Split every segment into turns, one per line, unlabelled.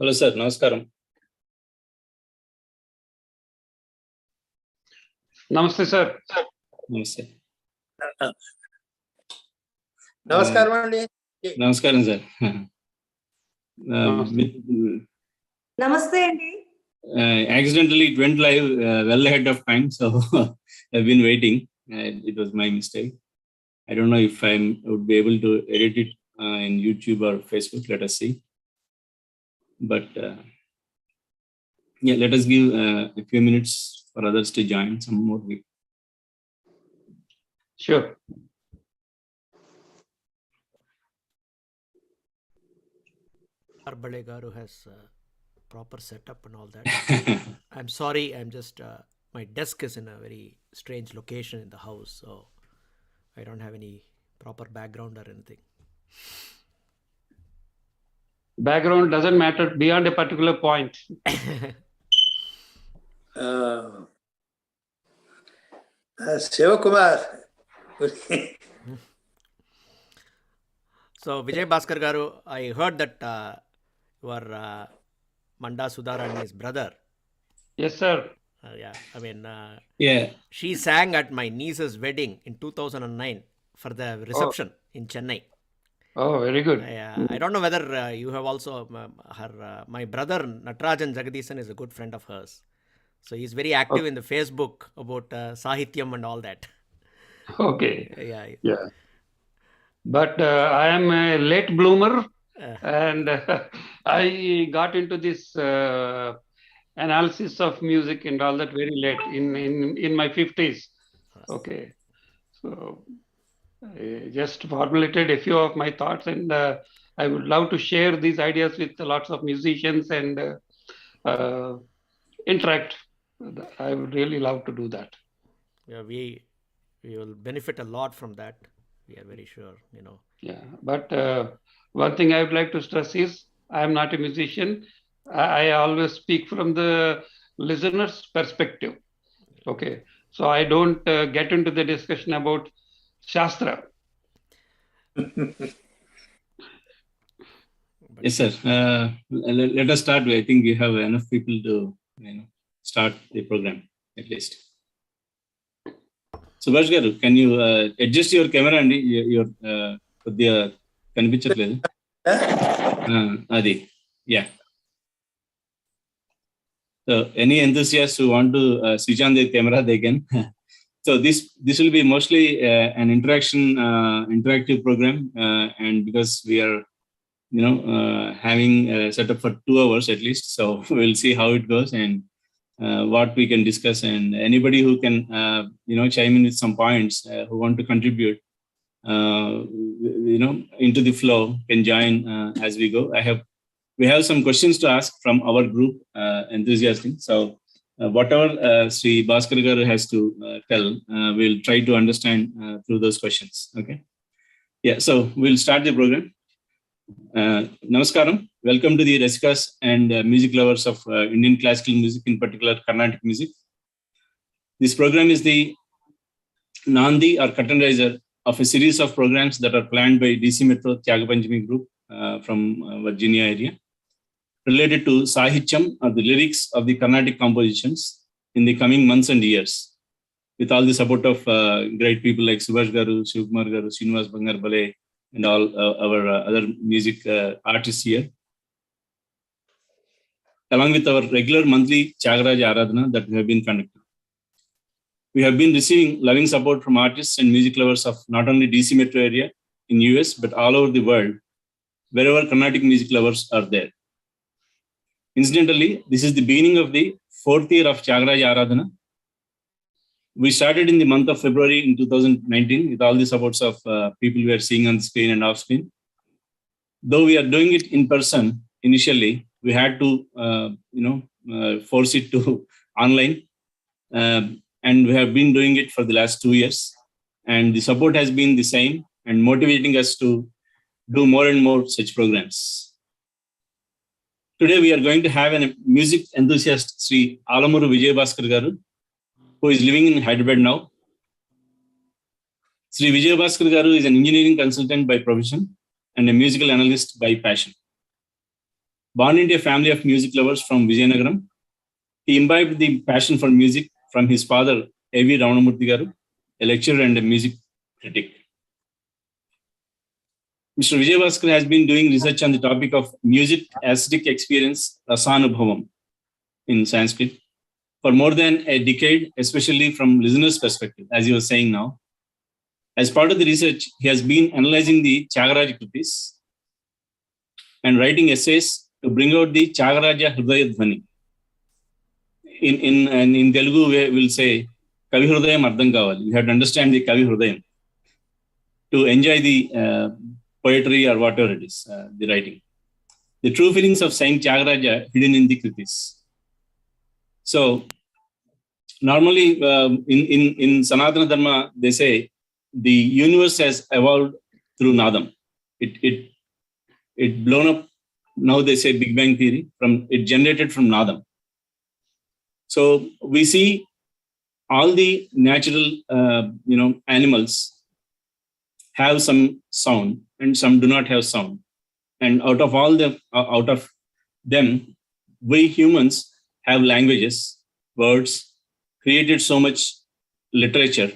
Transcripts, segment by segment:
Hello sir, నమస్కారం.
నమస్తే sir.
నమస్తే.
నమస్కారం అండి.
నమస్కారం సార్.
నమస్తే అండి.
Accidentally it went live well ahead of time, so I've been waiting. It was my mistake. I don't know if I would be able to edit it in YouTube or Facebook. Let us see. But yeah, let us give a few minutes for others to join. Some more.
Sure.
Arbale Garu has proper setup and all that. I'm sorry, I'm just my desk is in a very strange location in the house, so I don't have any proper background or anything.
Background doesn't matter beyond a particular point.
Shivakumar.
So Vijayabhaskar Garu, I heard that your Manda Sudharani's brother.
Yes, sir.
Yeah, I mean,
Yeah.
she sang at my niece's wedding in 2009 for the reception in Chennai.
Oh, very good.
I don't know whether you have also my brother Natarajan Jagadisan is a good friend of hers. So he's very active in the Facebook about Sahityam and all that.
Okay.
Yeah.
But I am a late bloomer, and I got into this analysis of music and all that very late in my 50s. Okay. So I just formulated a few of my thoughts, and I would love to share these ideas with lots of musicians and interact. I would really love to do that.
Yeah, we will benefit a lot from that. We are very sure,
Yeah, but one thing I would like to stress is I am not a musician. I always speak from the listener's perspective. Okay, so I don't get into the discussion about Shastra.
Yes, sir. Let us start. I think you have enough people to start the program at least. Subhash garu, can you adjust your camera and your కొద్దిగా కనిపించట్లేదు అది. Yeah. So any enthusiasts who want to switch on their camera, they can. So this will be mostly an interactive program, and because we are having set up for 2 hours at least, so we'll see how it goes and what we can discuss, and anybody who can chime in with some points, who want to contribute into the flow can join as we go. We have some questions to ask from our group enthusiastic, so whatever Sri Bhaskar Garu has to tell, we'll try to understand through those questions. Okay. Yeah, so we'll start the program. Namaskaram. Welcome to the Rasikas and music lovers of Indian classical music, in particular Carnatic music. This program is the Nandi or curtain raiser of a series of programs that are planned by DC Metro tyAgapanchami group from Virginia area, related to Sahityam or the lyrics of the Carnatic compositions in the coming months and years, with all the support of great people like Subhash Garu, Shivakumar Garu, Srinivas Bangar Bale, and all our other music artists here, along with our regular monthly tyAgarAja Aradhana that we have been conducting. We have been receiving loving support from artists and music lovers of not only DC Metro area in US, but all over the world, wherever Carnatic music lovers are there. Incidentally, this is the beginning of the 4th year of tyAgarAja Aradhana. We started in the month of February in 2019 with all the supports of people we are seeing on the screen and off screen. Though we are doing it in person initially, we had to force it to online, and we have been doing it for the last 2 years, and the support has been the same and motivating us to do more and more such programs. Today we are going to have a music enthusiast, Sri Alamuru Vijayabhaskar Garu, who is living in Hyderabad now. Sri Vijayabhaskar Garu is an engineering consultant by profession and a musical analyst by passion. Born into a family of music lovers from Vijayanagaram, he imbibed the passion for music from his father, A.V. Ramanamurthy Garu, a lecturer and a music critic. Mr. Vijayabhaskar has been doing research on the topic of music aesthetic experience, Rasanubhavam, in Sanskrit, for more than a decade, especially from listeners' perspective, as you were saying now. As part of the research, he has been analyzing the tyAgarAja kritis and writing essays to bring out the tyAgarAja hRdayam dhvani. In Telugu, we will say, Kavi hRdayam ardham kavali. We have to understand the Kavi hRdayam to enjoy the poetry or whatever it is, the writing. The true feelings of Saint tyAgarAja hidden in the kritis. So, normally in Sanatana Dharma, they say the universe has evolved through Nadam. It blown up. Now they say Big Bang theory. It generated from Nadam. So we see all the natural, animals have some sound and some do not have sound. And out of them, we humans have languages, words, created so much literature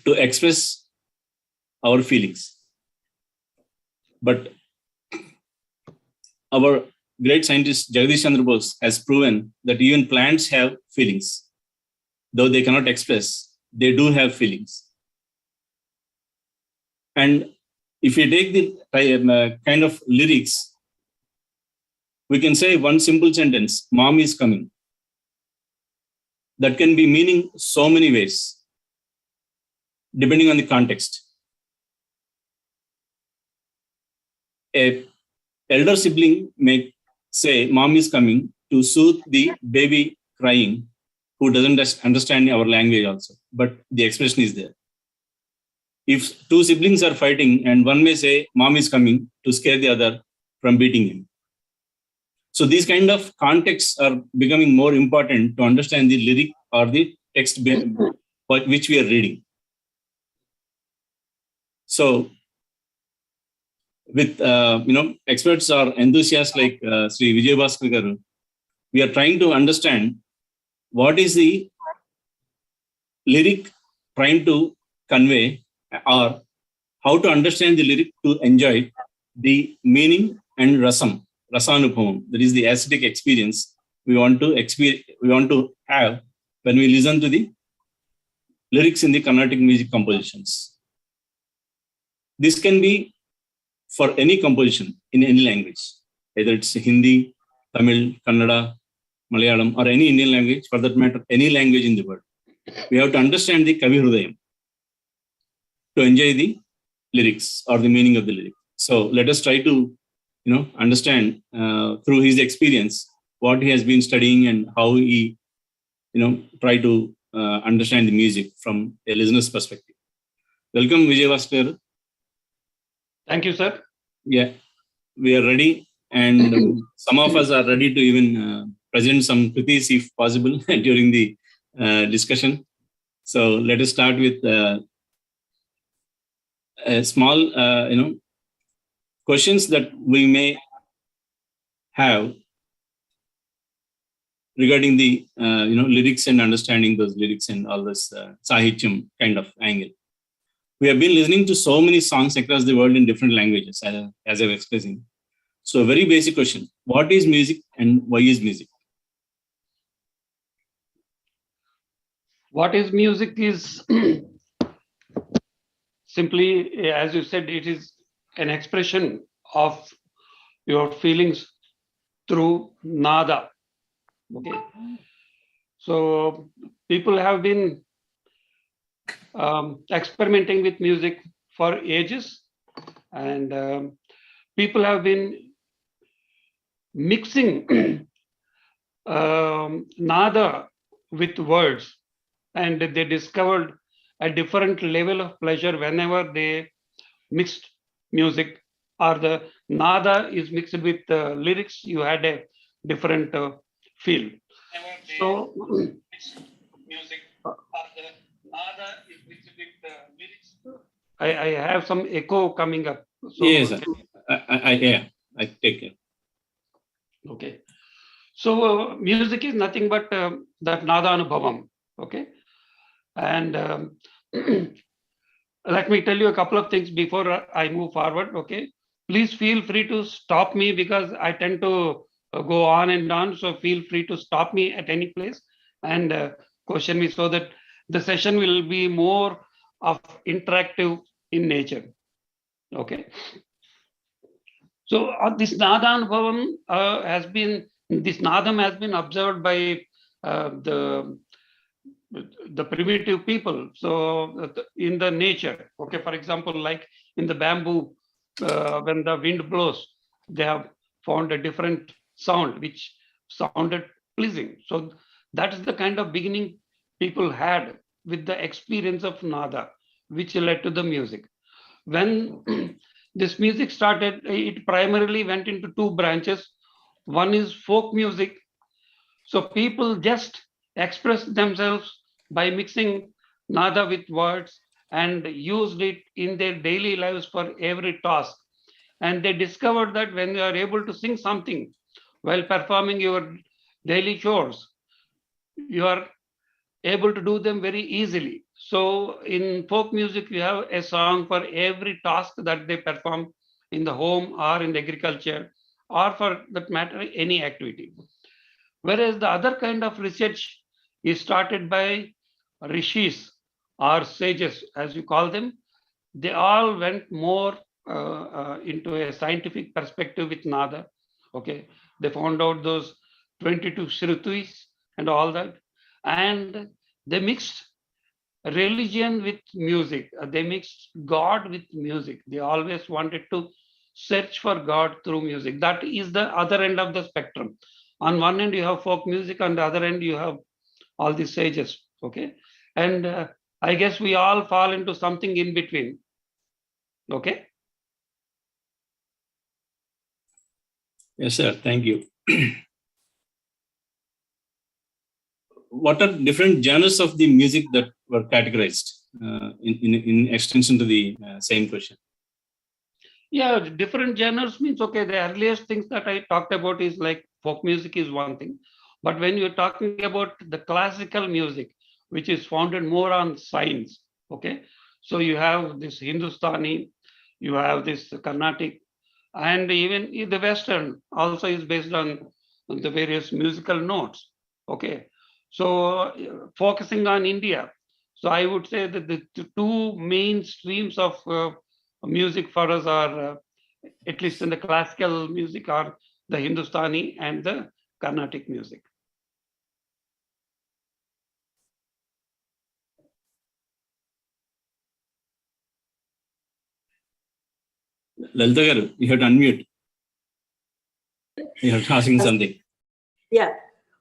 to express our feelings. But our great scientist Jagadish Chandra Bose has proven that even plants have feelings. Though they cannot express, they do have feelings. And if you take the kind of lyrics, we can say one simple sentence, "Mom is coming." That can be meaning so many ways, depending on the context. A elder sibling may say, "Mom is coming," to soothe the baby crying who doesn't understand our language also, but the expression is there. If two siblings are fighting and one may say, "Mom is coming," to scare the other from beating him. So these kind of contexts are becoming more important to understand the lyric or the text which we are reading. So with experts or enthusiasts like Sri Vijayabhaskar Garu, we are trying to understand what is the lyric trying to convey, or how to understand the lyric to enjoy the meaning and rasanubhavam. That is the aesthetic experience we want to have when we listen to the lyrics in the Carnatic music compositions. This can be for any composition in any language, either it's Hindi, Tamil, Kannada, Malayalam, or any Indian language, for that matter, any language in the world. We have to understand the Kavi hRdayam to enjoy the lyrics or the meaning of the lyric. So let us try to, understand through his experience what he has been studying and how he, try to understand the music from a listener's perspective. Welcome, Vijayabhaskar.
Thank you, sir.
Yeah, we are ready, and some of us are ready to even present some kritis if possible during the discussion. So let us start with a small, questions that we may have regarding the lyrics and understanding those lyrics and all this sahityam kind of angle. We have been listening to so many songs across the world in different languages, as I was expressing. So a very basic question: what is music and why is music?
What is music is simply, as you said, it is an expression of your feelings through nada. Okay. So people have been experimenting with music for ages, and people have been mixing nada with words, and they discovered a different level of pleasure whenever they mixed music, or the nada is mixed with lyrics. You had a different feel. So music, or the nada is mixed with lyrics. I have some echo coming up. So
Yes, I take it.
Okay. So music is nothing but that nada anubhavam. Okay. And let me tell you a couple of things before I move forward. Okay. Please feel free to stop me because I tend to go on and on. So feel free to stop me at any place and question me so that the session will be more of interactive in nature. Okay. So this Nadanubhavam this Nadam has been observed by the primitive people. So in the nature, okay, for example, like in the bamboo, when the wind blows, they have found a different sound which sounded pleasing. So that is the kind of beginning people had with the experience of Nada, which led to the music. When this music started, it primarily went into two branches. One is folk music. So people just express themselves by mixing nada with words and used it in their daily lives for every task. And they discovered that when you are able to sing something while performing your daily chores, you are able to do them very easily. So in folk music, you have a song for every task that they perform in the home or in the agriculture, or for that matter, any activity. Whereas the other kind of research is started by rishis or sages, as you call them. They all went more into a scientific perspective with nada. Okay, they found out those 22 shrutis and all that, and they mixed religion with music. They mixed God with music. They always wanted to search for God through music. That is the other end of the spectrum. On one end, you have folk music, on the other end, you have all these sages. Okay. And I guess we all fall into something in between. Okay.
Yes, sir. Thank you. What are different genres of the music that were categorized in extension to the same question?
Yeah, different genres means, okay, the earliest things that I talked about is like folk music is one thing. But when you're talking about the classical music, which is founded more on science, okay? So you have this Hindustani, you have this Carnatic, and even the Western also is based on the various musical notes, okay? So focusing on India, so I would say that the two main streams of music for us are, at least in the classical music, are the Hindustani and the Carnatic music.
Lalita garu, you have to unmute. You have to asking something.
Yeah.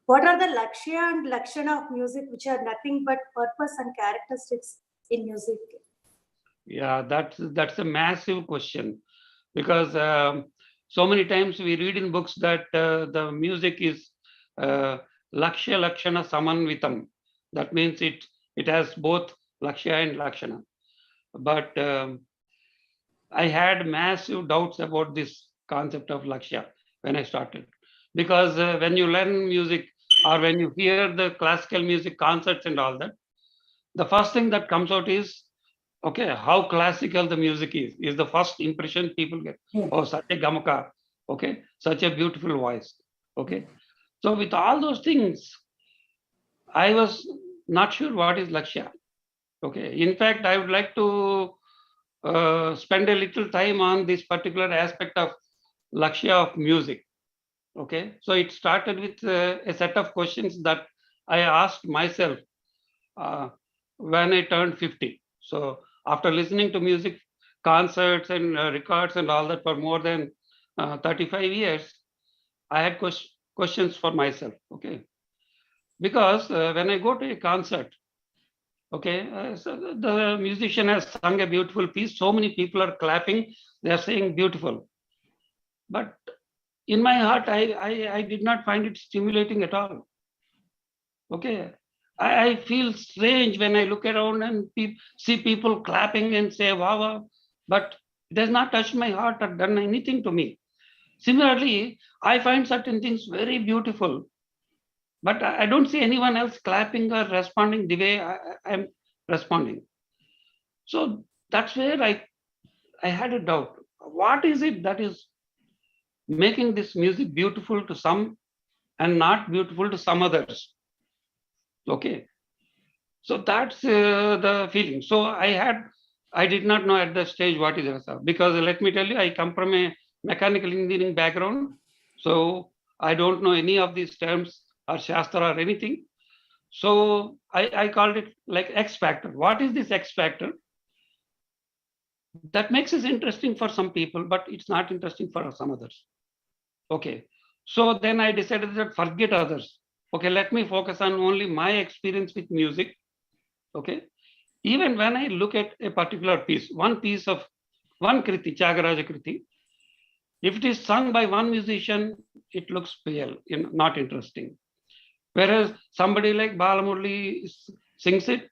What are the Lakshya and Lakshana of music, which are nothing but purpose and characteristics in music?
Yeah, that's a massive question, because so many times we read in books that the music is Lakshya Lakshana Samanvitam. That means it has both Lakshya and Lakshana. But I had massive doubts about this concept of Lakshya when I started. Because when you learn music or when you hear the classical music concerts and all that, the first thing that comes out is, okay, how classical the music is the first impression people get. Oh, such a gamaka, okay, such a beautiful voice, okay. So with all those things, I was not sure what is Lakshya. Okay, in fact, I would like to spend a little time on this particular aspect of Lakshya of music. Okay, so it started with a set of questions that I asked myself when I turned 50. So after listening to music concerts and records and all that for more than 35 years, I had questions for myself. Okay, because when I go to a concert, okay, so the musician has sung a beautiful piece. So many people are clapping. They are saying beautiful. But in my heart, I did not find it stimulating at all. Okay. I feel strange when I look around and see people clapping and say, wow, wow. But it has not touched my heart or done anything to me. Similarly, I find certain things very beautiful, but I don't see anyone else clapping or responding the way I'm responding. So that's where I had a doubt. What is it that is making this music beautiful to some and not beautiful to some others? Okay. So that's the feeling. So I did not know at that stage what is rasa, because let me tell you, I come from a mechanical engineering background. So I don't know any of these terms or shastra or anything. So I called it like X factor. What is this X factor? That makes it interesting for some people, but it's not interesting for some others. Okay. So then I decided that forget others. Okay, let me focus on only my experience with music. Okay. Even when I look at a particular piece, one kriti, tyAgarAja kriti, if it is sung by one musician, it looks pale, not interesting. Whereas somebody like Balamurli sings it,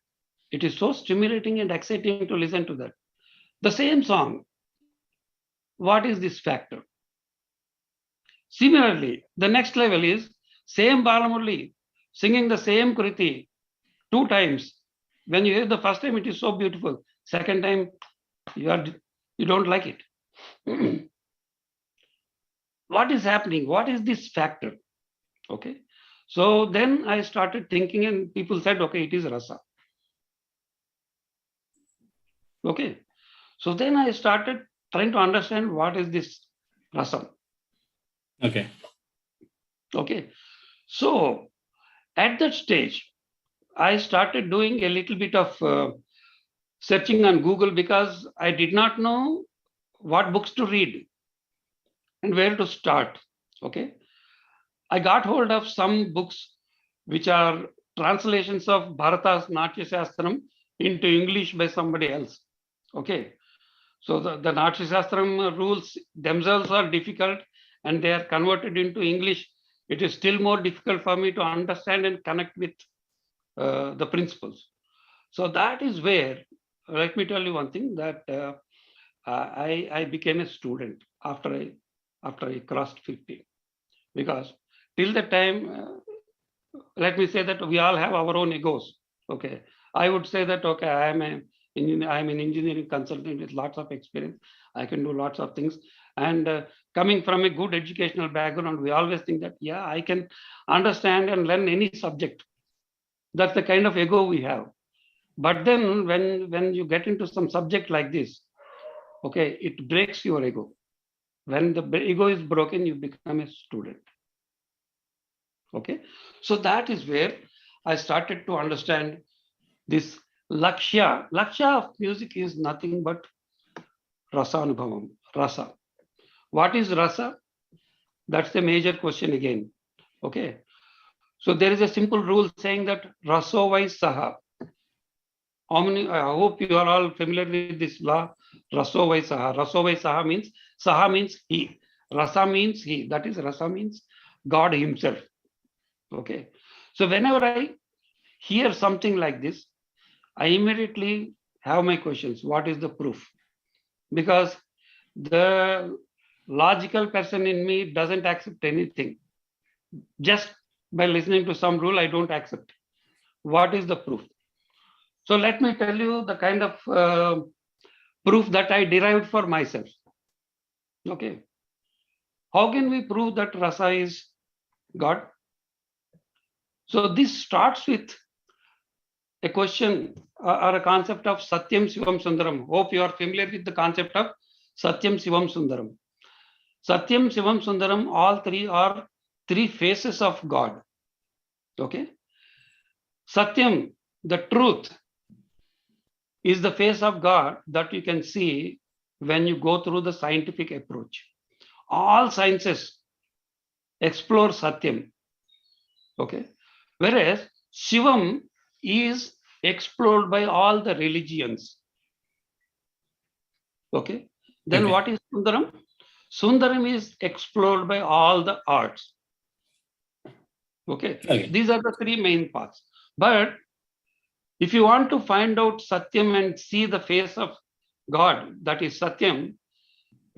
it is so stimulating and exciting to listen to that. The same song, what is this factor? Similarly, the next level is same Balamurli singing the same kriti 2 times. When you hear the first time, it is so beautiful. Second time, you don't like it. What is happening? What is this factor? Okay. So then I started thinking, and people said, okay, it is rasa. Okay. So then I started trying to understand what is this rasa.
Okay.
Okay. So at that stage, I started doing a little bit of searching on Google, because I did not know what books to read and where to start. Okay. I got hold of some books which are translations of Bharata's Natya Shastram into English by somebody else. Okay. So the Natya Shastram rules themselves are difficult, and they are converted into English. It is still more difficult for me to understand and connect with the principles. So that is where, let me tell you one thing, that I became a student after I crossed 50, because till the time, let me say that we all have our own egos. Okay, I would say that okay, I'm an engineering consultant with lots of experience. I can do lots of things, and coming from a good educational background, we always think that yeah, I can understand and learn any subject. That's the kind of ego we have. But then when you get into some subject like this, okay, it breaks your ego. When the ego is broken, you become a student. Okay, so that is where I started to understand this lakshya. Lakshya of music is nothing but rasa anubhavam, rasa. What is rasa? That's the major question again. Okay, so there is a simple rule saying that raso vai saha. I hope you are all familiar with this law, raso vai saha. Raso vai saha means he. Rasa means he. That is, rasa means God himself. Okay. So whenever I hear something like this, I immediately have my questions. What is the proof? Because the logical person in me doesn't accept anything. Just by listening to some rule, I don't accept. What is the proof? So let me tell you the kind of proof that I derived for myself. Okay. How can we prove that rasa is God? So this starts with a question or a concept of Satyam Shivam Sundaram. Hope you are familiar with the concept of Satyam Shivam Sundaram. Satyam Shivam Sundaram, all three are 3 faces of God. Okay. Satyam, the truth, is the face of God that you can see when you go through the scientific approach. All sciences explore Satyam. Okay. Whereas Shivam is explored by all the religions. Okay. Then
Okay.
what is Sundaram? Sundaram is explored by all the arts. Okay.
Okay.
These are the 3 main paths. But if you want to find out Satyam and see the face of God, that is Satyam,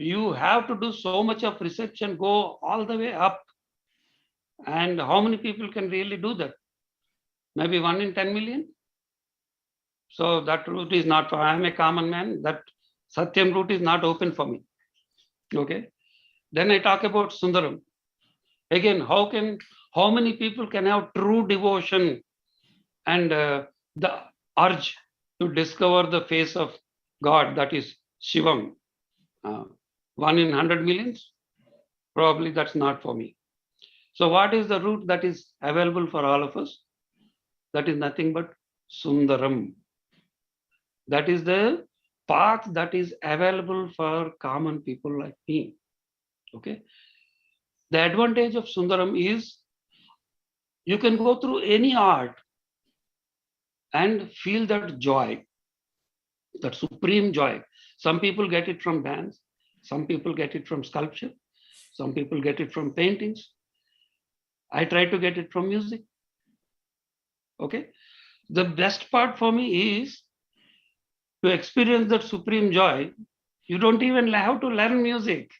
you have to do so much of research and go all the way up. And how many people can really do that? Maybe 1 in 10 million. So that route is not for, I am a common man, that Satyam route is not open for me. Okay. Then I talk about Sundaram. Again, how many people can have true devotion and the urge to discover the face of God, that is Shivam? 1 in 100 millions? Probably that's not for me. So what is the route that is available for all of us? That is nothing but Sundaram. That is the path that is available for common people like me. Okay. The advantage of Sundaram is you can go through any art and feel that joy, that supreme joy. Some people get it from dance, some people get it from sculpture, some people get it from paintings. I try to get it from music. Okay. The best part for me is to experience that supreme joy. You don't even have to learn music.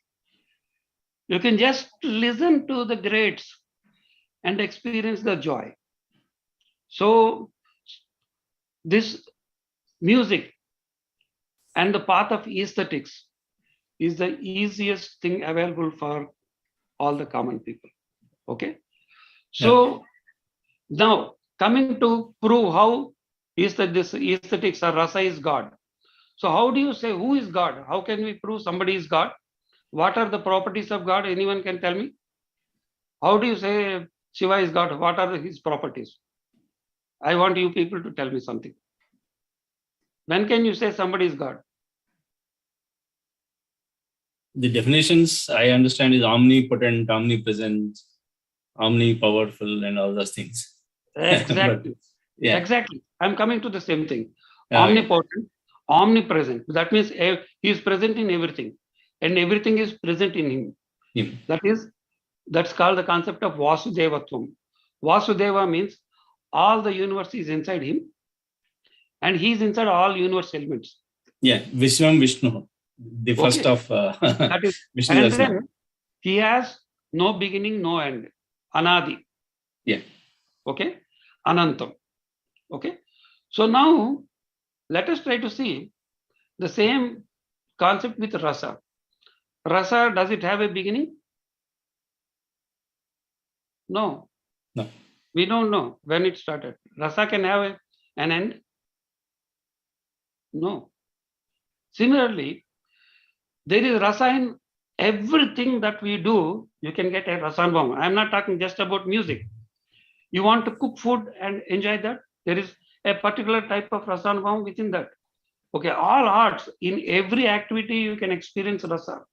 You can just listen to the greats and experience the joy. So this music and the path of aesthetics is the easiest thing available for all the common people. Okay. So now coming to prove how is that this aesthetics or rasa is God. So how do you say who is God? How can we prove somebody is God? What are the properties of God? Anyone can tell me? How do you say Shiva is God? What are his properties? I want you people to tell me something. When can you say somebody is God?
The definitions I understand is omnipotent, omnipresent, omnipowerful, and all those things.
Exactly.
Yeah.
Exactly. I'm coming to the same thing.
Yeah.
Omnipotent, omnipresent. That means he is present in everything, and everything is present in him. That's called the concept of Vasudevatvam. Vasudeva means all the universe is inside him, and he is inside all universe elements.
Yeah, Vishwam Vishnu, the first of
that is,
Vishnu.
And then he has no beginning, no end. Anadi.
Yeah.
Okay. Anantam. Okay. So now let us try to see the same concept with rasa. Rasa, does it have a beginning? No.
No.
We don't know when it started. Rasa can have an end? No. Similarly, there is rasa in everything that we do. You can get a rasanubhavam. I'm not talking just about music. You want to cook food and enjoy that? There is a particular type of rasanubhavam within that. Okay, all arts, in every activity you can experience rasa.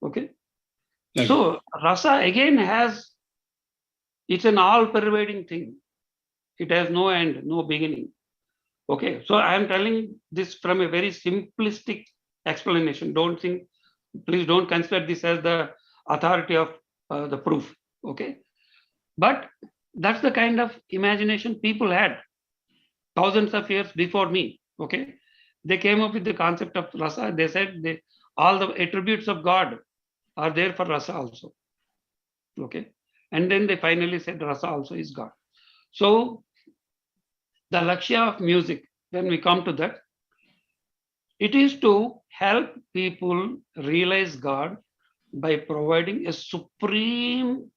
Okay. So rasa again it's an all-pervading thing. It has no end, no beginning. Okay, so I am telling this from a very simplistic explanation. Please don't consider this as the authority of the proof. Okay, but that's the kind of imagination people had thousands of years before me. Okay, they came up with the concept of rasa. They said all the attributes of God are there for rasa also. Okay, and then they finally said rasa also is God. So the lakshya of music, when we come to that, it is to help people realize God by providing a supreme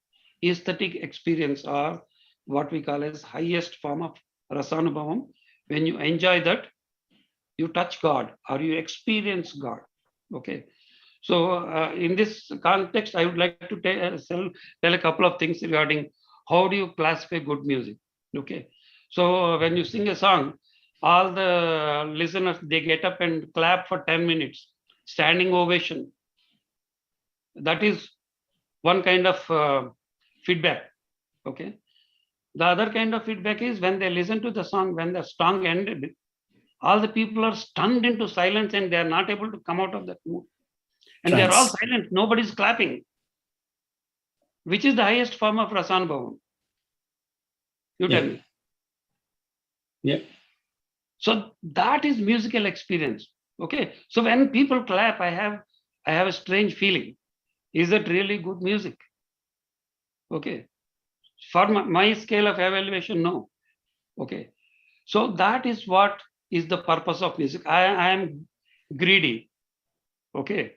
aesthetic experience, or what we call as highest form of rasanubhavam. When you enjoy that, you touch God or you experience God. Okay. So in this context, I would like to tell a couple of things regarding how do you classify good music. Okay. So when you sing a song, all the listeners, they get up and clap for 10 minutes, standing ovation. That is one kind of feedback. Okay. The other kind of feedback is when they listen to the song, when the song ended, all the people are stunned into silence and they are not able to come out of that mood. And they are all silent. Nobody's clapping. Which is the highest form of rasanubhavam? You tell me.
Yeah.
So that is musical experience. Okay. So when people clap, I I have a strange feeling. Is that really good music? Okay. For my scale of evaluation, no. Okay. So that is what is the purpose of music. I am greedy. Okay.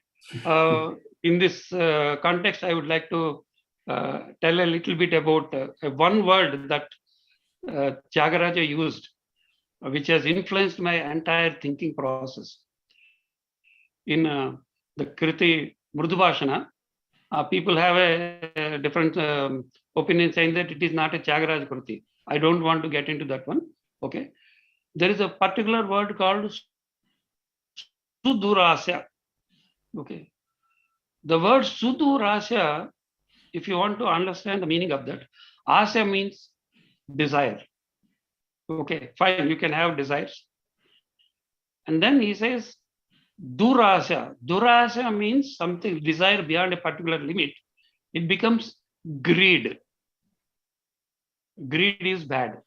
In this context, I would like to tell a little bit about one word that tyAgaRaja used, which has influenced my entire thinking process. In the Kriti Mridubhashana, people have a different opinion saying that it is not a tyAgaRaja Kriti. I don't want to get into that one. Okay. There is a particular word called Sudurasya. Okay. The word Sudurasya, if you want to understand the meaning of that, Asya means desire. Okay, fine, you can have desires. And then he says Durasya. Durasya means something, desire beyond a particular limit. It becomes greed. Greed is bad.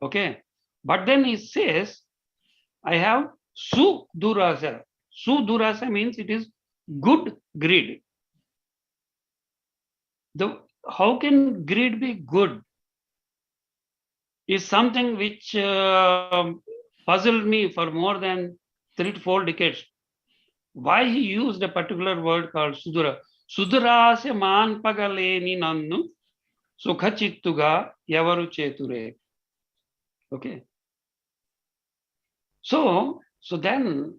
Okay. But then he says, I have Sudurasya. Sudurasya means it is good greed. How can greed be good? Is something which puzzled me for more than 3 to 4 decades. Why he used a particular word called Sudura. Sudurasya man pagaleni nannu sukhachittuga yavaru cheture. Okay. So then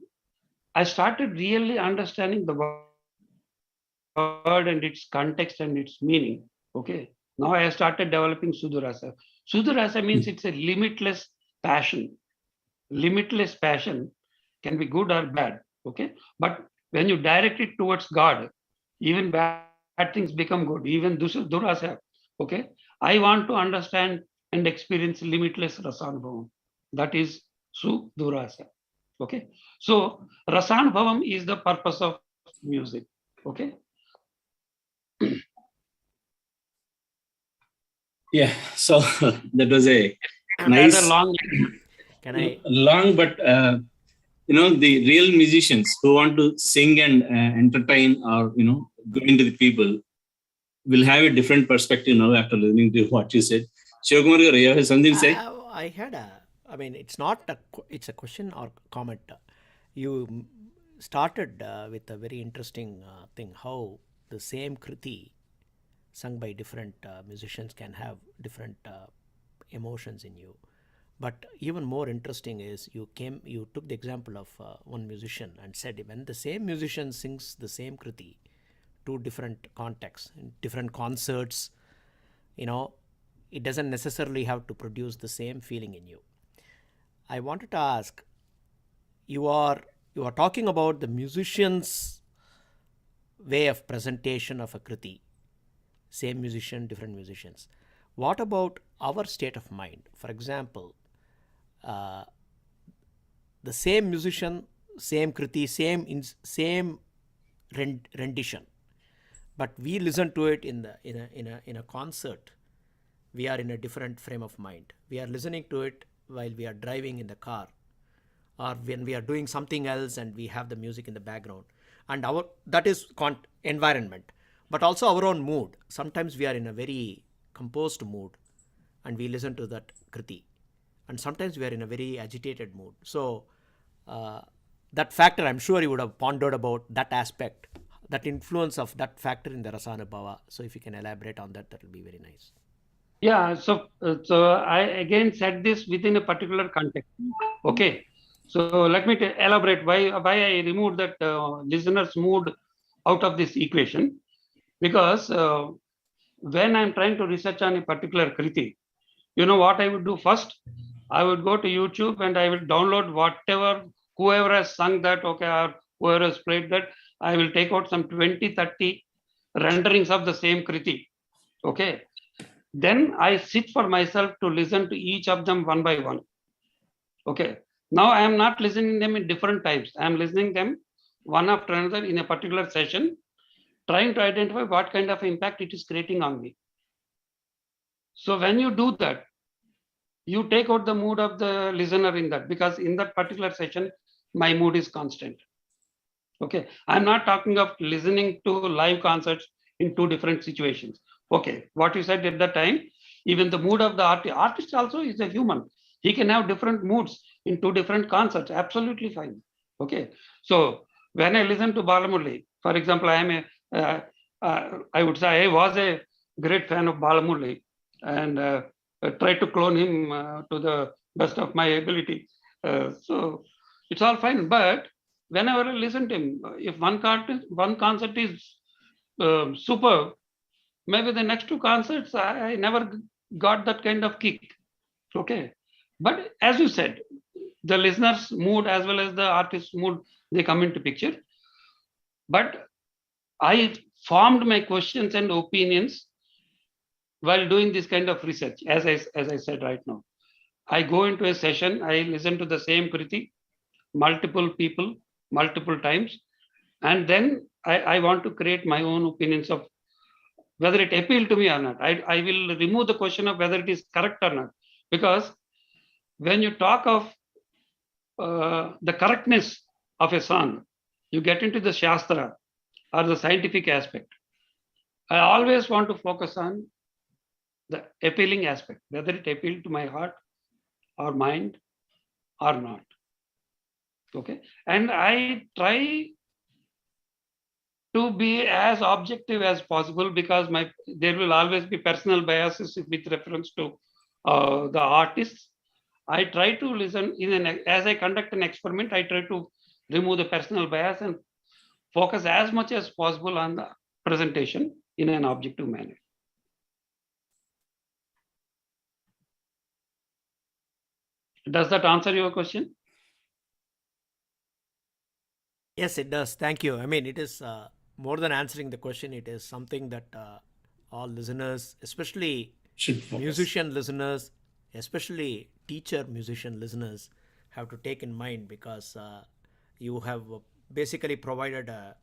I started really understanding the word and its context and its meaning. Okay. Now I started developing Sudurasya. Sudurasya means it's a limitless passion. Limitless passion can be good or bad. Okay. But when you direct it towards God, even bad things become good. Even Durasya. Okay. I want to understand and experience limitless Rasanubhavam. That is Sudurasya. Okay. So Rasanubhavam is the purpose of music. Okay.
Yeah, so that was a nice,
long,
but the real musicians who want to sing and entertain or go into the people will have a different perspective now after listening to what you said. Shivakumar garu, you have something to say?
I had it's a question or comment. You started with a very interesting thing, how the same Kriti sung by different musicians can have different emotions in you. But even more interesting is you took the example of one musician and said when the same musician sings the same Kriti, 2 different contexts, in different concerts, it doesn't necessarily have to produce the same feeling in you. I wanted to ask, you are talking about the musician's way of presentation of a Kriti. Same musician, different musicians. What about our state of mind? For example, the same musician, same Kriti, same rendition, but we listen to it in a concert. We are in a different frame of mind. We are listening to it while we are driving in the car, or when we are doing something else and we have the music in the background. And that is environment. But also our own mood. Sometimes we are in a very composed mood and we listen to that Kriti. And sometimes we are in a very agitated mood. So that factor, I'm sure you would have pondered about that aspect, that influence of that factor in the Rasanubhava. So if you can elaborate on that, that will be very nice.
Yeah, so I again said this within a particular context. Okay. So let me elaborate why I removed that listener's mood out of this equation. Because when I'm trying to research on a particular Kriti, what I would do first? I would go to YouTube and I will download whoever has sung that, okay, or whoever has played that. I will take out some 20, 30 renderings of the same Kriti. Okay. Then I sit for myself to listen to each of them one by one. Okay. Now I am not listening them in different times. I am listening them one after another in a particular session, trying to identify what kind of impact it is creating on me. So when you do that, you take out the mood of the listener in that, because in that particular session, my mood is constant. Okay, I'm not talking of listening to live concerts in two different situations. Okay, what you said at that time, even the mood of the artist also is a human. He can have different moods in two different concerts. Absolutely fine. Okay, so when I listen to Balamurali, for example, I would say I was a great fan of Balamurali and tried to clone him to the best of my ability. So it's all fine, but whenever I listen to him, if one concert is superb, maybe the next two concerts I never got that kind of kick. Okay, but as you said, the listener's mood as well as the artist's mood, they come into picture. But I formed my questions and opinions while doing this kind of research. As I said right now, I go into a session, I listen to the same Kriti, multiple people, multiple times, and then I want to create my own opinions of whether it appealed to me or not. I will remove the question of whether it is correct or not, because when you talk of the correctness of a song, you get into the Shastra or the scientific aspect. I always want to focus on the appealing aspect, whether it appealed to my heart or mind or not. Okay, and I try to be as objective as possible, because there will always be personal biases with reference to the artists. I try to listen as I conduct an experiment, I try to remove the personal bias and focus as much as possible on the presentation in an objective manner. Does that answer your question?
Yes, it does. Thank you. I mean, it is more than answering the question. It is something that all listeners, especially musician listeners, especially teacher musician listeners, have to take in mind, because you have basically provided a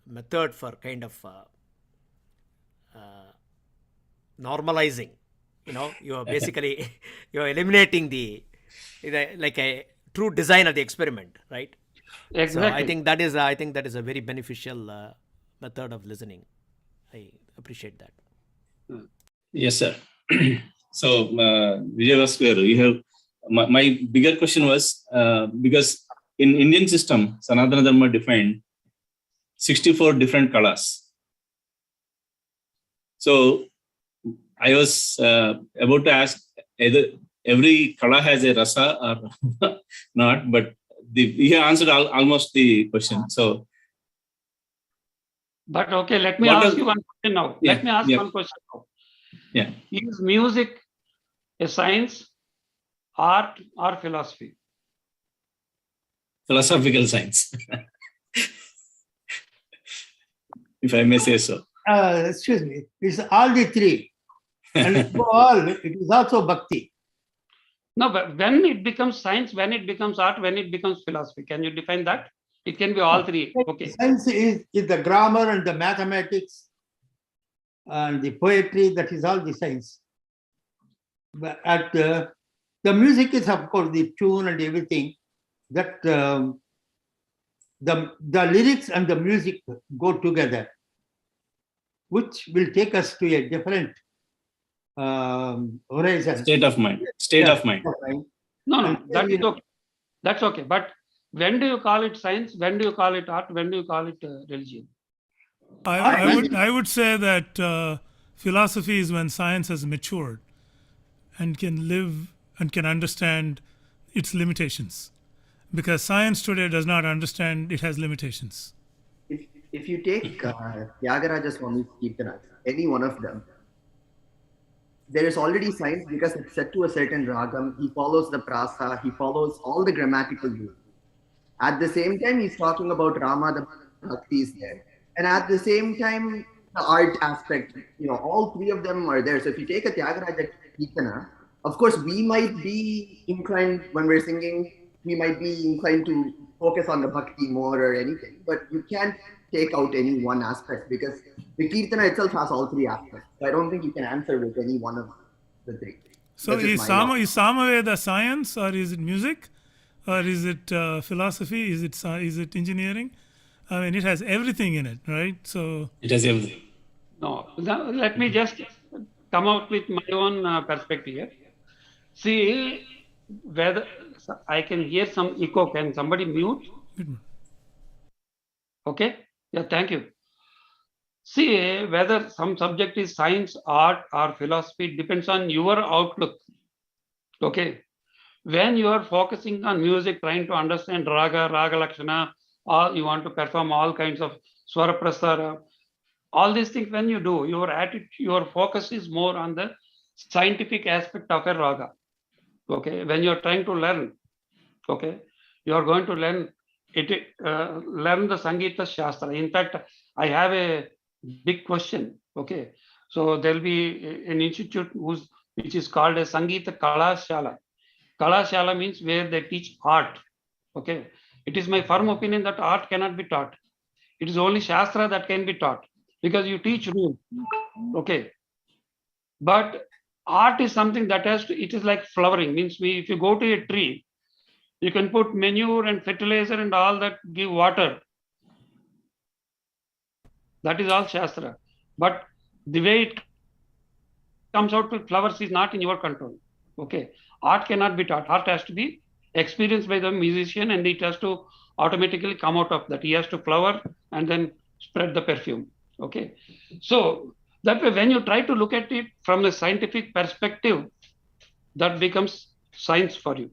method for kind of normalizing. You are basically you're eliminating the like a true design of the experiment, right?
Exactly.
So I think that is a very beneficial method of listening. I appreciate that.
Yes, sir. So, Vijayabhaskar, you have my bigger question was because in Indian system, Sanatana Dharma defined 64 different kalas. So I was about to ask either every kala has a rasa or not, but you answered almost the question. So,
but okay, let me ask you one question now.
Yeah,
let me ask
yeah.
one question now.
Yeah.
Is music a science, art, or philosophy?
Philosophical science, if I may say so.
Excuse me, it's all the three. And all, it is also bhakti.
No, but when it becomes science, when it becomes art, when it becomes philosophy, can you define that? It can be all three. Okay.
Science is the grammar and the mathematics and the poetry, that is all the science. But the music is, of course, the tune and everything, that the lyrics and the music go together, which will take us to a different horizon.
State of mind.
No, that is okay. That's okay. But when do you call it science? When do you call it art? When do you call it religion?
I would say that philosophy is when science has matured and can live and can understand its limitations. Because science today does not understand it has limitations.
If you take tyAgarAja Swami's Kirtanas, any one of them, there is already science because it's set to a certain ragam. He follows the prasa, he follows all the grammatical rules. At the same time, he's talking about Rama, the bhakti is there. And at the same time, the art aspect, all three of them are there. So if you take a tyAgarAja Kirtana, of course, we might be inclined, when we're singing, we might be inclined to focus on the bhakti more or anything, but you can't take out any one aspect because the Kirtana itself has all three aspects. So I don't think you can answer with any one of the three.
So is Samaveda science or is it music or is it philosophy? Is it engineering? I mean, it has everything in it, right? So
It has everything.
No, let me just come out with my own perspective here. See, whether I can hear some echo. Can somebody mute? Okay. Yeah, thank you. See, whether some subject is science, art, or philosophy depends on your outlook. Okay. When you are focusing on music, trying to understand raga, raga lakshana, or you want to perform all kinds of swara prasara, all these things, when you do, your attitude, your focus is more on the scientific aspect of a raga. Okay. When you're trying to learn, okay, you are going to learn learn the Sangeeta Shastra. In fact, I have a big question. Okay. So there'll be an institute which is called a Sangeeta Kalashala. Kalashala means where they teach art. Okay. It is my firm opinion that art cannot be taught. It is only Shastra that can be taught because you teach rules. Okay. But art is something that has to, it is like flowering. Means if you go to a tree, you can put manure and fertilizer and all that, give water. That is all Shastra. But the way it comes out with flowers is not in your control. Okay. Art cannot be taught. Art has to be experienced by the musician and it has to automatically come out of that. He has to flower and then spread the perfume. Okay. So that way, when you try to look at it from a scientific perspective, that becomes science for you.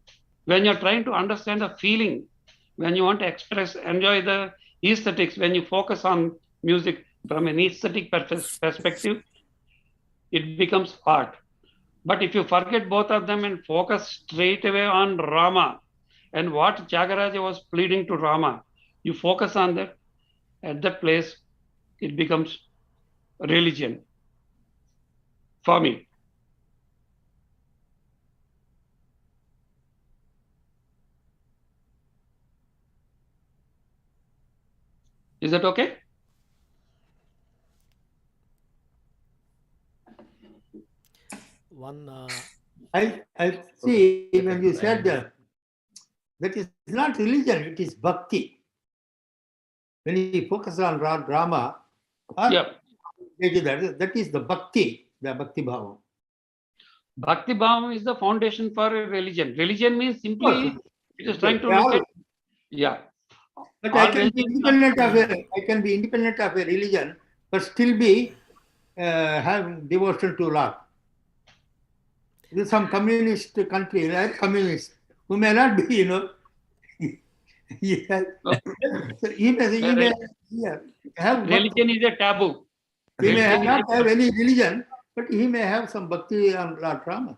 When you're trying to understand the feeling, when you want to express, enjoy the aesthetics, when you focus on music from an aesthetic perspective, it becomes art. But if you forget both of them and focus straight away on Rama and what tyAgarAja was pleading to Rama, you focus on that, at that place, it becomes religion for me. Is that okay?
One.
I see when you said that is not religion, it is bhakti. When you focus on drama,
Yep.
that is the bhakti bhava.
Bhakti Bhava is the foundation for a religion. Religion means simply it is trying to look at, yeah.
But I can be independent of a religion, but still be have devotion to Lord. There's some communist country, right? Communist, who may not be, yeah. So he may have
religion is a taboo.
He may not have any religion, but he may have some bhakti on Lord Rama.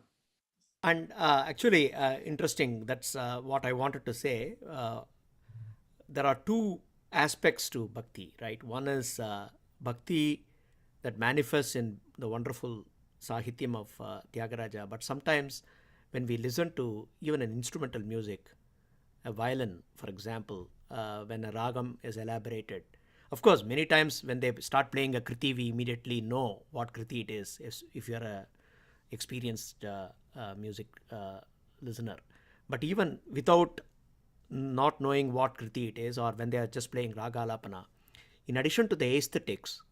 And actually, interesting. That's what I wanted to say. There are two aspects to bhakti, right? One is bhakti that manifests in the wonderful sahityam of tyAgarAja. But sometimes when we listen to even an instrumental music, a violin, for example, when a ragam is elaborated, of course, many times when they start playing a kriti, we immediately know what kriti it is if you're a experienced music listener. But even without not knowing what kriti it is, or when they are just playing raga alapana, in addition to the aesthetics,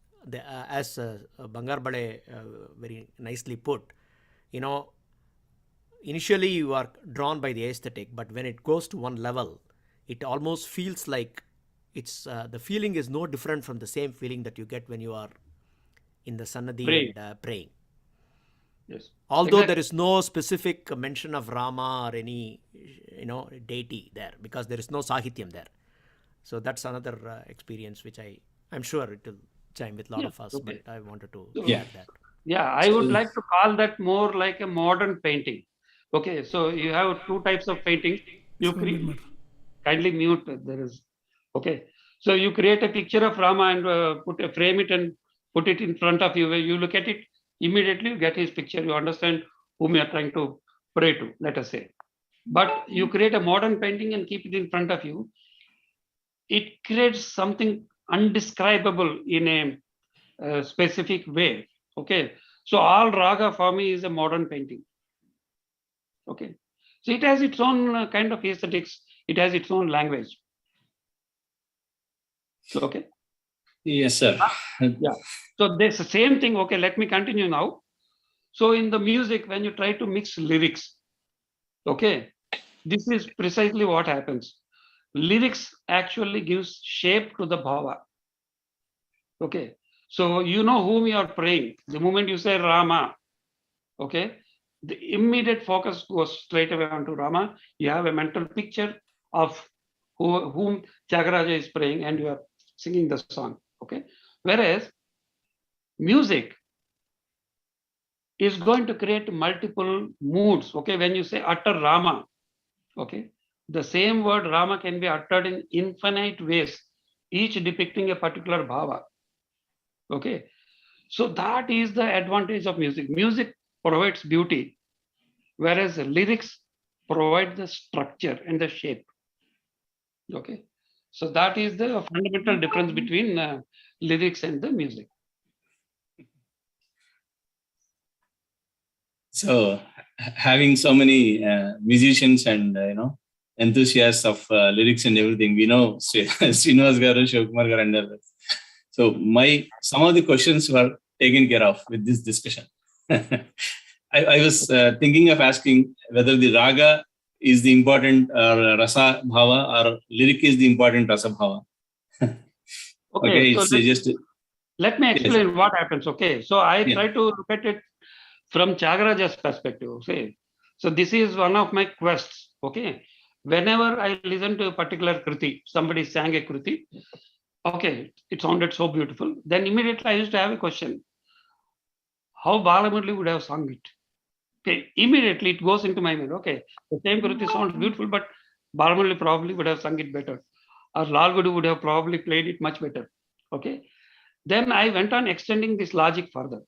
as Bangar Bade very nicely put, initially you are drawn by the aesthetic, but when it goes to one level, it almost feels like it's the feeling is no different from the same feeling that you get when you are in the Sannadhi and praying.
Yes.
Although there is no specific mention of Rama or any, deity there, because there is no sahityam there. So that's another experience which I'm sure it will chime with a lot of us, but I wanted to add that.
Yeah, I would like to call that more like a modern painting. Okay, so you have two types of painting. You kindly mute. There is okay. So you create a picture of Rama and frame it and put it in front of you. Where you look at it, immediately you get his picture. You understand whom you are trying to pray to, let us say. But you create a modern painting and keep it in front of you. It creates something undescribable in a specific way. Okay, so all raga for me is a modern painting. Okay, so it has its own kind of aesthetics. It has its own language. Okay.
Yes, sir.
Yeah. So this same thing. Okay, let me continue now. So in the music, when you try to mix lyrics, okay, this is precisely what happens. Lyrics actually gives shape to the bhava. Okay. So you know whom you are praying. The moment you say Rama, okay, the immediate focus goes straight away onto Rama. You have a mental picture of whom tyAgaRaja is praying, and you are singing the song. Okay. Whereas music is going to create multiple moods. Okay. When you say utter Rama, okay, the same word Rama can be uttered in infinite ways, each depicting a particular bhava. Okay. So that is the advantage of music. Music provides beauty, whereas lyrics provide the structure and the shape. Okay. So that is the fundamental difference between lyrics and the music.
So having so many musicians and enthusiasts of lyrics and everything, we know Srinivas garu, Shivakumar garu, and others. So some of the questions were taken care of with this discussion. I was thinking of asking whether the raga is the important rasa bhava or lyric is the important rasa bhava. Okay,
so
it's
let me explain what happens. Okay, so I try to look at it from tyAgaRaja's perspective. Okay, so this is one of my quests. Okay, whenever I listen to a particular kriti, somebody sang a kriti, okay, it sounded so beautiful. Then immediately I used to have a question: how Balamurali would have sung it? Okay, immediately it goes into my mind. Okay, the same kriti sounds beautiful, but Balamurali probably would have sung it better, or Lal Gudu would have probably played it much better. Okay, then I went on extending this logic further.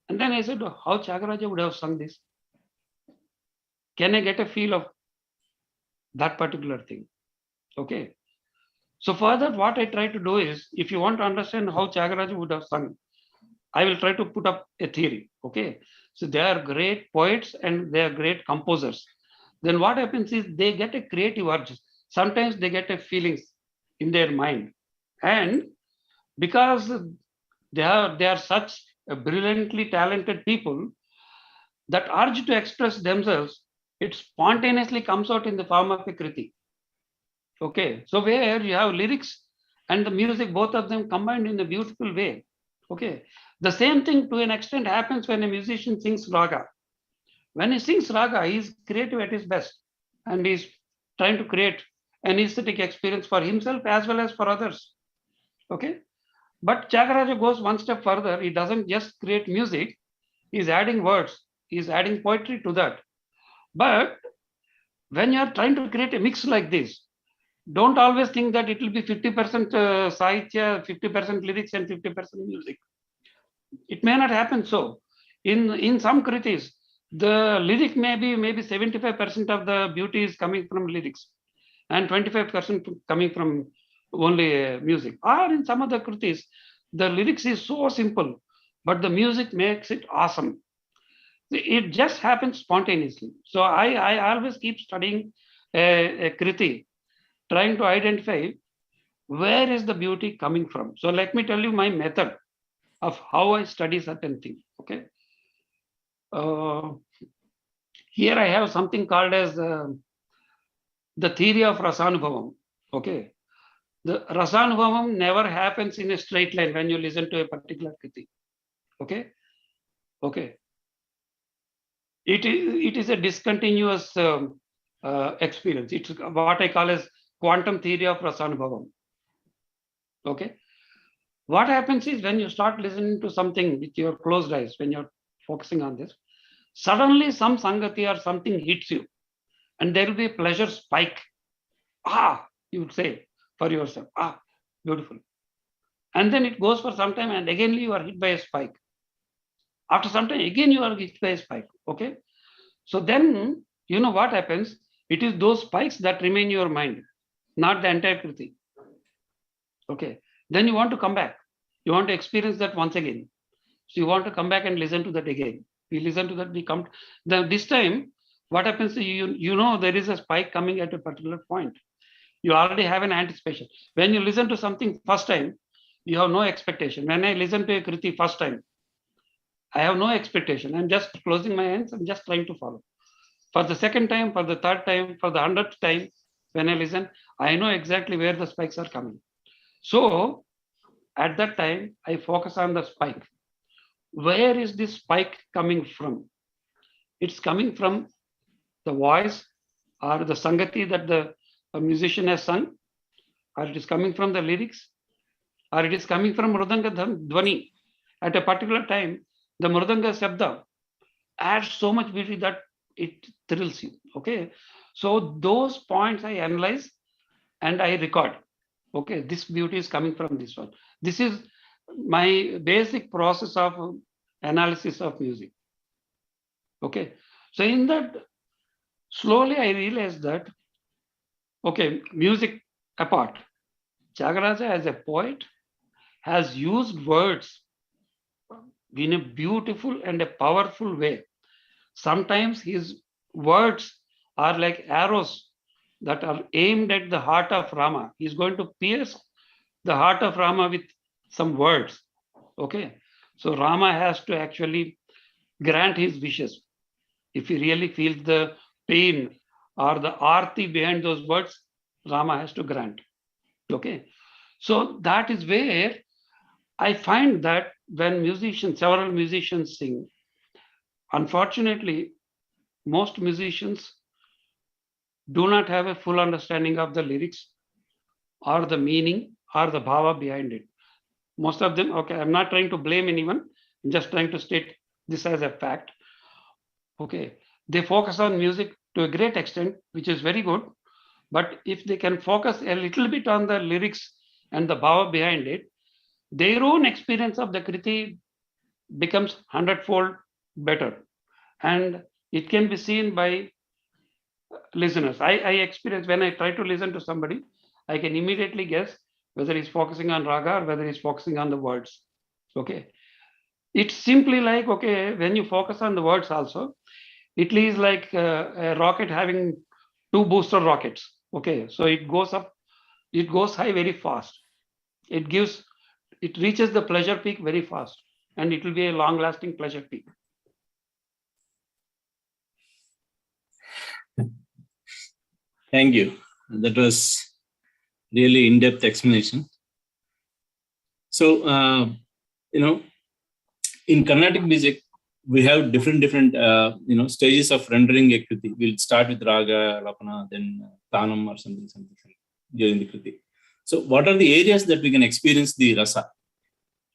And then I said, how tyAgaRaja would have sung this? Can I get a feel of that particular thing? Okay. So further, what I try to do is, if you want to understand how tyAgaRaja would have sung, I will try to put up a theory. Okay. So they are great poets and they are great composers. Then what happens is they get a creative urge. Sometimes they get a feelings in their mind. And because they are such brilliantly talented people, that urge to express themselves, it spontaneously comes out in the form of a kriti. Okay, so where you have lyrics and the music, both of them combined in a beautiful way. Okay, the same thing to an extent happens when a musician sings raga. When he sings raga, he is creative at his best, and he is trying to create an aesthetic experience for himself as well as for others. Okay, but tyAgaRaja goes one step further. He doesn't just create music, he's adding words, he's adding poetry to that. But when you are trying to create a mix like this, don't always think that it will be 50% sahitya, 50% lyrics, and 50% music. It may not happen so. In some kritis, the lyric may be 75% of the beauty is coming from lyrics, and 25% coming from only music. Or in some other kritis, the lyrics is so simple, but the music makes it awesome. It just happens spontaneously. So I always keep studying a kriti, trying to identify where is the beauty coming from. So let me tell you my method of how I study certain things. Okay. Here I have something called as the theory of rasanubhavam. Okay. The rasanubhavam never happens in a straight line when you listen to a particular kriti. Okay. Okay. It is a discontinuous experience. It's what I call as quantum theory of rasanubhavam. Okay. What happens is when you start listening to something with your closed eyes, when you're focusing on this, suddenly some sangati or something hits you, and there will be a pleasure spike. You would say for yourself, beautiful. And then it goes for some time, and again you are hit by a spike. After some time, again you are hit by a spike. Okay. So then, you know what happens? It is those spikes that remain in your mind, not the entire kriti. Okay. Then you want to come back. You want to experience that once again. So you want to come back and listen to that again. We listen to that, we come. Then this time, what happens? You know there is a spike coming at a particular point. You already have an anticipation. When you listen to something first time, you have no expectation. When I listen to a Kriti first time, I have no expectation. I'm just closing my hands. I'm just trying to follow. For the second time, for the third time, for the 100th time, when I listen, I know exactly where the spikes are coming. So at that time, I focus on the spike. Where is this spike coming from? It's coming from the voice or the sangati that the musician has sung, or it is coming from the lyrics, or it is coming from Mridanga Dvani. At a particular time, the Mridanga Shabda adds so much beauty that it thrills you. Okay. So those points I analyze and I record. Okay, this beauty is coming from this one. This is my basic process of analysis of music. Okay. So in that, slowly I realized that, okay, music apart, tyAgaRaja as a poet has used words in a beautiful and a powerful way. Sometimes his words are like arrows that are aimed at the heart of Rama. He's going to pierce the heart of Rama with some words. Okay. So Rama has to actually grant his wishes. If he really feels the pain or the arti behind those words, Rama has to grant. Okay. So that is where I find that when several musicians sing, unfortunately, most musicians do not have a full understanding of the lyrics or the meaning or the bhava behind it. Most of them, okay, I'm not trying to blame anyone. I'm just trying to state this as a fact. Okay, they focus on music to a great extent, which is very good. But if they can focus a little bit on the lyrics and the bhava behind it, their own experience of the Kriti becomes 100-fold better. And it can be seen by listeners. I experience when I try to listen to somebody, I can immediately guess whether he's focusing on raga or whether he's focusing on the words. Okay. It's simply like, okay, when you focus on the words also, it is like a rocket having 2 booster rockets. Okay. So it goes up, it goes high very fast. It reaches the pleasure peak very fast, and it will be a long-lasting pleasure peak.
Thank you. That was really in-depth explanation. So, in Carnatic music, we have different stages of rendering a Kriti. We'll start with Raga, Alapana, then Tanam or something during the Kriti. So what are the areas that we can experience the rasa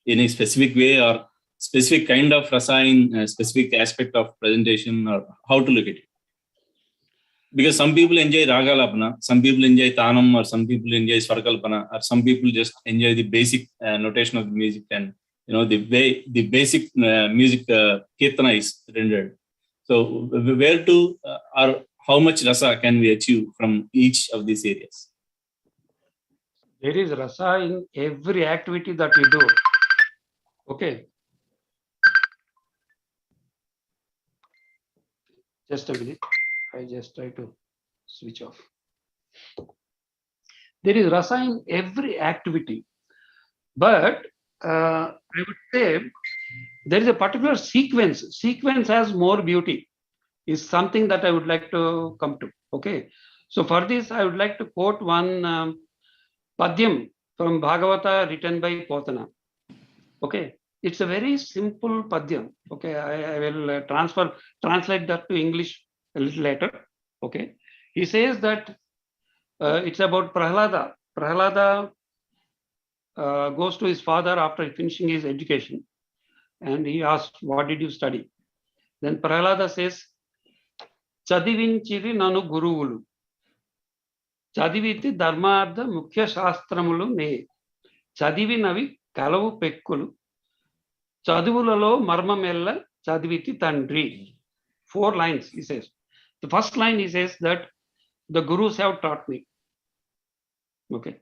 in a specific way, or specific kind of rasa in a specific aspect of presentation, or how to look at it? Because some people enjoy Raga Lapana, some people enjoy Tanam, or some people enjoy Swarkalpana, or some people just enjoy the basic notation of the music, and the way the basic music kirtana is rendered. So where to or how much rasa can we achieve from each of these areas?
There is rasa in every activity that we do. Okay. Just a minute. I just try to switch off. There is rasa in every activity. But I would say there is a particular sequence. Sequence has more beauty, is something that I would like to come to. Okay. So for this, I would like to quote one Padyam from Bhagavata written by Potana. Okay. It's a very simple Padyam. Okay. I will translate that to English a little later. Okay. He says that it's about Prahlada. Prahlada goes to his father after finishing his education, and he asks, "What did you study?" Then Prahlada says, "Chadivinchiri nanu guruvulu. Chadiviti dharmartha mukhya shastramulu ne. Chadivinavi kalavu pekkulu. Chadivulalo marmamella chadiviti tandri." 4 lines, he says. The first line, he says that the gurus have taught me. Okay.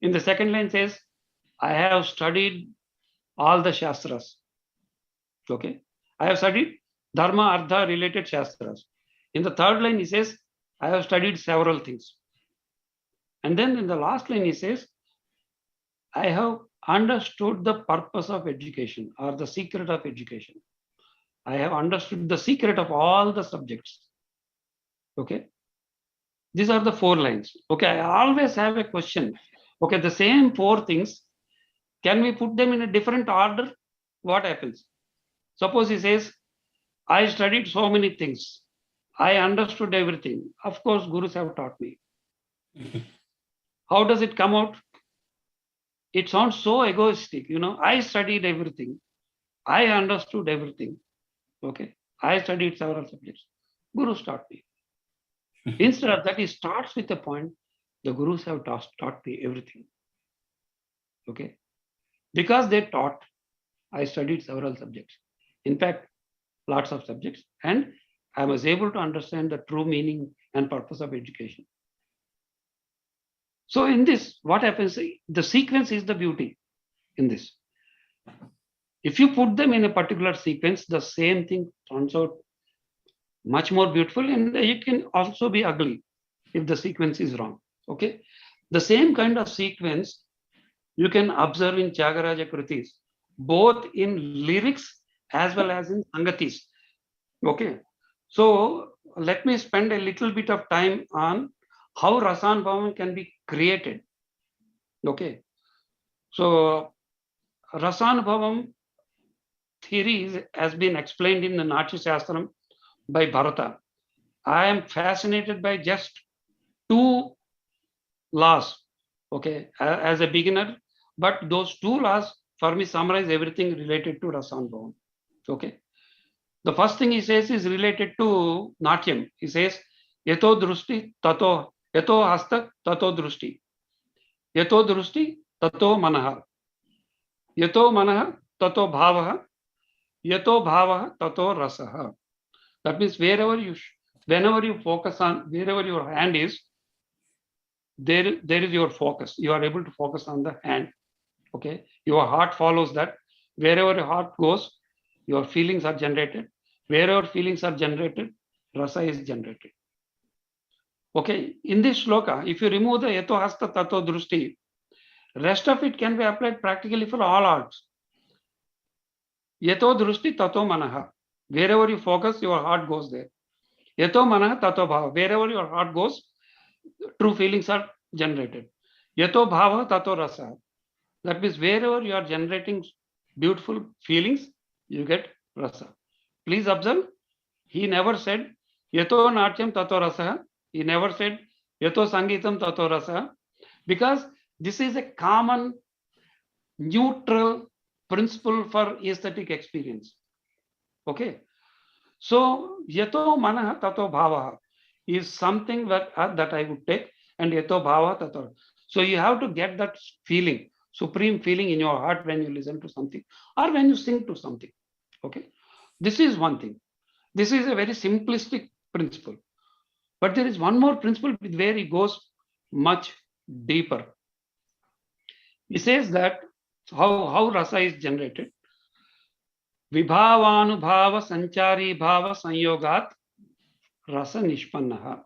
In the second line says, I have studied all the Shastras. Okay. I have studied Dharma, Artha related Shastras. In the third line, he says, I have studied several things. And then in the last line, he says, I have understood the purpose of education or the secret of education. I have understood the secret of all the subjects. Okay. These are the 4 lines. Okay. I always have a question. Okay. The same 4 things, can we put them in a different order? What happens? Suppose he says, I studied so many things. I understood everything. Of course, gurus have taught me. How does it come out? It sounds so egoistic. I studied everything. I understood everything. Okay. I studied several subjects. Gurus taught me. Instead of that, he starts with the point, the gurus have taught me everything. Okay. Because they taught, I studied several subjects. In fact, lots of subjects. And I was able to understand the true meaning and purpose of education. So in this, what happens, the sequence is the beauty in this. If you put them in a particular sequence, the same thing turns out much more beautiful, and it can also be ugly if the sequence is wrong. Okay. The same kind of sequence you can observe in tyAgarAja Kritis, both in lyrics as well as in Sangatis. Okay. So let me spend a little bit of time on how Rasanubhavam can be created. Okay. So Rasanubhavam theory has been explained in the Natya Shastram by Bharata. I am fascinated by just 2 laws, okay, as a beginner, but those 2 laws for me summarize everything related to Rasanubhavam. Okay. The first thing he says is related to Natyam. He says, Yato drushti tato, yato hasta tato drushti. Yato drushti tato manaha. Yato manaha tato bhavaha. Yato bhavaha tato rasaha. That means whenever you focus on, wherever your hand is, there is your focus. You are able to focus on the hand. Okay. Your heart follows that. Wherever your heart goes, your feelings are generated. Wherever feelings are generated, rasa is generated. Okay. In this shloka, if you remove the yato hasta tato drushti, rest of it can be applied practically for all arts. Yato drushti tato manaha. Wherever you focus, your heart goes there. Yato manaha tato bhava. Wherever your heart goes, true feelings are generated. Yato bhava tato rasa. That means wherever you are generating beautiful feelings, you get rasa. Please observe, he never said yato natyam tato rasa. He never said yato sangeetam tato rasa, because this is a common neutral principle for aesthetic experience. Okay. So yato manaha tato bhava is something that I would take, and yato bhava tato. So you have to get that feeling, supreme feeling in your heart when you listen to something or when you sing to something. Okay. This is one thing. This is a very simplistic principle. But there is one more principle where he goes much deeper. He says that how rasa is generated. Vibhavanubhava sanchari bhava sanyogat rasa nishpannaha.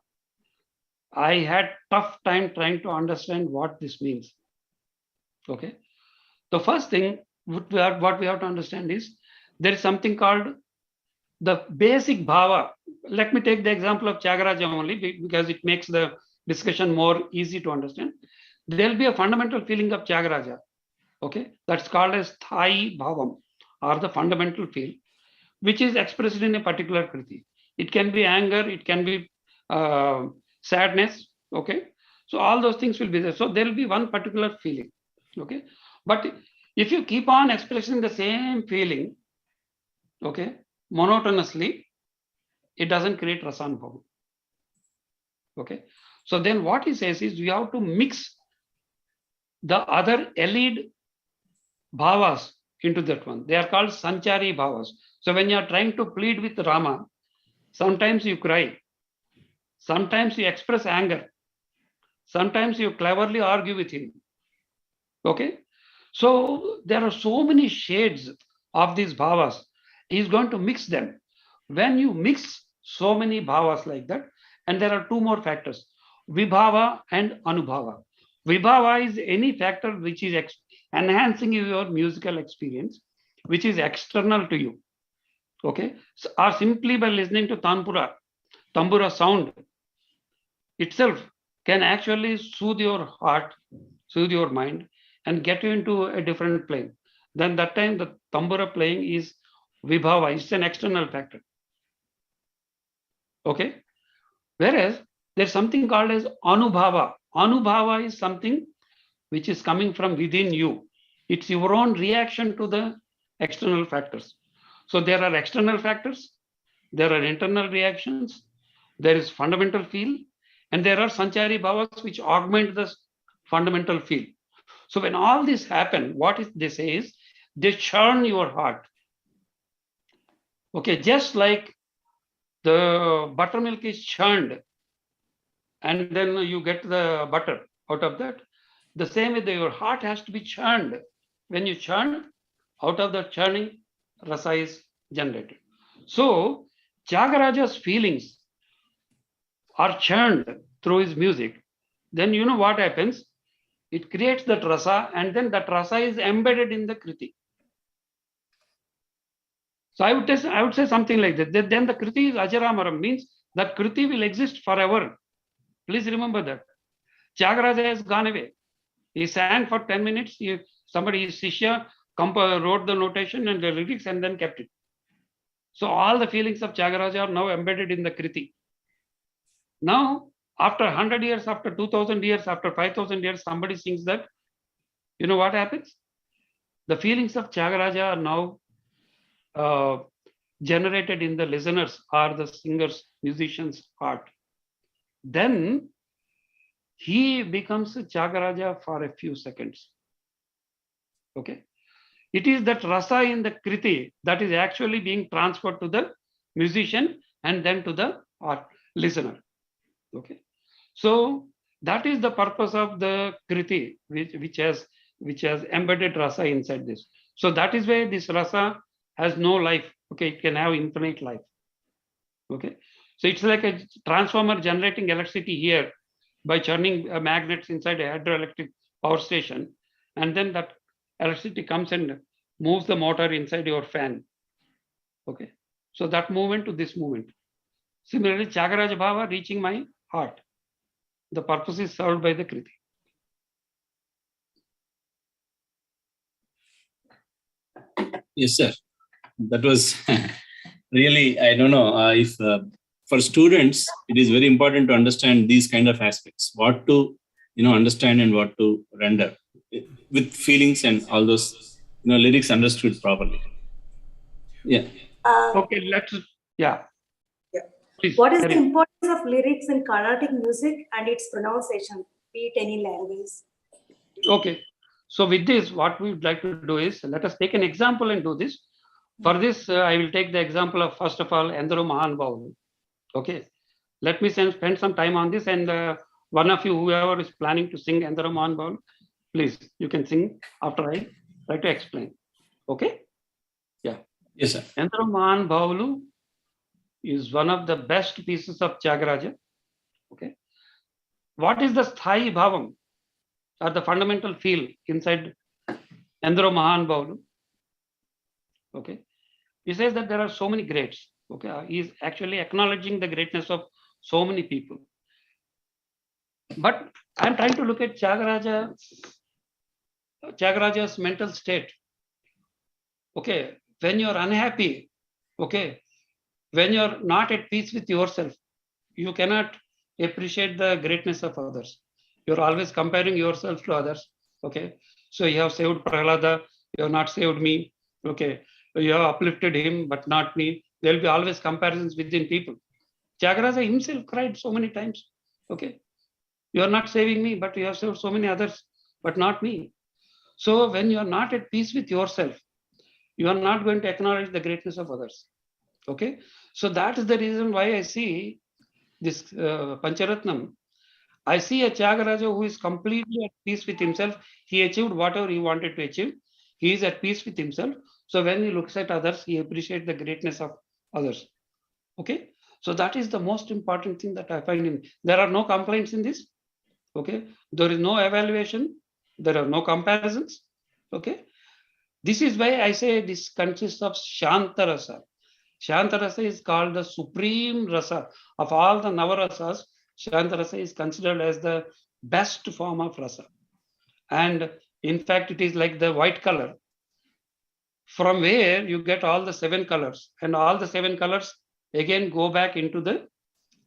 I had tough time trying to understand what this means. Okay. The first thing what we have to understand is there is something called the basic bhava. Let me take the example of tyAgarAja only because it makes the discussion more easy to understand. There will be a fundamental feeling of tyAgarAja. Okay. That's called as thai bhavam, or the fundamental feel, which is expressed in a particular kriti. It can be anger, it can be sadness. Okay. So all those things will be there. So there will be one particular feeling. Okay. But if you keep on expressing the same feeling, okay, monotonously, it doesn't create rasanubhavam. Okay. So then what he says is you have to mix the other allied bhavas into that one. They are called sanchari bhavas. So when you are trying to plead with Rama, sometimes you cry, sometimes you express anger, sometimes you cleverly argue with him. Okay. So there are so many shades of these bhavas. He is going to mix them. When you mix so many bhavas like that. And there are two more factors, vibhava and anubhava. Vibhava is any factor which is enhancing your musical experience, which is external to you. Okay, so, or simply by listening to tambura sound itself can actually soothe your heart, soothe your mind, and get you into a different plane. Then that time the tambura playing is vibhava, it's an external factor. Okay, whereas there's something called as anubhava. Anubhava is something which is coming from within you. It's your own reaction to the external factors. So there are external factors, there are internal reactions, there is fundamental feel, and there are sanchari bhavas which augment the fundamental feel. So when all this happen, what they say is they churn your heart. Okay, just like the buttermilk is churned and then you get the butter out of that, the same way your heart has to be churned. When you churn, out of the churning, rasa is generated. So tyAgarAja's feelings are churned through his music. Then you know what happens? It creates that rasa, and then that rasa is embedded in the kriti. So I would say something like that. Then the kriti is ajaramaram, means that kriti will exist forever. Please remember that. tyAgarAja has gone away. He sang for 10 minutes. His Shishya, wrote the notation and the lyrics and then kept it. So all the feelings of tyAgarAja are now embedded in the kriti. Now, after 100 years, after 2000 years, after 5000 years, somebody sings that. You know what happens? The feelings of tyAgarAja are now generated in the listeners or the singer's, musician's heart. Then he becomes a tyAgarAja for a few seconds. Okay. It is that rasa in the kriti that is actually being transferred to the musician and then to the listener. Okay. So that is the purpose of the kriti, which has embedded rasa inside this. So that is why this rasa has no life. Okay, it can have infinite life. Okay. So it's like a transformer generating electricity here by churning magnets inside a hydroelectric power station, and then that electricity comes and moves the motor inside your fan. Okay, so that movement to this movement. Similarly, tyAgarAja bhava reaching my heart. The purpose is served by the kriti.
Yes, sir. That was really, I don't know if for students, it is very important to understand these kind of aspects, what to, understand and what to render with feelings and all those, lyrics understood properly. Yeah.
Okay, yeah. Please,
what is the importance of lyrics in Carnatic music and its pronunciation, be it any language?
Okay. So with this, what we would like to do is, let us take an example and do this. For this, I will take the example of, first of all, Endaro Mahanubhavudu. Okay. Let me spend some time on this, and one of you, whoever is planning to sing Endaro Mahanubhavudu, please, you can sing after I try to explain. Okay? Yeah.
Yes, sir.
Endaro Mahanubhavudu is one of the best pieces of tyAgarAja. Okay. What is the sthai bhavam, or the fundamental feel inside Endaro Mahanubhavudu? Okay. He says that there are so many greats. Okay. He is actually acknowledging the greatness of so many people. But I'm trying to look at tyAgarAja's mental state. Okay. When you're unhappy, okay, when you're not at peace with yourself, you cannot appreciate the greatness of others. You're always comparing yourself to others. Okay. So you have saved Prahlada, you have not saved me. Okay. You have uplifted him, but not me. There will be always comparisons within people. tyAgarAja himself cried so many times. Okay. You are not saving me, but you have saved so many others, but not me. So when you are not at peace with yourself, you are not going to acknowledge the greatness of others. Okay. So that is the reason why I see this Pancharatnam. I see a tyAgarAja who is completely at peace with himself. He achieved whatever he wanted to achieve. He is at peace with himself. So when he looks at others, he appreciates the greatness of others. Okay. So that is the most important thing that I find in. There are no complaints in this. Okay. There is no evaluation. There are no comparisons. Okay. This is why I say this consists of Shanta Rasa. Shanta Rasa is called the supreme rasa. Of all the Navarasas, Shanta Rasa is considered as the best form of rasa. And in fact, it is like the white color, from where you get all the 7 colors. And all the 7 colors again go back into the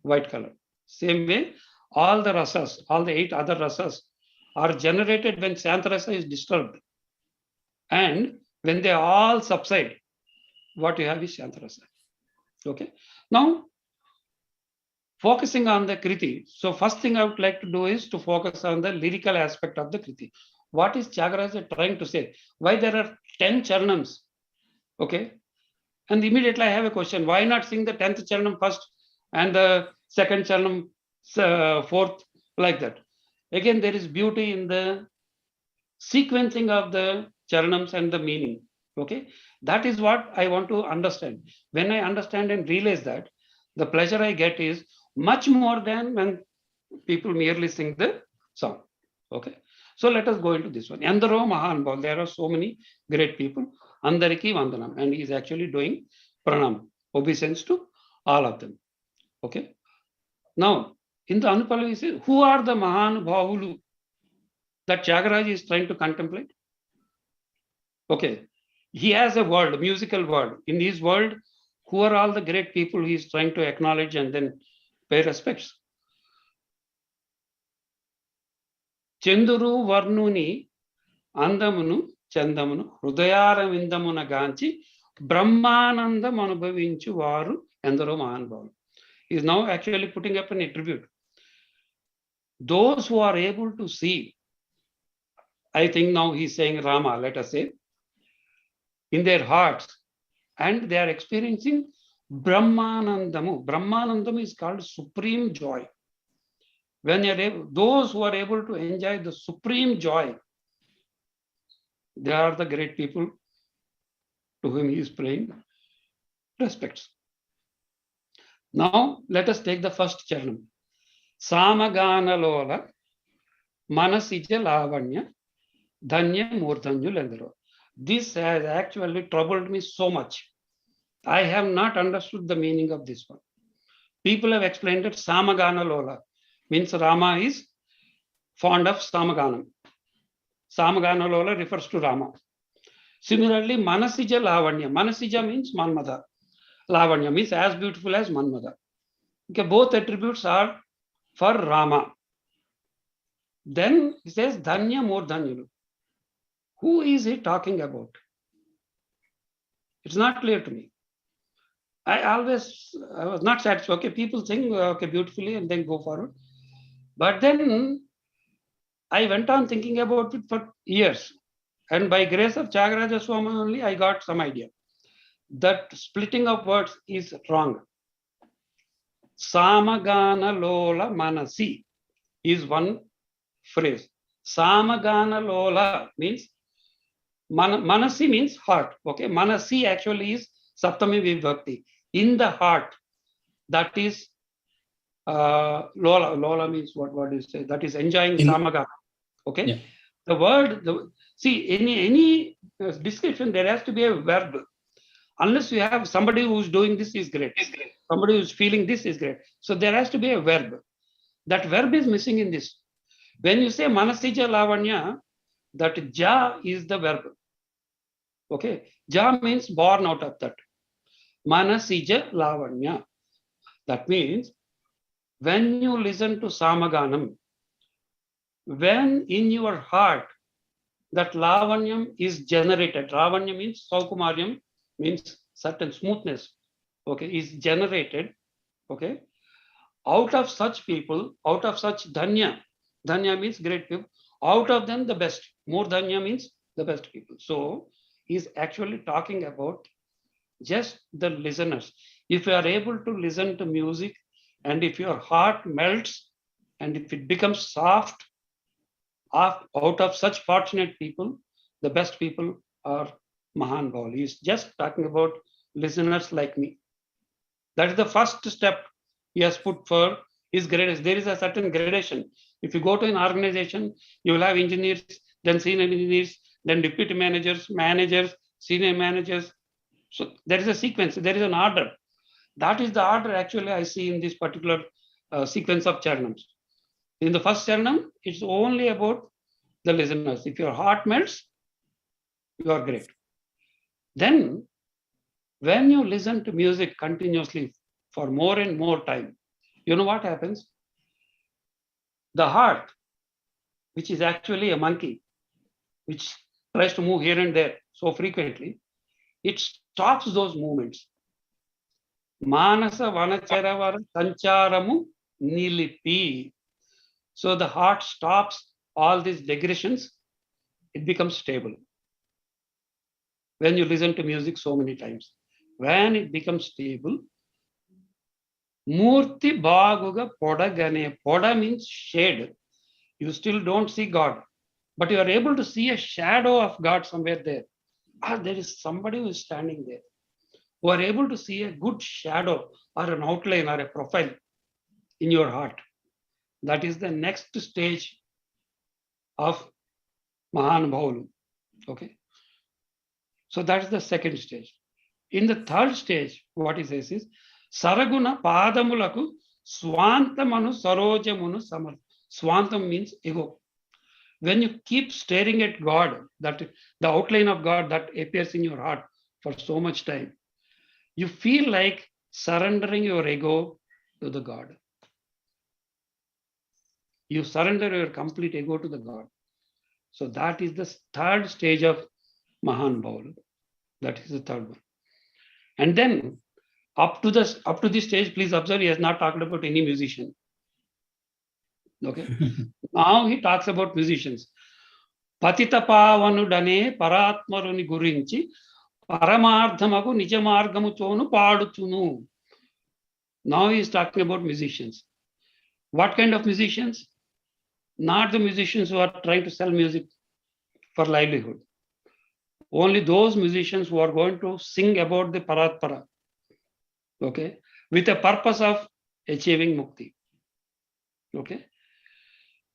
white color. Same way, all the rasas, all the 8 other rasas are generated when Shanta Rasa is disturbed. And when they all subside, what you have is Shanta Rasa. Okay. Now, focusing on the Kriti. So first thing I would like to do is to focus on the lyrical aspect of the Kriti. What is tyAgarAja trying to say? Why there are 10 charanams? Okay. And immediately I have a question. Why not sing the 10th charanam first and the 2nd charanam 4th, like that? Again, there is beauty in the sequencing of the charanams and the meaning. Okay. That is what I want to understand. When I understand and realize that, the pleasure I get is much more than when people merely sing the song. Okay. So let us go into this one. Endaro Mahanbhav. There are so many great people. Andariki Vandanam. And he is actually doing pranam, obeisance to all of them. Okay. Now, in the Anupallavi, he says, who are the Mahanbhavulu that tyAgarAja is trying to contemplate? Okay. He has a world, a musical world. In his world, who are all the great people he is trying to acknowledge and then pay respects? Chenduru Varnuni Andamunu Chandamunu Hrudayara Vindamuna Ganchi Brahmananda Manubhavinchu Varu Endaro Mahanbhavu. He is now actually putting up an attribute. Those who are able to see, I think now he's saying Rama, let us say, in their hearts, and they are experiencing Brahmanandamu. Brahmanandamu is called supreme joy. When you're able, those who are able to enjoy the supreme joy, they are the great people to whom he is paying respects. Now, let us take the first charanam. Samagana Lola Manasija Lavanya Dhanya Murdhanjulendaro. This has actually troubled me so much. I have not understood the meaning of this one. People have explained it. Samagana Lola means Rama is fond of Samaganam. Samagana Lola refers to Rama. Similarly, Manasija Lavanya. Manasija means Manmada. Lavanya means as beautiful as Manmada. Okay, both attributes are for Rama. Then he says Dhanya Murdhanjulu. Who is he talking about? It's not clear to me. I was not satisfied. Okay, people sing okay beautifully and then go forward. But then I went on thinking about it for years. And by grace of tyAgarAja Swami only, I got some idea. That splitting of words is wrong. Samagana Lola Manasi is one phrase. Samagana Lola means Manasi means heart. Okay, Manasi actually is Saptami Vibhakti. In the heart, that is Lola. Lola means what do you say? That is enjoying Samagana. Okay, yeah. The word, see, any description, there has to be a verb. Unless you have somebody who's doing this is great. Somebody who's feeling this is great. So there has to be a verb. That verb is missing in this. When you say Manasija Lavanya, that Ja is the verb. Okay, Ja means born out of that. Manasija Lavanya. That means when you listen to Samaganam, when in your heart that Lavanyam is generated, Lavanya means Saukumaryam, means certain smoothness, okay, is generated, okay, out of such people, out of such Dhanya, Dhanya means great people, out of them the best, more Dhanya means the best people. So he's actually talking about just the listeners. If you are able to listen to music and if your heart melts and if it becomes soft, out of such fortunate people, the best people are Mahanbhav. He's just talking about listeners like me. That is the first step he has put for his gradation. There is a certain gradation. If you go to an organization, you will have engineers, then senior engineers, then deputy managers, managers, senior managers. So there is a sequence, there is an order. That is the order actually I see in this particular sequence of charanams. In the first charanam, it's only about the listeners. If your heart melts, you are great. Then when you listen to music continuously for more and more time, you know what happens? The heart, which is actually a monkey, which tries to move here and there so frequently, it stops those movements. Manasa vanacharavara sancharamu nilipi. So the heart stops all these digressions. It becomes stable. When you listen to music so many times, when it becomes stable, Murti Bhaguga Podagane. Poda means shade. You still don't see God, but you are able to see a shadow of God somewhere there. There is somebody who is standing there. Who are able to see a good shadow or an outline or a profile in your heart. That is the next stage of Mahanubhavalu. Okay. So that is the second stage. In the third stage, what he says is Saraguna Padamulaku Swantamanu Sarojamunu Samar. Swantam means ego. When you keep staring at God, that the outline of God that appears in your heart for so much time, you feel like surrendering your ego to the God. You surrender your complete ego to the God. So that is the third stage of Mahanubhavalu. That is the third one. And then up to this stage, please observe, he has not talked about any musician. Okay. Now he talks about musicians. Patita pavanudane paratmaruni gurinchi paramarthamaku nijamargamu chonu paduchunu. Now he is talking about musicians. What kind of musicians? Not the musicians who are trying to sell music for livelihood. Only those musicians who are going to sing about the Paratpara. Okay, with a purpose of achieving mukti. Okay.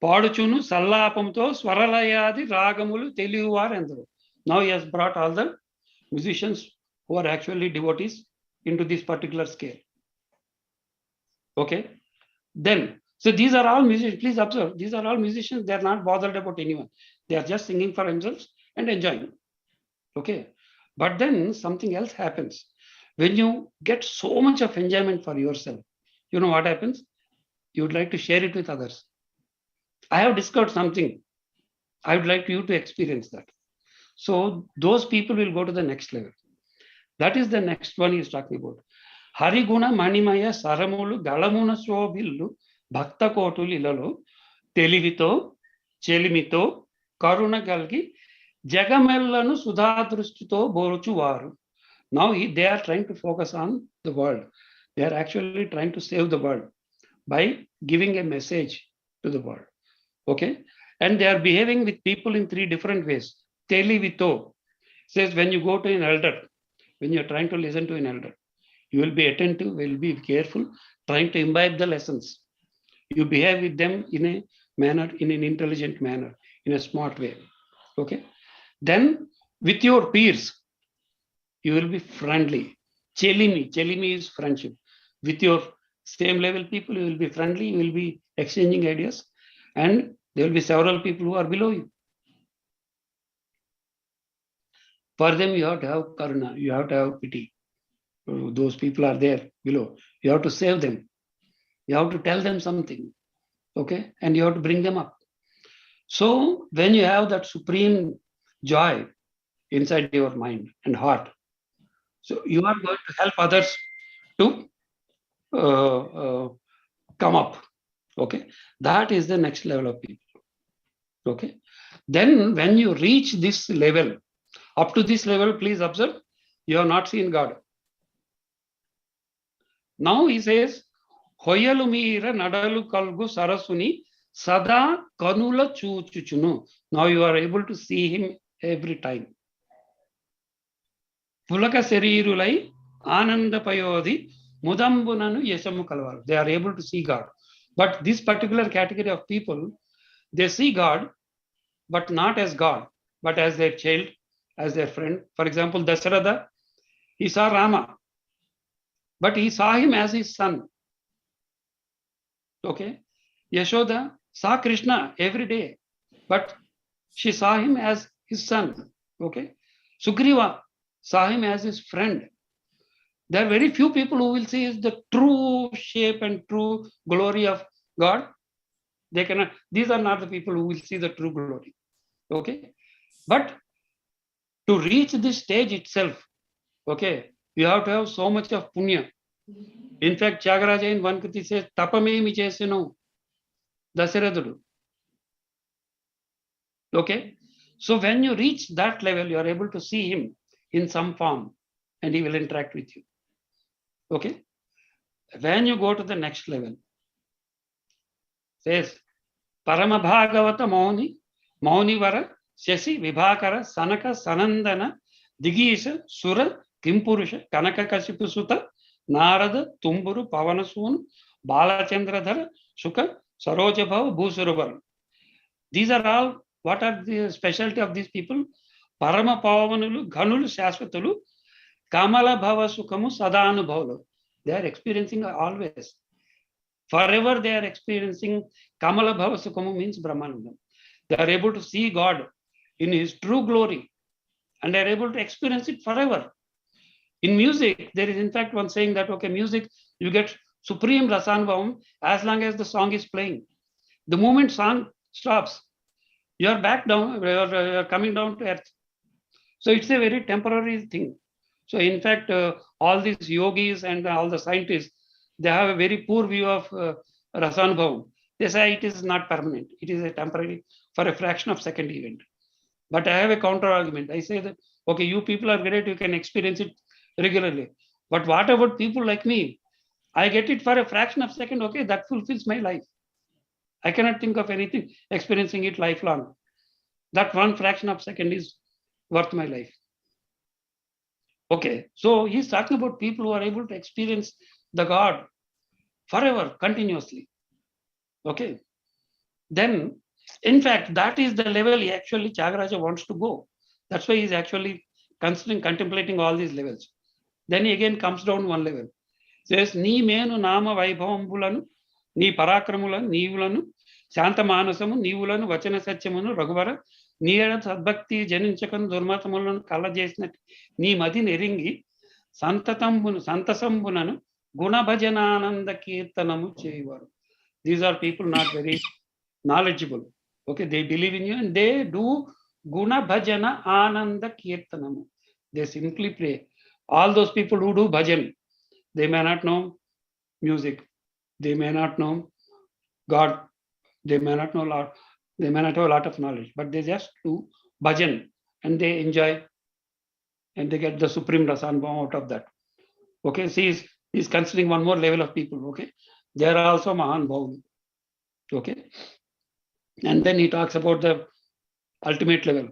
Paduchunu Sallapamto Swaralayadi Ragamulu Teluvar Endru. Now he has brought all the musicians who are actually devotees into this particular scale. Okay. Then, so these are all musicians. Please observe, these are all musicians. They are not bothered about anyone. They are just singing for themselves and enjoying. Okay. But then something else happens. When you get so much of enjoyment for yourself, you know what happens? You would like to share it with others. I have discovered something. I would like you to experience that. So those people will go to the next level. That is the next one he is talking about. Hariguna Manimaya Saramulu Galamuna Sobillu Bhakta Kotulilalo Telivito Chelimito Karuna Galgi Jagamellanu Sudhadrustito Boruchuvaru. Now they are trying to focus on the world. They are actually trying to save the world by giving a message to the world. Okay. And they are behaving with people in three different ways. Telivito says when you go to an elder, when you're trying to listen to an elder, you will be attentive, will be careful, trying to imbibe the lessons. You behave with them in a manner, in an intelligent manner, in a smart way. Okay. Then with your peers, you will be friendly. Chelimi is friendship. With your same level people, you will be friendly, you will be exchanging ideas, and there will be several people who are below you. For them, you have to have karuna, you have to have pity. Those people are there below. You have to save them. You have to tell them something. Okay? And you have to bring them up. So when you have that supreme joy inside your mind and heart, so you are going to help others to come up. Okay? That is the next level of people. Okay? Then when you reach this level, up to this level, please observe, you have not seen God. Now he says, Hoyalumira Nadalu Kalgu Sarasuni Sada Kanula Chuchuchunu. Now you are able to see him every time. Pulaka Serirulai Ananda Payodi Mudambunanu Yesamu Kalavaru. They are able to see God. But this particular category of people, they see God, but not as God, but as their child, as their friend. For example, Dasharatha, he saw Rama, but he saw him as his son. Okay. Yashoda saw Krishna every day, but she saw him as his son. Okay. Sugriva saw him as his friend. There are very few people who will see the true shape and true glory of God. They cannot, these are not the people who will see the true glory. Okay. But to reach this stage itself, okay, you have to have so much of punya. In fact, tyAgarAja in one Kriti says, Tapamemi chesenu Dasharathudu. Okay. So when you reach that level, you are able to see him in some form and he will interact with you. Okay. When you go to the next level, says Parama Bhagavata Mauni Vara Shashi Vibhakara Sanaka Sanandana Digisha Sura Kimpurusha Kanaka Kashipu Sutta Narada Tumburu Pavanasun Balachandradhara Sukha Saroja Bhav Bhusuravaran. These are all, what are the specialty of these people? Parama Pavanulu Ghanulu Shashvatulu Kamala Bhava Sukhamu Sadanubhavlu. They are experiencing always. Forever they are experiencing Kamala Bhava Sukhamu means Brahmanandam. They are able to see God in his true glory and they are able to experience it forever. In music, there is in fact one saying that, okay, music, you get supreme rasanubhavam as long as the song is playing. The moment song stops, you are back down, you are coming down to earth. So it's a very temporary thing. So in fact, all these yogis and all the scientists, they have a very poor view of rasanubhavam. They say it is not permanent. It is a temporary, for a fraction of second event. But I have a counter argument. I say that, okay, you people are great, you can experience it regularly. But what about people like me? I get it for a fraction of second, okay, that fulfills my life. I cannot think of anything, experiencing it lifelong. That one fraction of second is worth my life. Okay, so he's talking about people who are able to experience the God forever, continuously. Okay, then in fact, that is the level he actually tyAgarAja wants to go. That's why he's actually contemplating all these levels. Then he again comes down one level. Says, Ni menu nama vaibhavambulanu, ni parakramulanu, nivulanu, shanta manasamu, nivulanu, vachana satyamunu, raghuvara, నీడ సద్భక్తి జనించకను దుర్మతములను కలజేసినట్టు నీ మది నెరింగి సంతసంబునను గుణభజనానంద కీర్తనము చేయవారు. These are people not very knowledgeable. Okay, they believe in you and they do guna bhajana ananda kirtanamu. They simply pray. All those people who do bhajan, they may not know music, they may not know God, they may not know Lord, they may not have a lot of knowledge, but they just do bhajan and they enjoy and they get the supreme rasanubhavam out of that. Okay, see, he's considering one more level of people. Okay, they are also mahan bhavan. Okay, and then he talks about the ultimate level.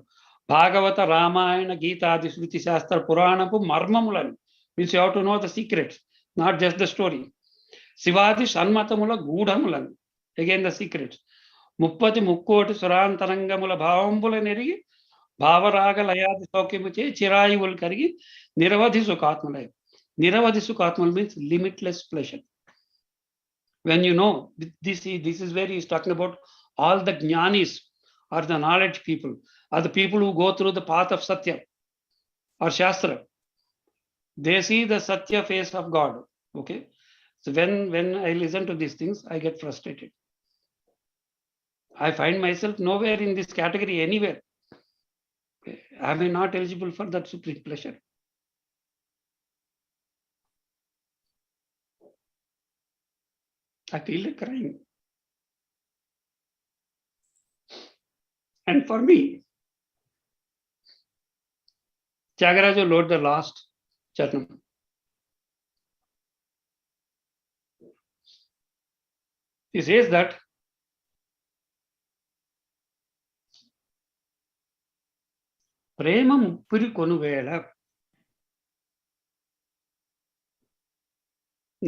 Bhagavata, Ramayana, Gita, Adi, Shruti, Shastra, Puranapu, Marmamulan. Means you have to know the secrets, not just the story. Sivadi, Shanmatamula, Gudhamulan. Again the secrets. Muppati, Mukkoti, Surantarangamula, Bhavambula Nerigi, Bhavaraga, Layadi, Sokimuche, Chirai will carry, Niravadi Sukatmala. Niravadi Sukatmal means limitless pleasure. When you know, this is where he's talking about all the jnanis or the knowledge people, or the people who go through the path of Satya or Shastra. They see the Satya face of God. Okay. So when I listen to these things, I get frustrated. I find myself nowhere in this category anywhere. Okay. Am I not eligible for that supreme pleasure? I feel like crying. And for me, tyAgarAja wrote the last charanam. He says that Prema Muppuri Konuvela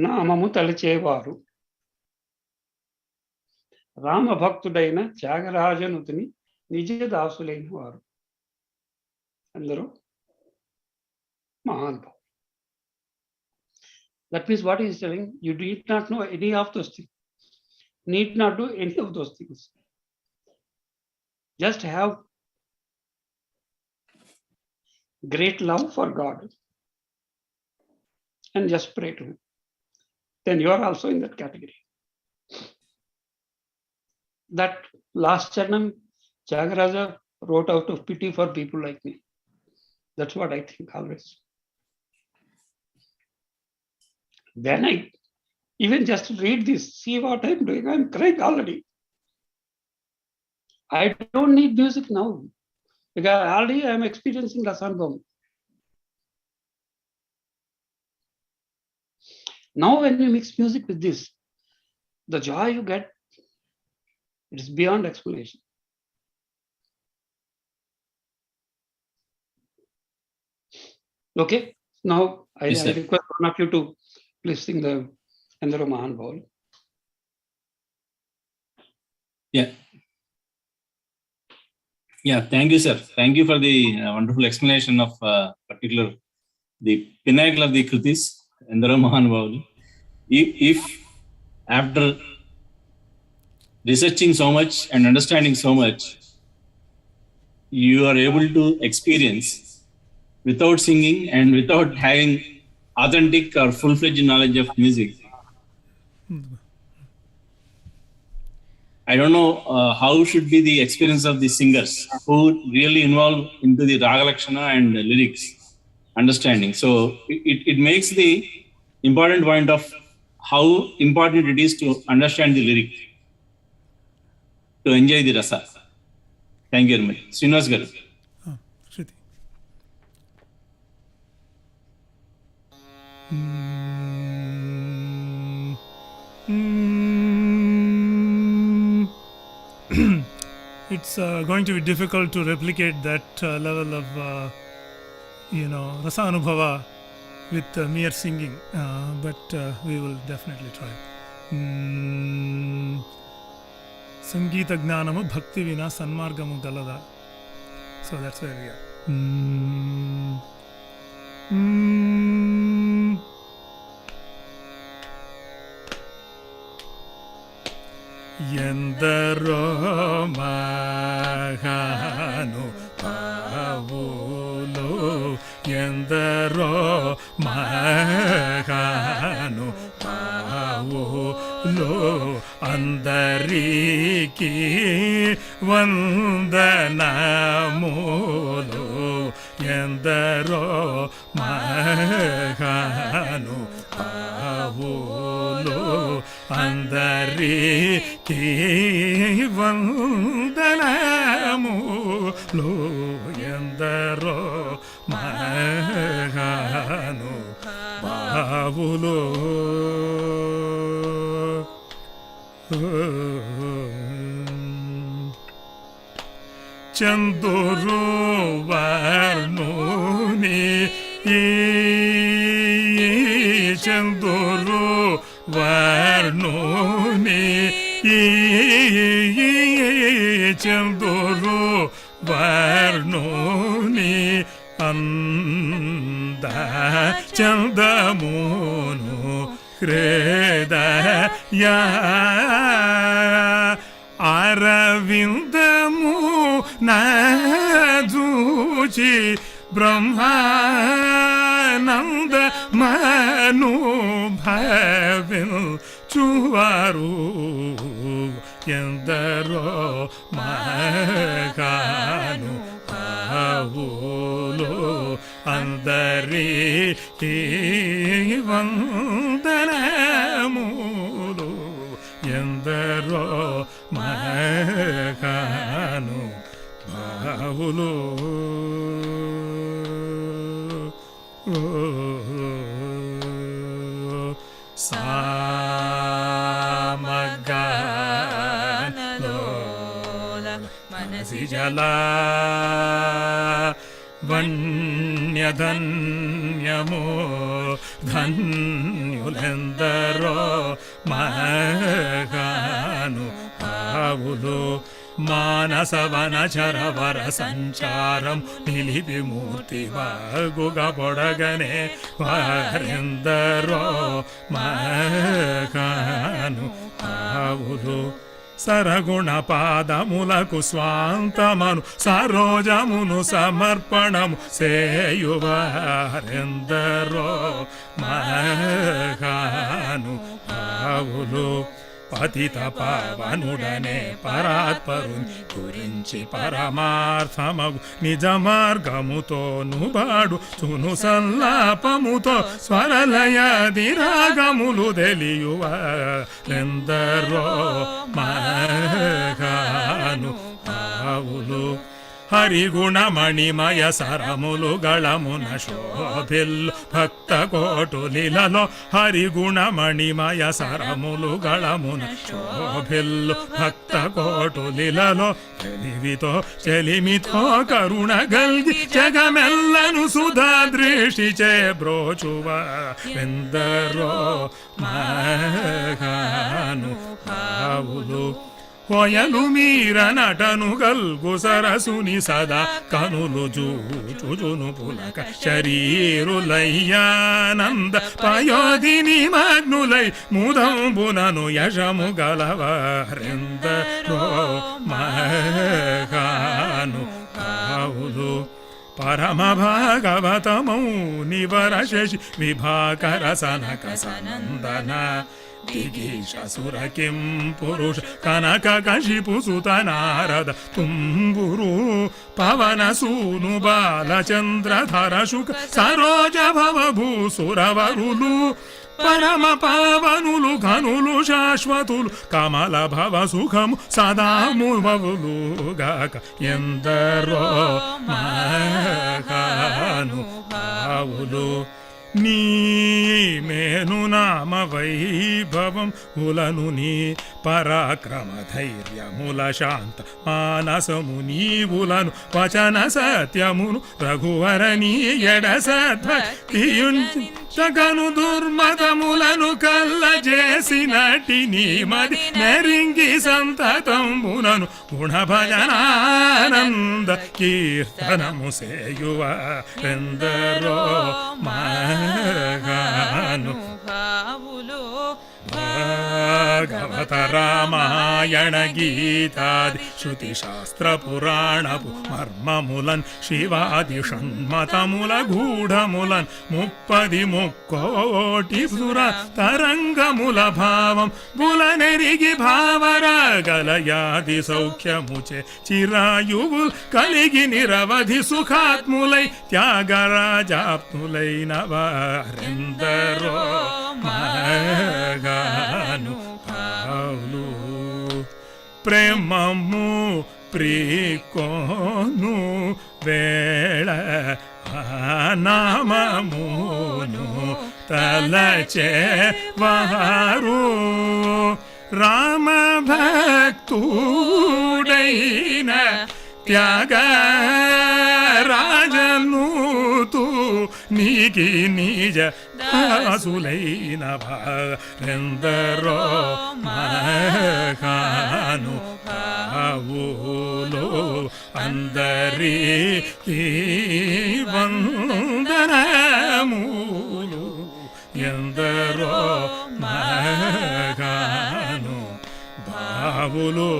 నామము తలచేవారు. రామభక్తుడైన త్యాగరాజనుతిని నిజ దాసులైన వారు అందరూ మహానుభావులు. That means what he is telling, you need not know any of those things. Need not do any of those things. Just have great love for God and just pray to him. Then you are also in that category. That last Charanam, Tyagaraja wrote out of pity for people like me. That's what I think always. Then I even just read this, see what I'm doing. I'm crying already. I don't need music now because already I'm experiencing Rasanubhavam. Now when you mix music with this, the joy you get, it is beyond explanation. Okay, now I
Yes, sir.
request one of you to please sing the Endaro Mahanubhavuలు.
Yeah, thank you, sir. Thank you for the wonderful explanation of particular the pinnacle of the Kritis, Endaro Mahanubhavuలు. If after researching so much and understanding so much, you are able to experience without singing and without having authentic or full-fledged knowledge of music, I don't know how should be the experience of the singers who really involve into the Raga Lakshana and lyrics understanding. So it makes the important point of how important it is to understand the lyric, to enjoy the rasa. Thank you very much. Srinivas garu.
Shruti. It's going to be difficult to replicate that level of, rasa anubhava with mere singing, but we will definitely try. Sangeeta gnanamu bhakti vina sanmargamu galada. So that's where we are. Endaro mahanu pavulu, endaro mahanu pavulu, andariki vandanamulu, endaro mahanu pavulu, andariki vandanamulu, endaro mahanu pavulu. Chanduru varnuni, chanduru varnuni, chanduru varnuni, anda chandamunu hridaya, aravindamu naduchi brahmananda manu bhavin chuvaru, endaro mahanu pavulu, andariki vandanamulu, endaro mahanu pavulu. Samagana manasi jala వన్యధన్యమో ధన్యులెందరో మహాను భావులు మానసవన చరవర సంచారం నిలిపి మూర్తి వాగుగ పొడగనే వారెందరో మహాను భావులు సరగుణ పాదములకు స్వాంతమను సరోజమును సమర్పణము సేయువారెందరో మహాను భావులు పతిత పావనుడనే పరాత్పరుని గురించి పరమార్థమగు నిజ మార్గముతోను బాడు తును సల్లాపముతో స్వరలయాది రాగములు తెలియువారెందరో మహాను భావులు హరిగుణమణిమయ సరములు గళమున శోభిల్లు భక్త కోటులిలలో హరిగుణమణిమయ సరములు గళమున శోభిల్లు భక్త కోటులిలలో తెలివితో చెలిమితో కరుణ గల్గి జగమెల్లను సుధా దృష్టి చే బ్రోచువారెందరో మహాను భావులు కోయలు మీర నటను గల్గు సరసుని సదా కనులు చూచును పులక శరీరులయ్యానంద పయోధిని మగ్నులై ముదంబునను యశము గలవారెందరో మహాను భావులు పరమ భాగవతమౌ నివర శశి విభాకర సనక సనందన దిగీషసుర కిం పురుష కనక కశిపు సుత నారద తుంబురు పవన సూను బాలచంద్రధర శుక సరోజ భవ భూసురవరులు పరమ పావనులు ఘనులు శాశ్వతులు కమల భవ సుఖము సదా మువవులు గాక ఎందరో మహాను భావులు నీ మేను నామ వైభవం ఉలను నీ పరాక్రమ ధైర్యముల శాంత మానసము నీవులను వచన సత్యమును రఘువర నీ ఎడ సద్భక్తియుంచగను దుర్మతములను కల్ల చేసినటి నీ మది నెరింగి సంతతంబునను గుణ భజనానంద కీర్తనము సేయువారెందరో మహాను భావులు భాగవత రామాయణ గీతాది శృతి శాస్త్ర పురాణపు మర్మములన్ శివాది షణ్మతముల గూఢములన్ ముప్పది ముక్కోటి సుర తరంగముల భావం బులనెరిగి భావరాగలయాది సౌఖ్యముచే చిరాయువుల్ కలిగి నిరవధి సుఖాత్ములై త్యాగరాజాప్తులైన వారెందరో మహాను భావులు ప్రేమము ప్రీకోను వేళ నామమును తలచే వారు రామ భక్తుడైన త్యాగరాజను తూ నీకి నిజ దాసులైన వారెందరో మహాను భావులు అందరికీ వందనములు ఎందరో మహాను భావులు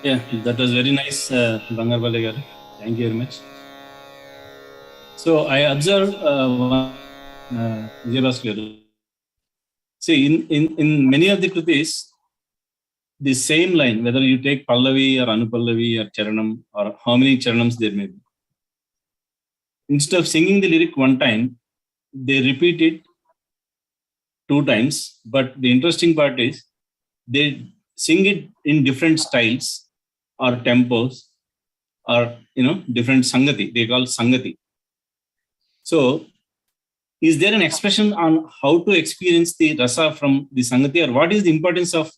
Yeah, that was very nice, Bangarpalli garu. Thank you very much. So I observed Vijayabhaskar garu. See, in many of the Kritis, the same line, whether you take Pallavi or Anupallavi or Charanam or how many Charanams there may be, instead of singing the lyric one time, they repeat it 2 times. But the interesting part is they sing it in different styles or tempos or different sangati. They call sangati. So, is there an expression on how to experience the rasa from the Sangati, or what is the importance of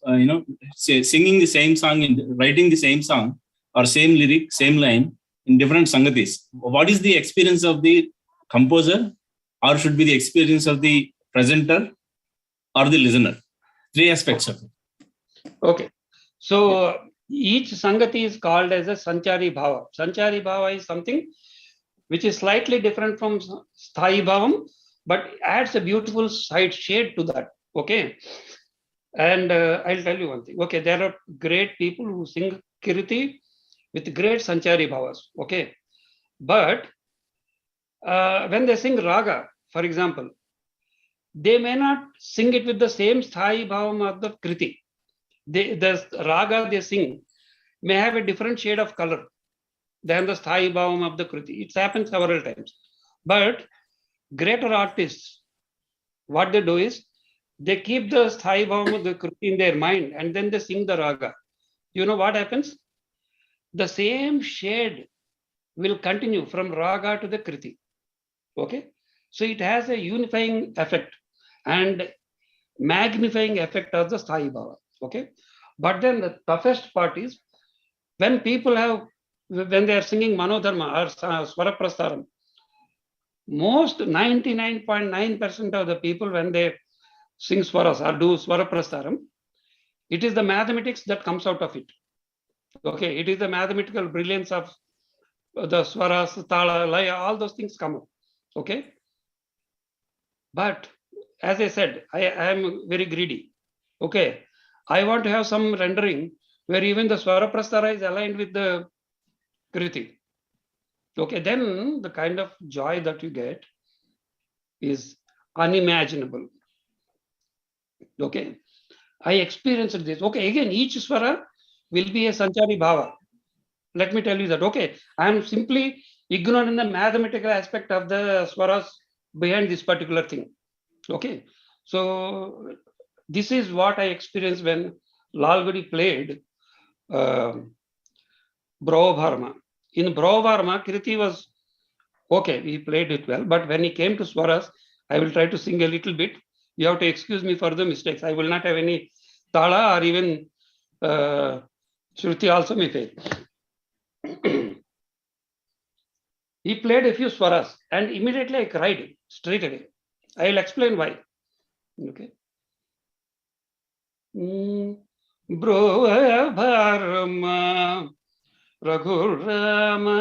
singing the same song and writing the same song or same lyric, same line in different Sangatis? What is the experience of the composer, or should be the experience of the presenter or the listener? Three aspects of it.
Okay. So each Sangati is called as a Sanchari Bhava. Sanchari Bhava is something which is slightly different from Sthayi Bhavam, but adds a beautiful side shade to that. Okay. And I'll tell you one thing. Okay, there are great people who sing Kirti with great Sanchari Bhavas. Okay. But when they sing Raga, for example, they may not sing it with the same Sthayi Bhavam of the Kriti. The Raga they sing may have a different shade of color than the Sthayi Bhavam of the Kriti. It's happened several times. But greater artists, what they do is, they keep the Sthayi Bhavam of the Kriti in their mind and then they sing the Raga. You know what happens? The same shade will continue from Raga to the Kriti. Okay? So it has a unifying effect and magnifying effect of the Sthayi Bhava. Okay? But then the toughest part is when they are singing Manodharma or Swara Prastaram, most 99.9% of the people, when they sing Swaras or do Swara Prastaram, it is the mathematics that comes out of it. Okay, it is the mathematical brilliance of the Swaras, Tala, Laya, all those things come up. Okay. But as I said, I am very greedy. Okay. I want to have some rendering where even the Swara Prastara is aligned with the Kriti. Okay, then the kind of joy that you get is unimaginable. Okay, I experienced this. Okay, again, each Swara will be a Sanchari Bhava. Let me tell you that. Okay, I am simply ignorant in the mathematical aspect of the Swaras behind this particular thing. Okay, so this is what I experienced when Lalgudi played Bhravarma. In Bhravarma, Kriti was okay, he played it well, but when he came to Swaras, I will try to sing a little bit. You have to excuse me for the mistakes. I will not have any Tala or even Shruti also may fail. He played a few Swaras and immediately I cried straight away. I will explain why. Okay. Bhravarma Raghurama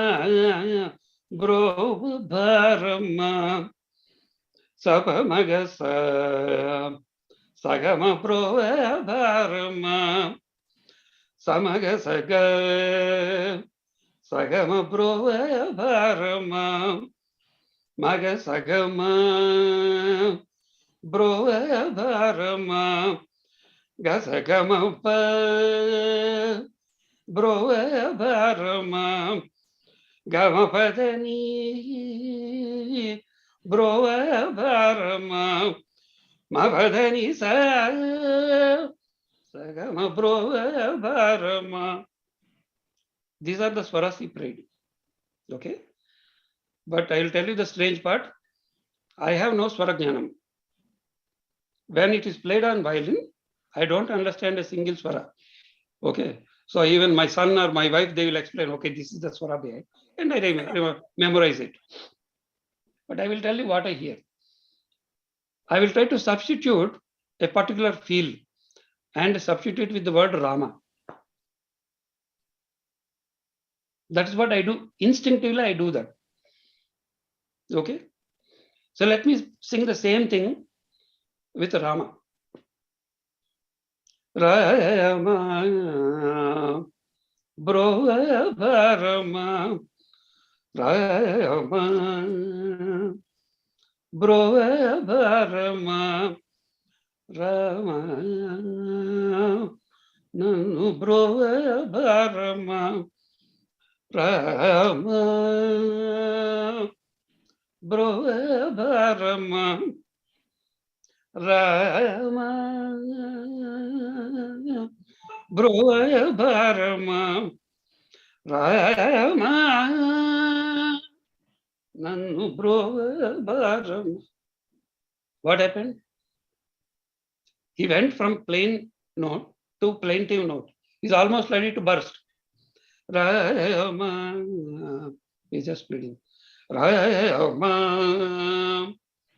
Bhravarma Sapamagasa Sagama Bhravarma Samagasaga Sagama Bhravarma Magasagama Bhravarma Gasagama Bhravarma Gamapadani Bhravarma Mavadani Sagama Bhravarma. These are the Swaras he prayed. Okay. But I will tell you the strange part. I have no Swara Jnanam. When it is played on violin, I don't understand a single Swara. Okay. So even my son or my wife, they will explain, okay, this is the Swara behind. And I memorize it. But I will tell you what I hear. I will try to substitute a particular feel and substitute with the word Rama. That's what I do. Instinctively, I do that. Okay. So let me sing the same thing with Rama. Rama Bhravarma Rama Bhravarma Rama Nanu Bhravarma Rama Bhravarma Rama Bhravarma Rama Nannu Brovaram. What happened? He went from plain note to plaintive note. He's almost ready to burst. Rama. He's just pleading. Rama.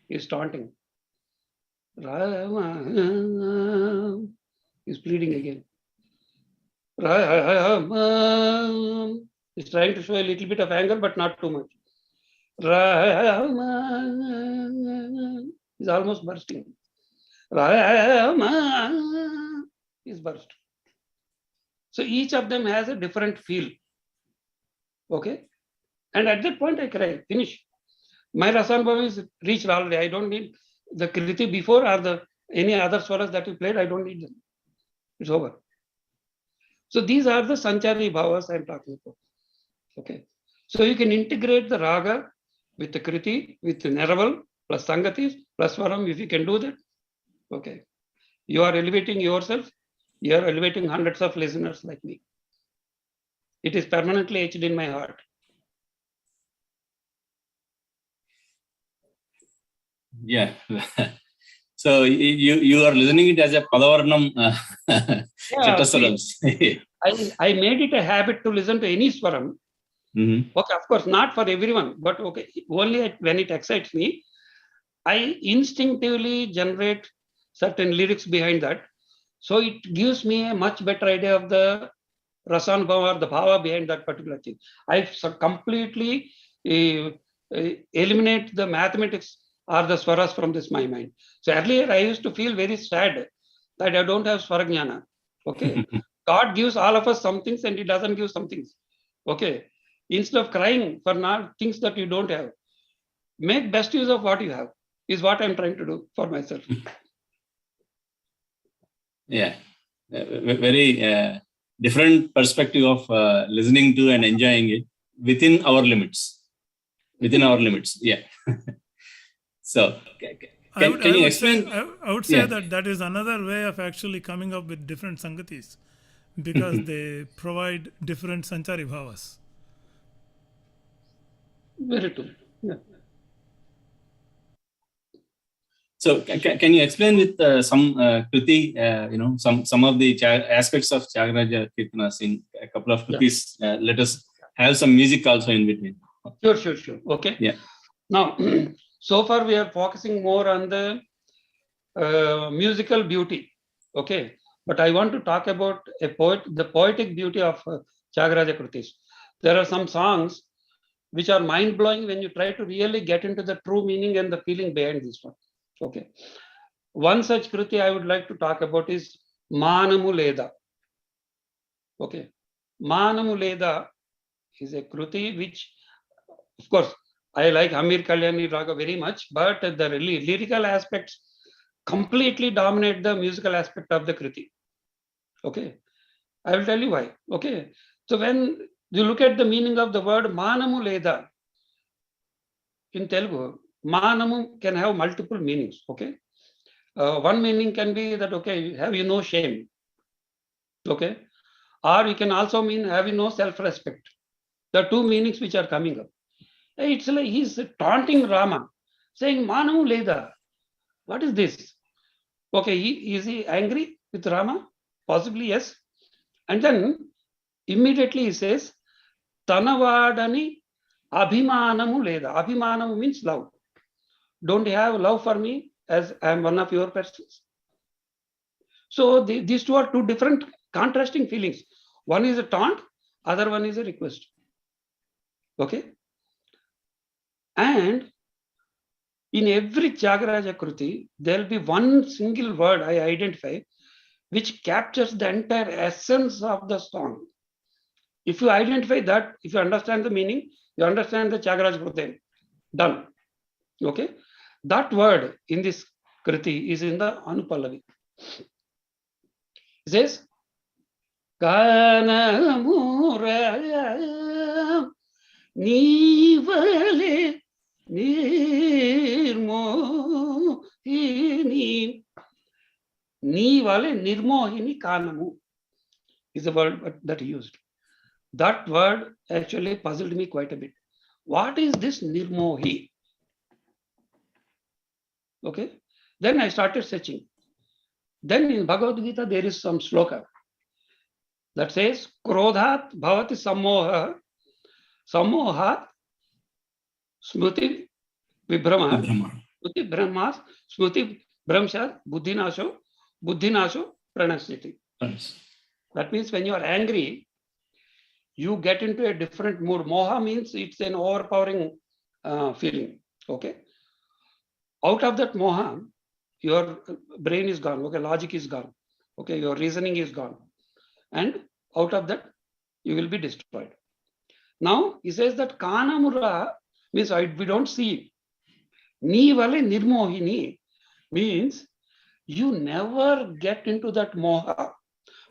He's taunting. Rama. He's pleading again. Rama. He's trying to show a little bit of anger, but not too much. Rama. He's almost bursting. Rama. He's burst. So each of them has a different feel. Okay. And at that point I cry. Finish. My Rasanubhavam is reached already. I don't need the Kriti before or the any other swaras that you played. I don't need them. It's over. So these are the Sanchari Bhavas I'm talking about. Okay. So you can integrate the Raga with the Kriti, with the Neraval, plus Sangatis, plus Swaram, if you can do that. Okay. You are elevating yourself. You are elevating hundreds of listeners like me. It is permanently etched in my heart.
Yeah. So you are listening it as a Padavarnam Chattaswarams.
I made it a habit to listen to any Swaram.
Mm-hmm.
Okay, of course, not for everyone, but okay, only when it excites me, I instinctively generate certain lyrics behind that. So it gives me a much better idea of the Rasanubhava or the Bhava behind that particular thing. I completely eliminate the mathematics or the swaras from my mind. So earlier I used to feel very sad that I don't have Swarajnana. Okay. God gives all of us some things and He doesn't give some things. Okay. Instead of crying for things that you don't have, make best use of what you have, is what I'm trying to do for myself.
Yeah. Very different perspective of listening to and enjoying it within our limits. Within our limits. Yeah. So, can you explain?
I would say that is another way of actually coming up with different Sangatis, because they provide different Sanchari Bhavas.
Very true. Yeah.
So, can you explain with some Kriti, some of the aspects of tyAgarAja Kirtanas in a couple of Kritis? Let us have some music also in between.
Sure. Okay.
Yeah.
Now, so far we are focusing more on the musical beauty. Okay. But I want to talk about the poetic beauty of tyAgarAja Kritis. There are some songs which are mind-blowing when you try to really get into the true meaning and the feeling behind this one. Okay. One such Kriti I would like to talk about is Manamu Leda. Okay. Manamu Leda is a Kriti which, of course, I like Hamir Kalyani Raga very much, but the lyrical aspects completely dominate the musical aspect of the Kriti. Okay. I will tell you why. Okay. So when you look at the meaning of the word Manamu Leda in Telugu, Manamu can have multiple meanings. Okay. One meaning can be that, okay, have you no shame? Okay. Or you can also mean have you no self-respect? There are two meanings which are coming up. It's like he's taunting Rama, saying, Manamu Leda. What is this? Okay, is he angry with Rama? Possibly, yes. And then immediately he says, Tanavadani Abhimanamu Leda. Abhimanamu means love. Don't you have love for me as I am one of your persons? So these two are two different contrasting feelings. One is a taunt, other one is a request. Okay. And in every tyAgarAja Kriti, there will be one single word I identify which captures the entire essence of the song. If you identify that, if you understand the meaning, you understand the tyAgarAja Kriti. Done. Okay. That word in this Kriti is in the Anupallavi. It says, Kanamura Nivale Nirmohini. Nivale Nirmohini Kanamu is the word that he used. That word actually puzzled me quite a bit. what is this Nirmohi? Okay. Then I started searching. Then in Bhagavad Gita, there is some sloka that says, Krodhat bhavati sammoha, sammohat smruti vibhrama, smruti brahmas, smruti brahmshat, buddhinasho, buddhinasho pranasyati. That means when you are angry, you get into a different mood. Moha means it's an overpowering feeling. Okay. Out of that moha, your brain is gone. Okay, logic is gone. Okay, your reasoning is gone. And out of that, you will be destroyed. Now, he says that Kanamura means we don't see. Ni vale nirmohini means you never get into that moha.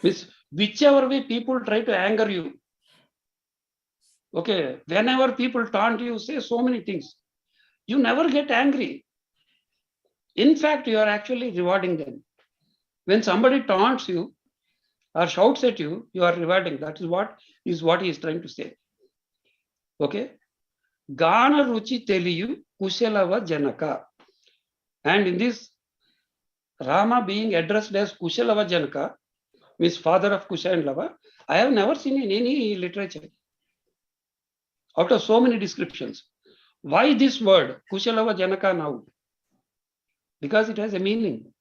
Means whichever way people try to anger you. Okay, whenever people taunt you, say so many things. You never get angry. In fact, you are actually rewarding them. When somebody taunts you or shouts at you, you are rewarding. That is what he is trying to say. Okay. Gana ruchi teliyu kushalava janaka. And in this, Rama being addressed as Kushalava Janaka, means father of Kusha and Lava, I have never seen in any literature. Out of so many descriptions. Why this word, Kushalava Janaka now? Because it has a meaning.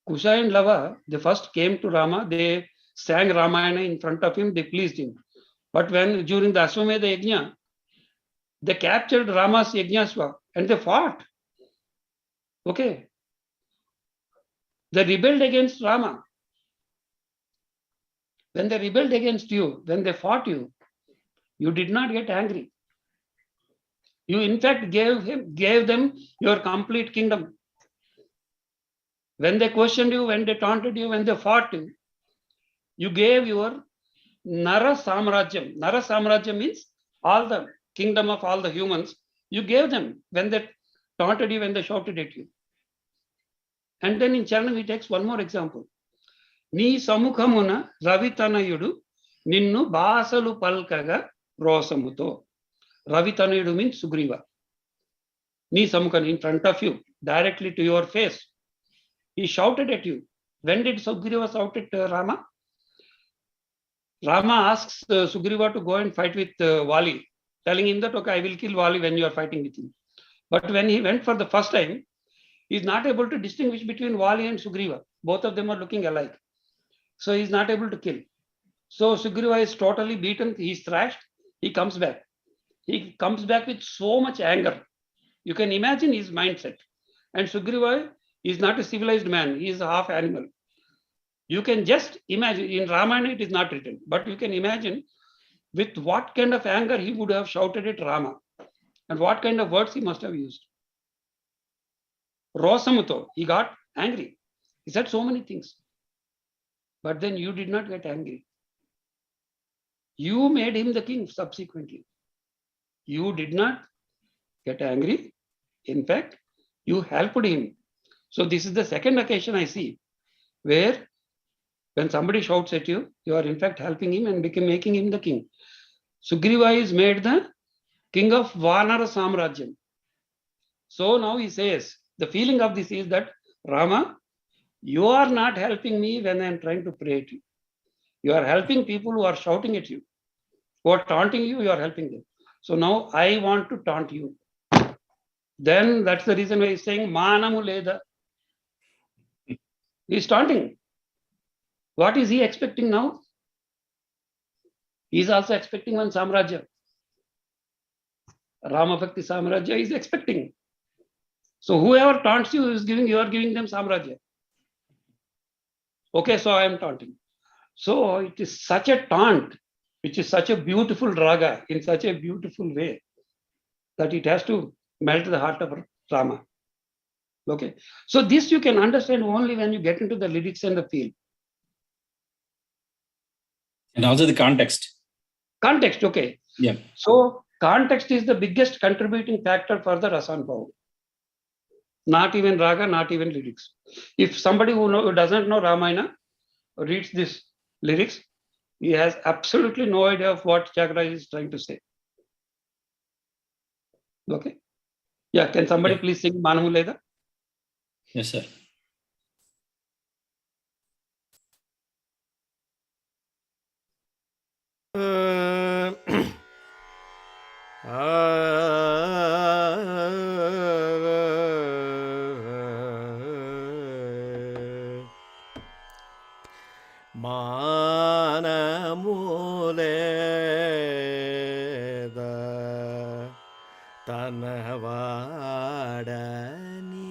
Kusha and Lava, they first came to Rama, they sang Ramayana in front of him, they pleased him. But when during the Ashwamedha Yajna, they captured Rama's Yajnasva and they fought. Okay. They rebelled against Rama. When they rebelled against you, when they fought you, you did not get angry. You in fact gave them your complete kingdom. When they questioned you, when they taunted you, when they fought you, you gave your Nara Samrajyam. Nara Samrajyam means all the kingdom of all the humans. You gave them when they taunted you, when they shouted at you. And then in Charanam, he takes one more example. Ni samukhamuna Ravitanayudu ninnu basalu palkaga rosamuto. Ravitanayudu means Sugriva. Ni samukhan, in front of you, directly to your face. He shouted at you. When did Sugriva shout at Rama? Rama asks Sugriva to go and fight with Vali, telling him that, okay, I will kill Vali when you are fighting with him. But when he went for the first time, he is not able to distinguish between Vali and Sugriva. Both of them are looking alike. So he is not able to kill. So Sugriva is totally beaten. He is thrashed. He comes back. He comes back with so much anger. You can imagine his mindset. And Sugriva is not a civilized man. He is a half animal. You can just imagine, in Ramayana it is not written, but you can imagine with what kind of anger he would have shouted at Rama and what kind of words he must have used. Rosamuto, he got angry. He said so many things. But then you did not get angry. You made him the king subsequently. You did not get angry. In fact, you helped him. So this is the second occasion I see where when somebody shouts at you, you are in fact helping him and making him the king. Sugriva is made the king of Vanara Samrajyam. So now he says, the feeling of this is that, Rama, you are not helping me when I am trying to pray at you. You are helping people who are shouting at you. Who are taunting you, you are helping them. So now I want to taunt you. Then that's the reason why he's saying, Manamu Leda. He's taunting. What is he expecting now? He is also expecting one Samrajya. Rama Bhakti Samrajya is expecting. So whoever taunts you is you are giving them Samrajya. Okay, so I am taunting. So it is such a taunt, which is such a beautiful raga in such a beautiful way that it has to melt the heart of Rama. Okay, so this you can understand only when you get into the lyrics and the feel.
And also the context.
Context, okay.
Yeah.
So context is the biggest contributing factor for the Rasanbhav. Not even raga, not even lyrics. If somebody who doesn't know Ramayana reads this lyrics, he has absolutely no idea of what tyAgarAja is trying to say. Okay. Yeah, can somebody please sing Manamu Leda?
Yes, sir.
మానములేదా తనవాడని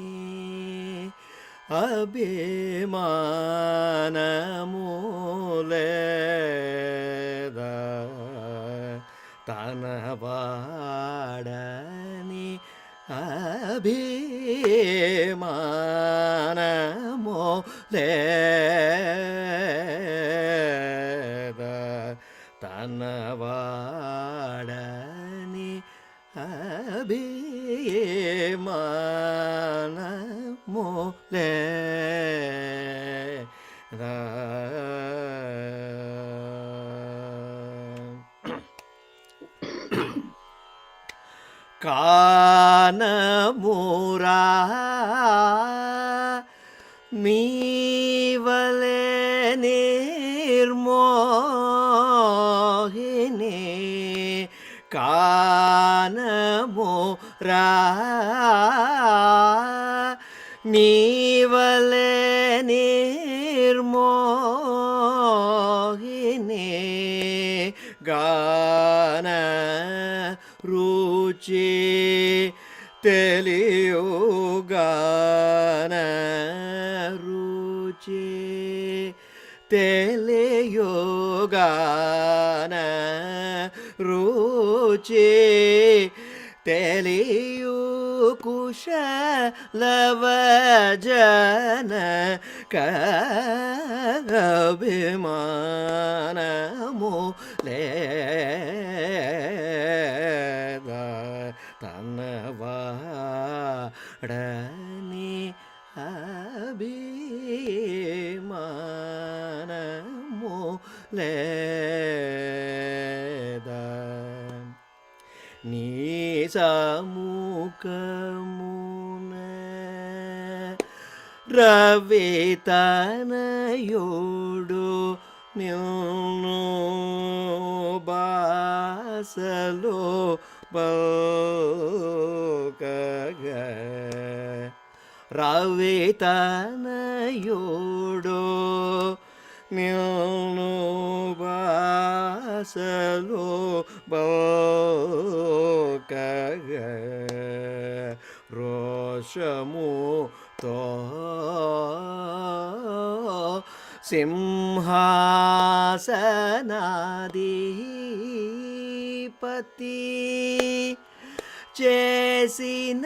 అభిమానములేదా తనవాడని అభిమానములేదా తనవాడని అభిమానములేదా కానమురా మీవలే నిర్మోహిని కానమురా మీవలే నిర్మోహిని గాన రుచి తెలియుగాన రుచి తెలియుగాన రుచి తెలియు కుశలవజన కభిమానము లేదా తనవాడని అభిమానము లేదా నీ సముఖమున రవితనయుడు నిన్ను బాసలో బల్కగా రవితనయుడు నిన్ను బాసలో బల్కగా రోషముతో సింహాసనాధిపతి చేసిన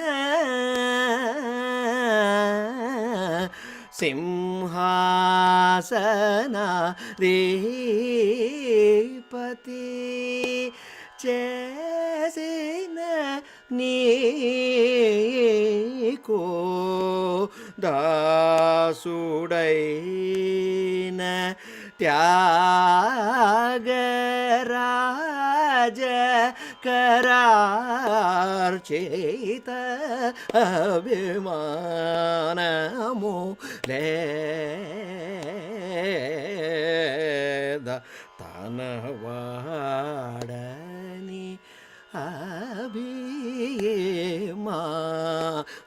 సింహాసనాధిపతి చేసిన నీకు దాసుడైన tyAgarAja కరార్చిత అభిమానము లేదా తనవాడని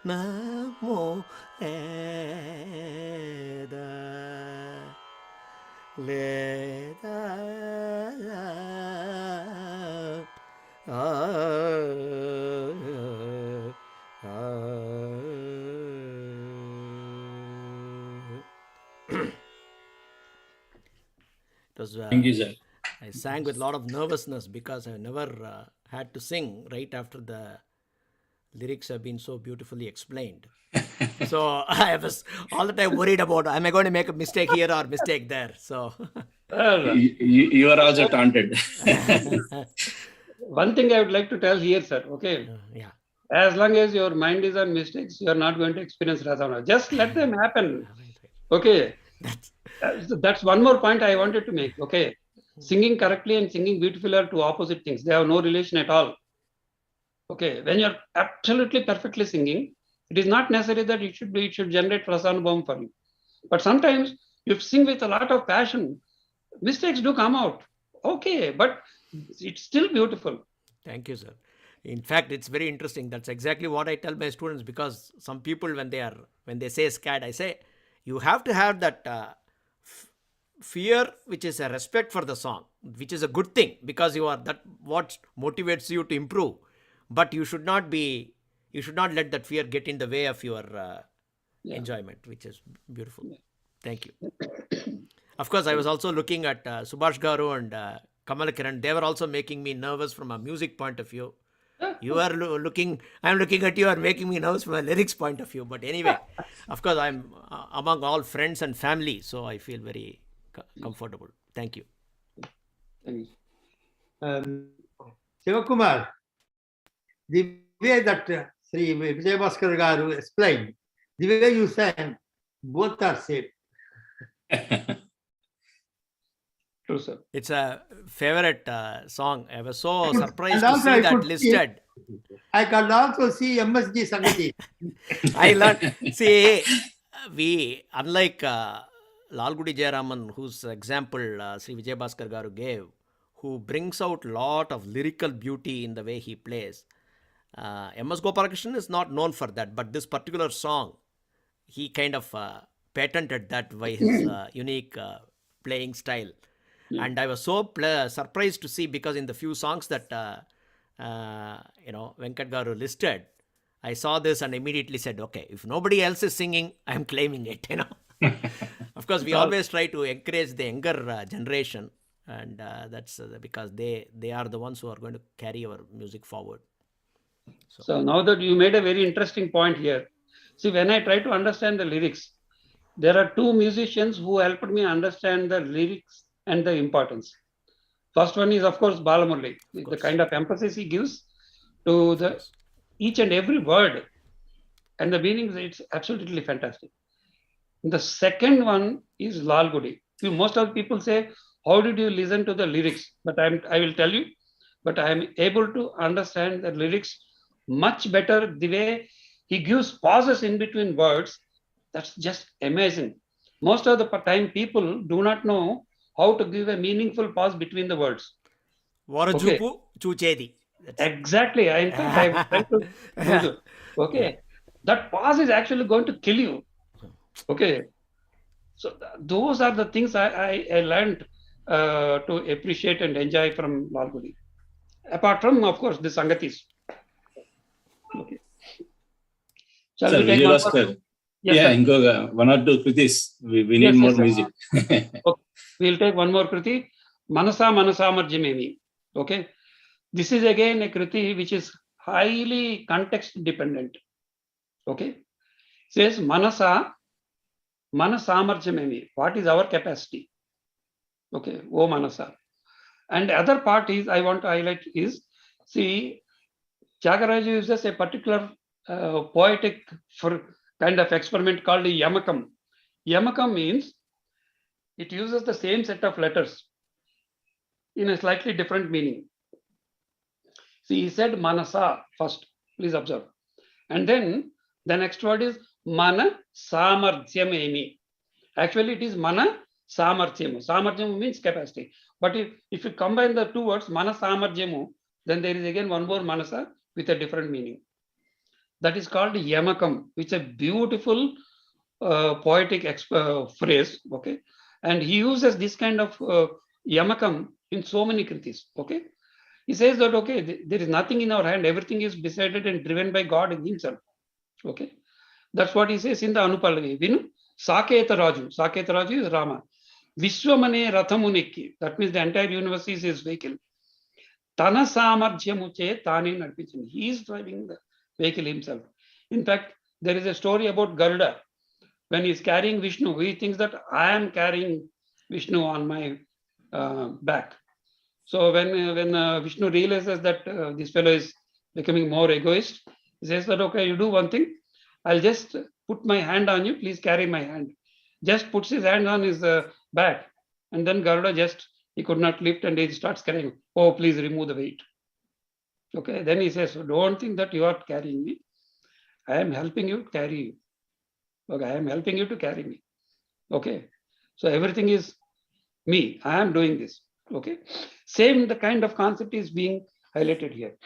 అభిమానము లేదా లేదా It was,
Thank you, sir.
I sang with a lot of nervousness because I never had to sing right after the lyrics have been so beautifully explained. So I was all the time worried about, am I going to make a mistake here or mistake there? So
You are also taunted.
One thing I would like to tell here, sir. Okay.
yeah.
As long as your mind is on mistakes, you are not going to experience Rasana. Just let them happen. Okay. That's one more point I wanted to make. Okay. Singing correctly and singing beautifully are two opposite things. They have no relation at all. Okay, when you're absolutely perfectly singing, it is not necessary that it should generate rasanubhavam for you. But sometimes you sing with a lot of passion, mistakes do come out. Okay, but it's still beautiful.
Thank you, sir. In fact, it's very interesting. That's exactly what I tell my students, because some people, when they say scared, I say you have to have that fear, which is a respect for the song, which is a good thing, because that what motivates you to improve. But you should not let that fear get in the way of your enjoyment, which is beautiful. Thank you. Of course, I was also looking at Subhash Garu and Kamala Kiran. They were also making me nervous from a music point of view. You are I'm looking at you, are making me nervous from a lyrics point of view. But anyway, of course, I'm among all friends and family, so I feel very comfortable. Thank you.
Thank
you. Sivakumar, the way that Sri Vijayabhaskar Garu explained, the way you sang, both are safe.
True, sir.
It's a favorite song. I was so surprised to see that listed.
I can also see MSG Sangati.
I learned. See, unlike Lalgudi Jayaraman, whose example Sri Vijayabhaskar Garu gave, who brings out a lot of lyrical beauty in the way he plays. M.S. Gopalakrishnan is not known for that, but this particular song, he kind of patented that by his unique playing style. Yeah. And I was so surprised to see, because in the few songs that Venkat Garu listed, I saw this and immediately said, okay, if nobody else is singing, I'm claiming it. Of course, we always try to encourage the younger generation, and that's because they are the ones who are going to carry our music forward.
So now that you made a very interesting point here. See, when I try to understand the lyrics, there are two musicians who helped me understand the lyrics and the importance. First one is, of course, Balamurali. The kind of emphasis he gives to each and every word and the meanings, it's absolutely fantastic. The second one is Lalgudi. Most of the people say, how did you listen to the lyrics? But I will tell you, but I am able to understand the lyrics much better. The way he gives pauses in between words, that's just amazing. Most of the time, people do not know how to give a meaningful pause between the words.
Okay.
Exactly. In fact, I tried to do that. Okay. That pause is actually going to kill you. Okay. So those are the things I learned to appreciate and enjoy from Lalgudi. Apart from, of course, the Sangatis. Okay.
Shall we take one? Yes, Ingoga, one or two kritis. We need more music.
Okay. We'll take one more kriti. Manasa Marjamemi. Okay. This is again a kriti which is highly context dependent. Okay. It says Manasa Marjamemi. What is our capacity? Okay. O Manasa. And the other part is I want to highlight is, see, tyAgarAja uses a particular poetic kind of experiment called Yamakam. Yamakam means it uses the same set of letters in a slightly different meaning. See, he said Manasa first, please observe. And then the next word is Mana Samarthyamemi. Actually, it is Mana Samarthyam. Samarthyam means capacity. But if you combine the two words, Mana Samarthyam, then there is again one more Manasa with a different meaning. That is called Yamakam, which is a beautiful poetic phrase. Okay. And he uses this kind of Yamakam in so many kritis. Okay. He says that, okay, there is nothing in our hand. Everything is decided and driven by God himself. Okay. That's what he says in the Anupallavi. Vinu, Saketa Raju. Saketa Raju is Rama. Vishwamane Rathamuniki. That means the entire universe is his vehicle. Tana Samarjyamuche Tani Narpichin. He is driving the vehicle himself. In fact, there is a story about Garuda. When he is carrying Vishnu, he thinks that I am carrying Vishnu on my back. So when Vishnu realizes that this fellow is becoming more egoist, he says that, okay, you do one thing. I'll just put my hand on you. Please carry my hand. Just puts his hand on his back. And then Garuda he could not lift and he starts carrying. Oh, please remove the weight. Okay, then he says, don't think that you are carrying me. I am helping you carry you. Okay, I am helping you to carry me. Okay, so everything is me. I am doing this. Okay, same the kind of concept is being highlighted here.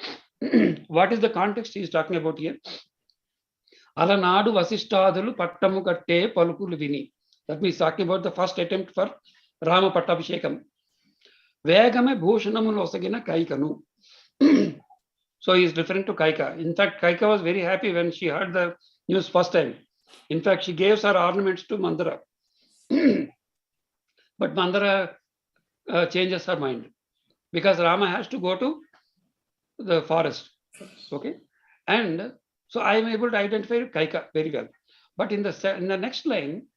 What is the context he is talking about here? Alanadu Vasishtadalu Pattamu Katte Palukulu Vini. That means talking about the first attempt for Rama Pattabhishekam. Vegame Bhushanamulu Osagina Kaikanu. So he is referring to Kaika. In fact, Kaika was very happy when she heard the news first time. In fact, she gave her ornaments to Mandara. But Mandara changes her mind because Rama has to go to the forest. Okay. And so I am able to identify Kaika very well. But in the next line,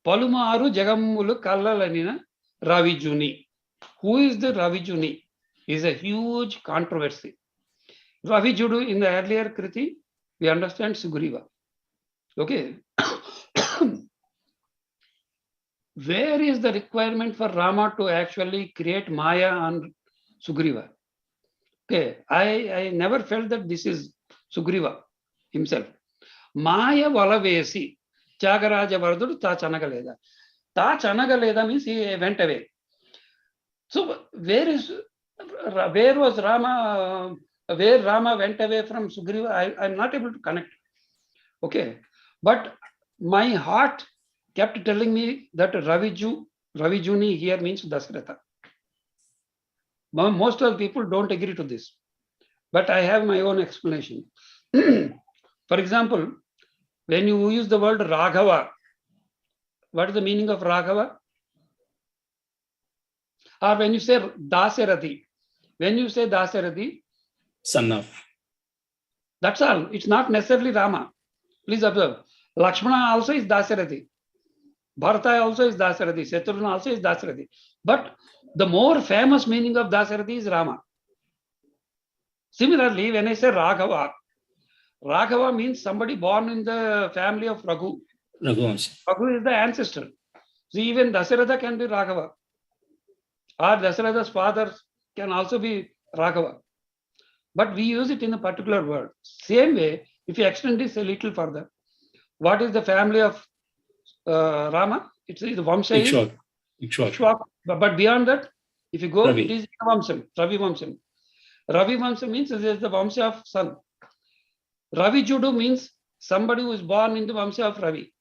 Palumaru Jagamulu Kallalanina Ravijuni. Who is the Ravijuni? Is a huge controversy. Ravijudu in the earlier Kriti, we understand Sugriva. Okay. Where is the requirement for Rama to actually create Maya on Sugriva? Okay, I never felt that this is Sugriva himself. Maya Valavesi, tyAgaRaja Vardudu Ta Chanagaleda. Ta Chanagaleda means he went away. So where was Rama? Where Rama went away from Sugriva? I'm not able to connect. Okay, but my heart kept telling me that Ravijuni here means Dasharatha. Most of the people don't agree to this, but I have my own explanation. For example, when you use the word Raghava, what is the meaning of Raghava? Or when you say Dasarathi,
Son of.
That's all. It's not necessarily Rama. Please observe. Lakshmana also is Dasarathi. Bharata also is Dasarathi. Shatrugna also is Dasarathi. But the more famous meaning of Dasarathi is Rama. Similarly, when I say Raghava, Raghava means somebody born in the family of Raghu. Raghu is the ancestor. So even Dasharatha can be Raghava. Or Dasharatha's father can also be Raghava. But we use it in a particular word. Same way, if you extend this a little further, what is the family of Rama? It's the Vamsha. Ikshwak. But beyond that, if you go, Ravi. It is Vamsam, Ravi Vamsam. Ravi Vamsam means it is the Vamsha of son. Ravi Judu means somebody who is born in the Vamsha of Ravi.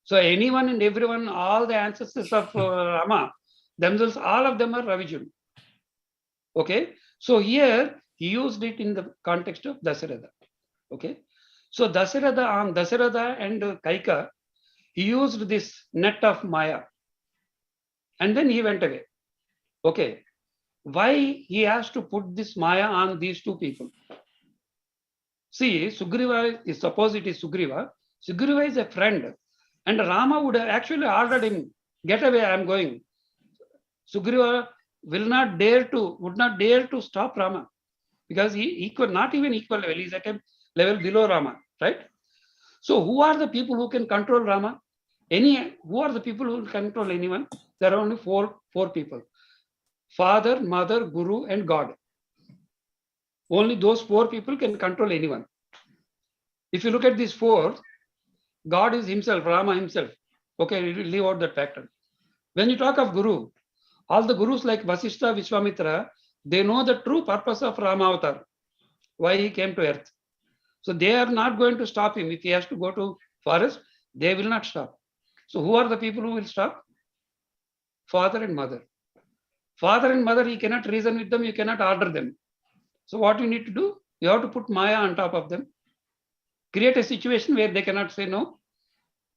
So anyone and everyone, all the ancestors of Rama, themselves, all of them are Ravi Judu. Okay, so here he used it in the context of Dasharatha. Okay, so Dasharatha and Kaika, he used this net of Maya and then he went away. Okay, why he has to put this Maya on these two people? See, Sugriva is, suppose it is Sugriva. Sugriva is a friend and Rama would have actually ordered him, get away, I am going. Sugriva would not dare to stop Rama because he not even equal level, he's at a level below Rama, right? So who are the people who can control Rama? Who are the people who will control anyone? There are only four people: Father, Mother, Guru, and God. Only those four people can control anyone. If you look at these four, God is himself, Rama himself. Okay, leave out that factor. When you talk of Guru, all the gurus like Vasishtha, Vishwamitra, they know the true purpose of Rama Avatar, why he came to earth. So they are not going to stop him. If he has to go to forest, they will not stop. So who are the people who will stop? Father and Mother. Father and Mother, he cannot reason with them, you cannot order them. So what you need to do? You have to put Maya on top of them. Create a situation where they cannot say no,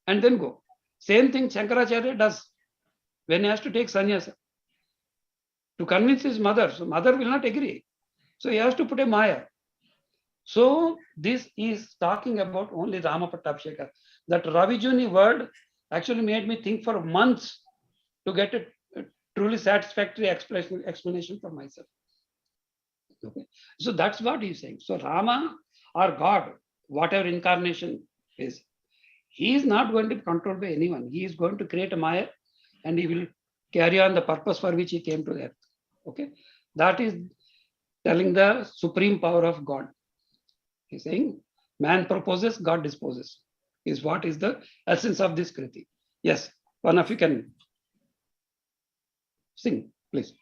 and then go. Same thing Shankaracharya does when he has to take sannyasa. To convince his mother, so mother will not agree. So he has to put a Maya. So this is talking about only Rama Pattabhisheka. That Ravijuni word actually made me think for months to get a truly satisfactory explanation for myself. Okay. So that's what he's saying. So Rama or God, whatever incarnation is, he is not going to be controlled by anyone. He is going to create a Maya and he will carry on the purpose for which he came to earth. Okay. That is telling the supreme power of God. He's saying, man proposes, God disposes, is what is the essence of this Kriti. Yes, one of you can sing, please.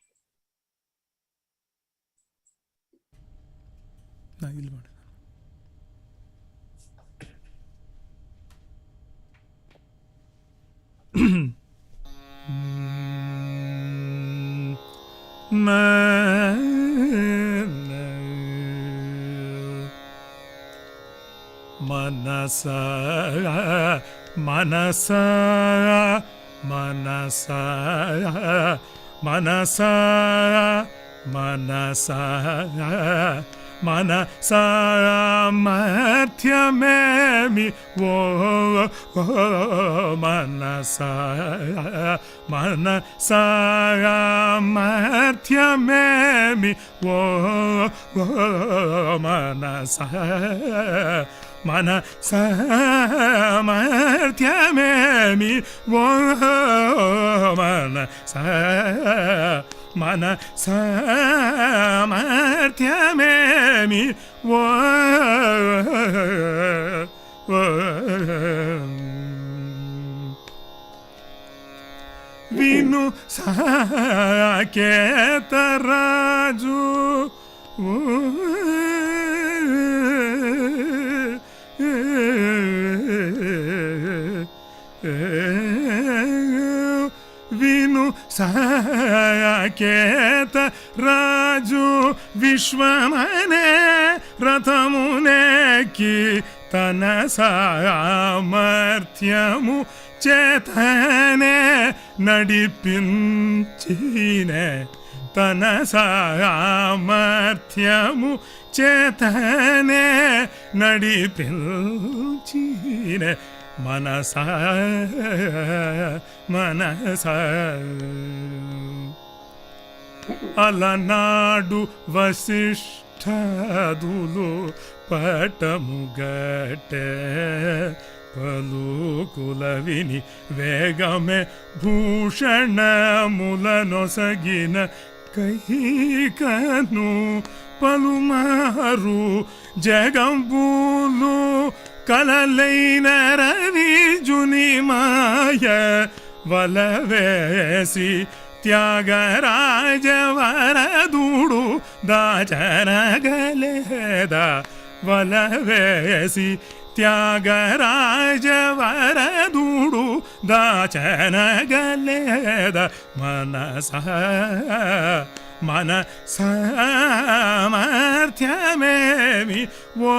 Manasa, manasa, manasa, manasa, manasa, manasa, mathyamemi, wo, manasa, manasa, mathyamemi, wo, manasa. Manasa martyamemi wo manasa manasa martyamemi wo vinu saketa raju Vinu saketa raju vishwamane ratamune ki tanasa martyamu chetane nadipinchine tanasa martyamu chetane nadipinchine manasa manasa alanadu vasishtadulu patamugate palukulavini vegame bhushana mulanosagina kaikanu palumaru jagambulu kalalaina ravi junimaya valavesi tyagaraja varadudu dajanagaleeda valavesi tyagaraja varadudu dajanagaleeda manasa manasa martyamemi wo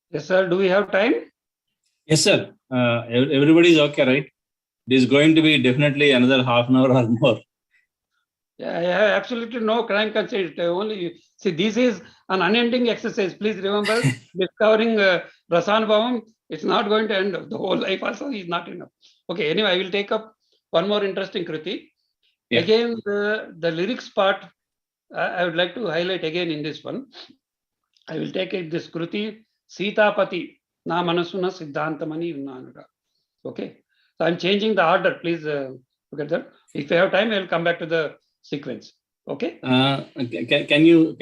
Yes, sir. Do we have time?
Yes, sir. Everybody is okay, right? It is going to be definitely another half an hour or more.
Yeah, I have absolutely no crime conscience. Only see, this is an unending exercise. Please remember, discovering Rasanubhavam, it's not going to end. The whole life also is not enough. Okay, anyway, I will take up one more interesting Kriti.
Yeah.
Again, the lyrics part, I would like to highlight again in this one. I will take it this Kriti, Sitapati, Na Manasuna Siddhantamani Unnanaga. Okay, so I'm changing the order. Please look at that. If you have time, I will come back to the sequence. Okay.
Can you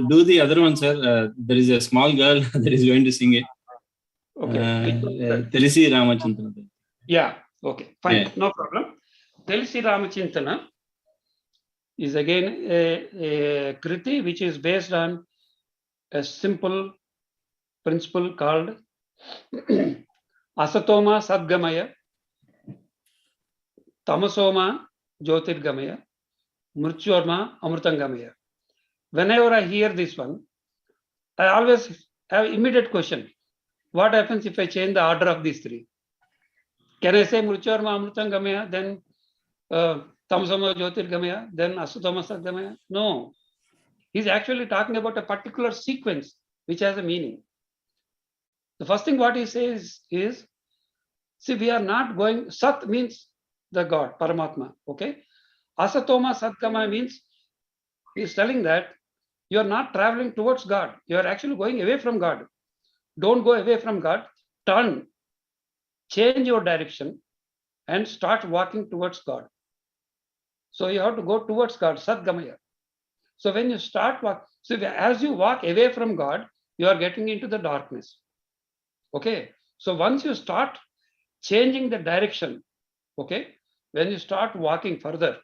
do the other one, sir? There is a small girl that is going to sing it.
Okay.
Telisi Ramachintana.
Yeah. Okay. Fine.
Yeah.
No problem. Telisi Ramachintana is again a Kriti which is based on a simple principle called Asatoma Sadgamaya, Tamasoma Jyotirgamaya, Murchyorma Amrutangamaya. Whenever I hear this one, I always have immediate question. What happens if I change the order of these three? Can I say Murchyorma Amrutangamaya, then Tamasoma Jyotirgamaya, then Asatoma Sadgamaya? No. He's actually talking about a particular sequence which has a meaning. The first thing what he says is, see, we are not going, Sat means the God, Paramatma, okay? Asatoma Sadgamaya means He's telling that you are not traveling towards God. You are actually going away from God. Don't go away from God. Turn, change your direction, and start walking towards God. So you have to go towards God, Sadgamaya. So when you start walk, so as you walk away from God, you are getting into the darkness. Okay. So once you start changing the direction, okay, when you start walking further,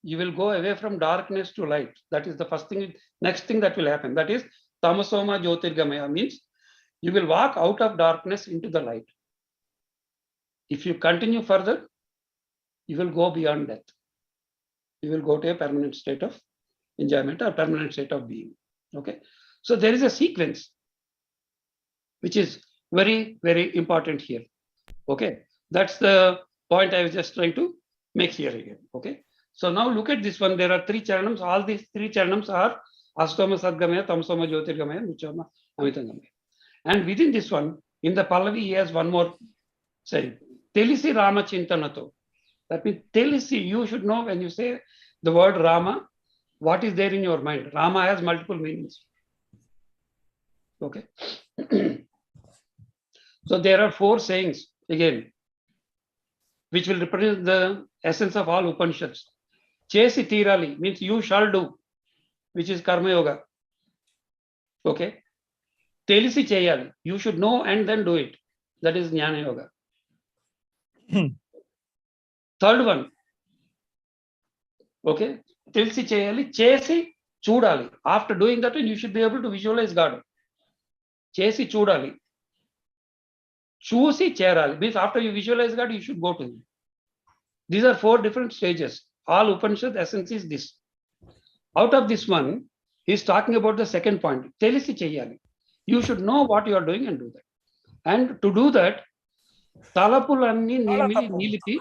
you will go away from darkness to light. That is the first thing. Next thing that will happen, that is Tamasoma Jyotirgamaya, means you will walk out of darkness into the light. If you continue further, you will go beyond death. You will go to a permanent state of enjoyment or permanent state of being. Okay. So there is a sequence which is very, very important here. Okay. That's the point I was just trying to make here again. Okay. So now look at this one. There are 3 charanams. All these 3 charanams are Astoma Sadgamaya, Tamsoma Jyotirgamaya, Nuchama Amitangamaya. And within this one, in the Pallavi, he has one more saying, Telisi Rama Chintanato. That means Telisi, you should know when you say the word Rama, what is there in your mind. Rama has multiple meanings. Okay. So there are 4 sayings again, which will represent the essence of all Upanishads. Chesi Tirali means you shall do, which is Karma Yoga. Okay. Telisi Cheyali, you should know and then do it. That is Jnana Yoga. Third one. Okay. Telisi Cheyali, Chesi Chudali. After doing that, you should be able to visualize God. Chesi Chudali. Chusi Cherali means after you visualize God, you should go to Him. These are 4 different stages. All Upanishad essence is this. Out of this one, he's talking about the second point. Telisi Cheyali. You should know what you are doing and do that. And to do that, Talapulanni Nilipi.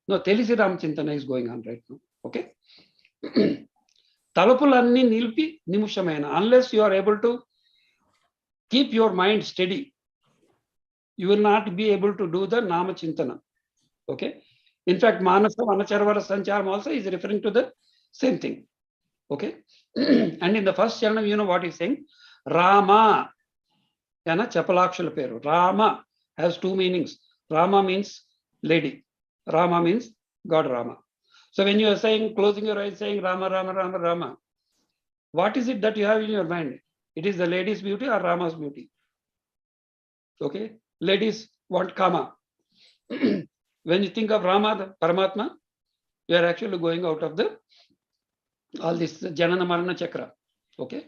No, Telisi Ram Chintana is going on right now. Okay. Talapulanni Nilipi Nimushamayana. Unless you are able to keep your mind steady, you will not be able to do the Nama Chintana. Okay. In fact, Manasa Vanacharvara Sancharam also is referring to the same thing. Okay. And in the first charanam, you know what he's saying? Rama. Yana Chapalakshal Peru. Rama has 2 meanings. Rama means lady. Rama means God Rama. So when you are saying, closing your eyes, saying Rama, Rama, Rama, Rama, what is it that you have in your mind? It is the lady's beauty or Rama's beauty. Okay. Ladies want Kama. When you think of Rama, the Paramatma, you are actually going out of the all this Janana Marana Chakra. Okay.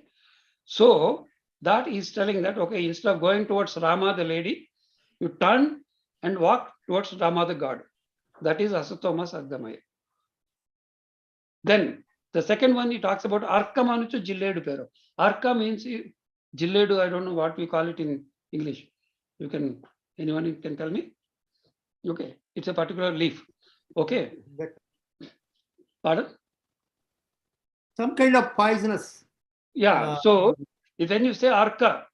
So that is telling that, okay, instead of going towards Rama, the lady, you turn and walk towards Rama, the God. That is Asatoma Sadgamaya. Then the second one, he talks about Arka Manuchu Jilledu Pero. Arka means Jilledu, I don't know what we call it in English. You can, anyone can tell me? Okay, it's a particular leaf. Okay. Pardon?
Some kind of poisonous.
Yeah. So when you say Arka,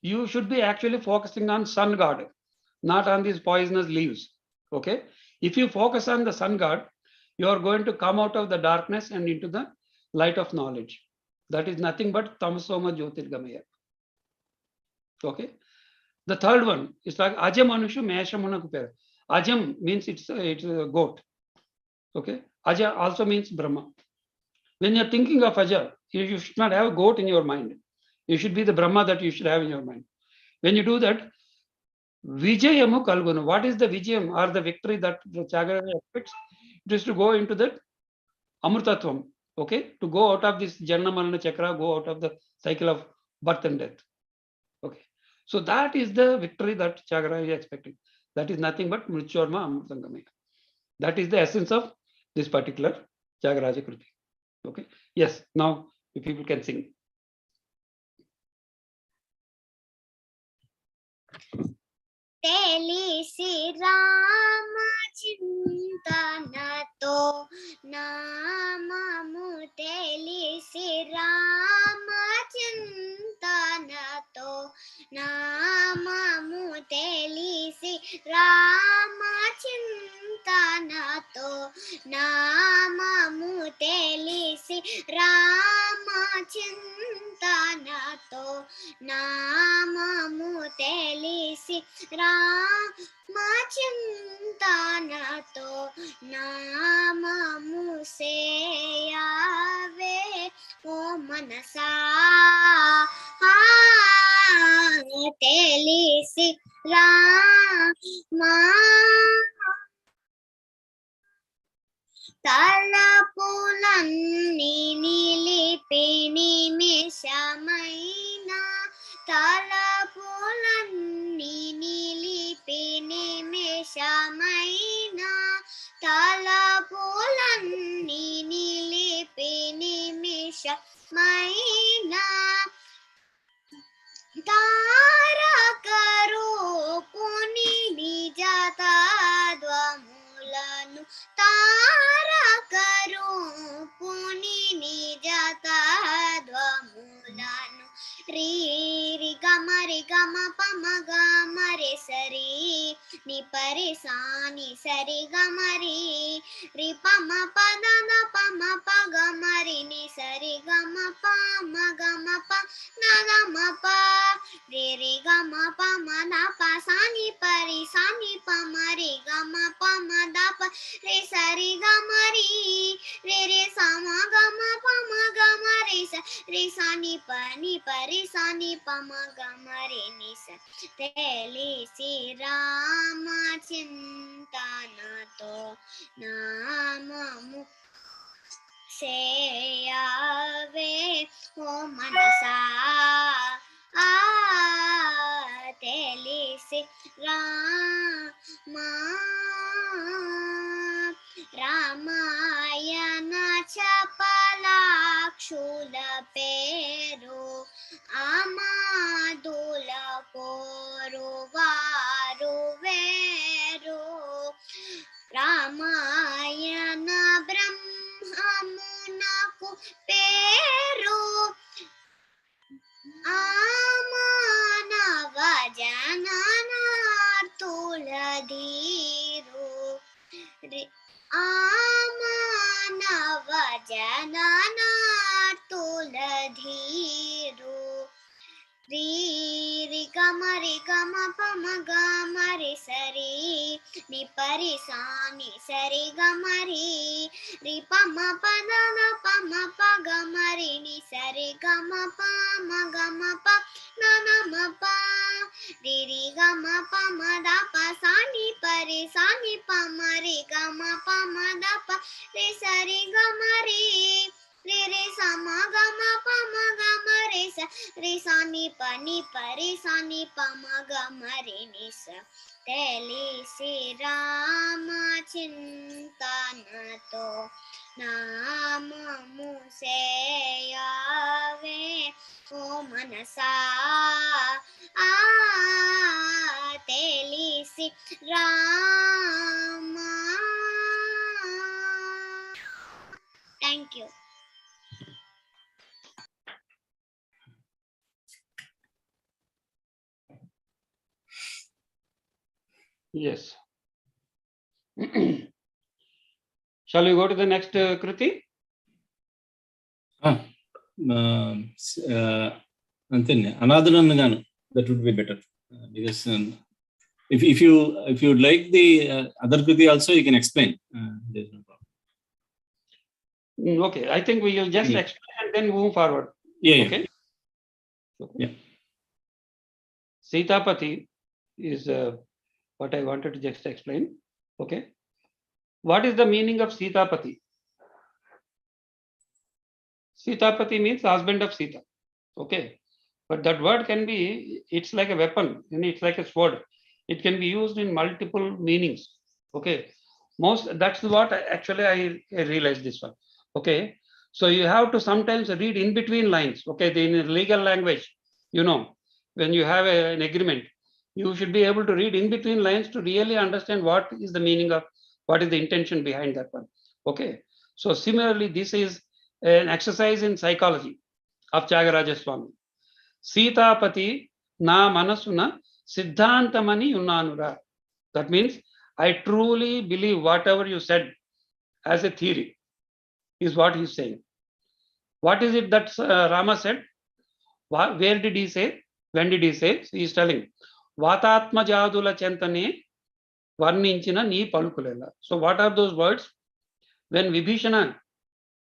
you should be actually focusing on sun god, not on these poisonous leaves. Okay. If you focus on the sun god, you are going to come out of the darkness and into the light of knowledge. That is nothing but Tamasoma Jyotirgamaya. Okay. The third one is like Ajam Anushu Meshamanakupera. Ajam means it's a goat. Okay. Aja also means Brahma. When you're thinking of Aja, you should not have a goat in your mind. You should be the Brahma that you should have in your mind. When you do that, Vijayamu Kalgunu. What is the Vijayam or the victory that the tyAgarAja expects? It is to go into that Amrutatvam. Okay. To go out of this Janna Marana Chakra, go out of the cycle of birth and death. Okay. So that is the victory that tyAgarAja is expecting. That is nothing but Mrityorma Amrutangamaya. That is the essence of this particular tyAgarAja Kriti. Okay. Yes. Now if people can sing.
Telisi Rama Chintanato Namamu Telisi Rama Chintanato Namamu Telisi Rama Chintanato Namamu రామచింతనతో నామము తెలిసి రామచింతనతో నామము సేయవే ఓ మనసా తెలిసి రామా తలపులన్నీ నిలిపి నిమిషమైన తలపులన్నీ నిలిపి నిమిషమైన తలపులన్నీ నిలిపి నిమిషమైన తారకరూపుని నిజ తద్వములను తారకరూపుని నిజ తద్వములను రీ రి గమ పమ గమ రే సరి ని పరి సాని సరి గమ రి పమ పద న పమ ప గమ రి ని సరి గమ పమ గమ ప న గమ ప రి రి గమ పమ న ప సాని పరి సాని పమ రి గమ పమ ద ప రి సరి గమ రి రి సమ గమ పమ గమ రి స రి సాని ప ని పరి సాని పమ గమ రి ని స తెలిసి రామచింతనతో నామము సేయవే ఓ మనసా తెలిసి రామాయణ చపలాక్షుల పేరు అమాదుల కోరు వారు వేరు రామాయణ బ్రహ్మమునకు పేరు మానవ జననార్థుల ధీరు మానవ జననార్థుల ధీరు రి గమ పమ గమ రి సరి ని పరి సాని సరి గమ రి పమ పద న పమ ప గమ రి ని సరి గమ పమ గమ ప న మ ప రి గమ పమ ద ప సాని పరి సాని పమ రి గమ పమ ద ప రి సరి గమ రి సమ గమ పమ గమ రి స రి సాని ప ని పరి సాని పమ గమ రి ని స తెలిసి రామచింతనతో నామము సేయవే ఓ మనసా తెలిసి Rama. Thank you.
Yes. Shall we go to the next Kruti?
అంతేనే అనాథనగాను that would be better because if you would like the other Kruti also you can explain. There's no problem.
Okay, I think we will just explain and then move forward.
Yeah.
Okay.
Yeah.
Sitapati is what I wanted to just explain. Okay. What is the meaning of Sitapati? Sitapati means husband of Sita. Okay. But that word can be, it's like a weapon, and it's like a sword. It can be used in multiple meanings. Okay. That's what I realized this one. Okay. So you have to sometimes read in between lines. Okay. In legal language, when you have an agreement, you should be able to read in between lines to really understand what is the meaning of, what is the intention behind that one. Okay. So similarly, this is an exercise in psychology of tyAgarAja Swami. Sitapati na manasuna siddhantamani unnanura. That means I truly believe whatever you said as a theory is what he's saying. What is it that Rama said? Where did he say? When did he say? He is telling, Vatatma Jadula Chantane Varninchina Ni Palukulela. So what are those words? When Vibhishana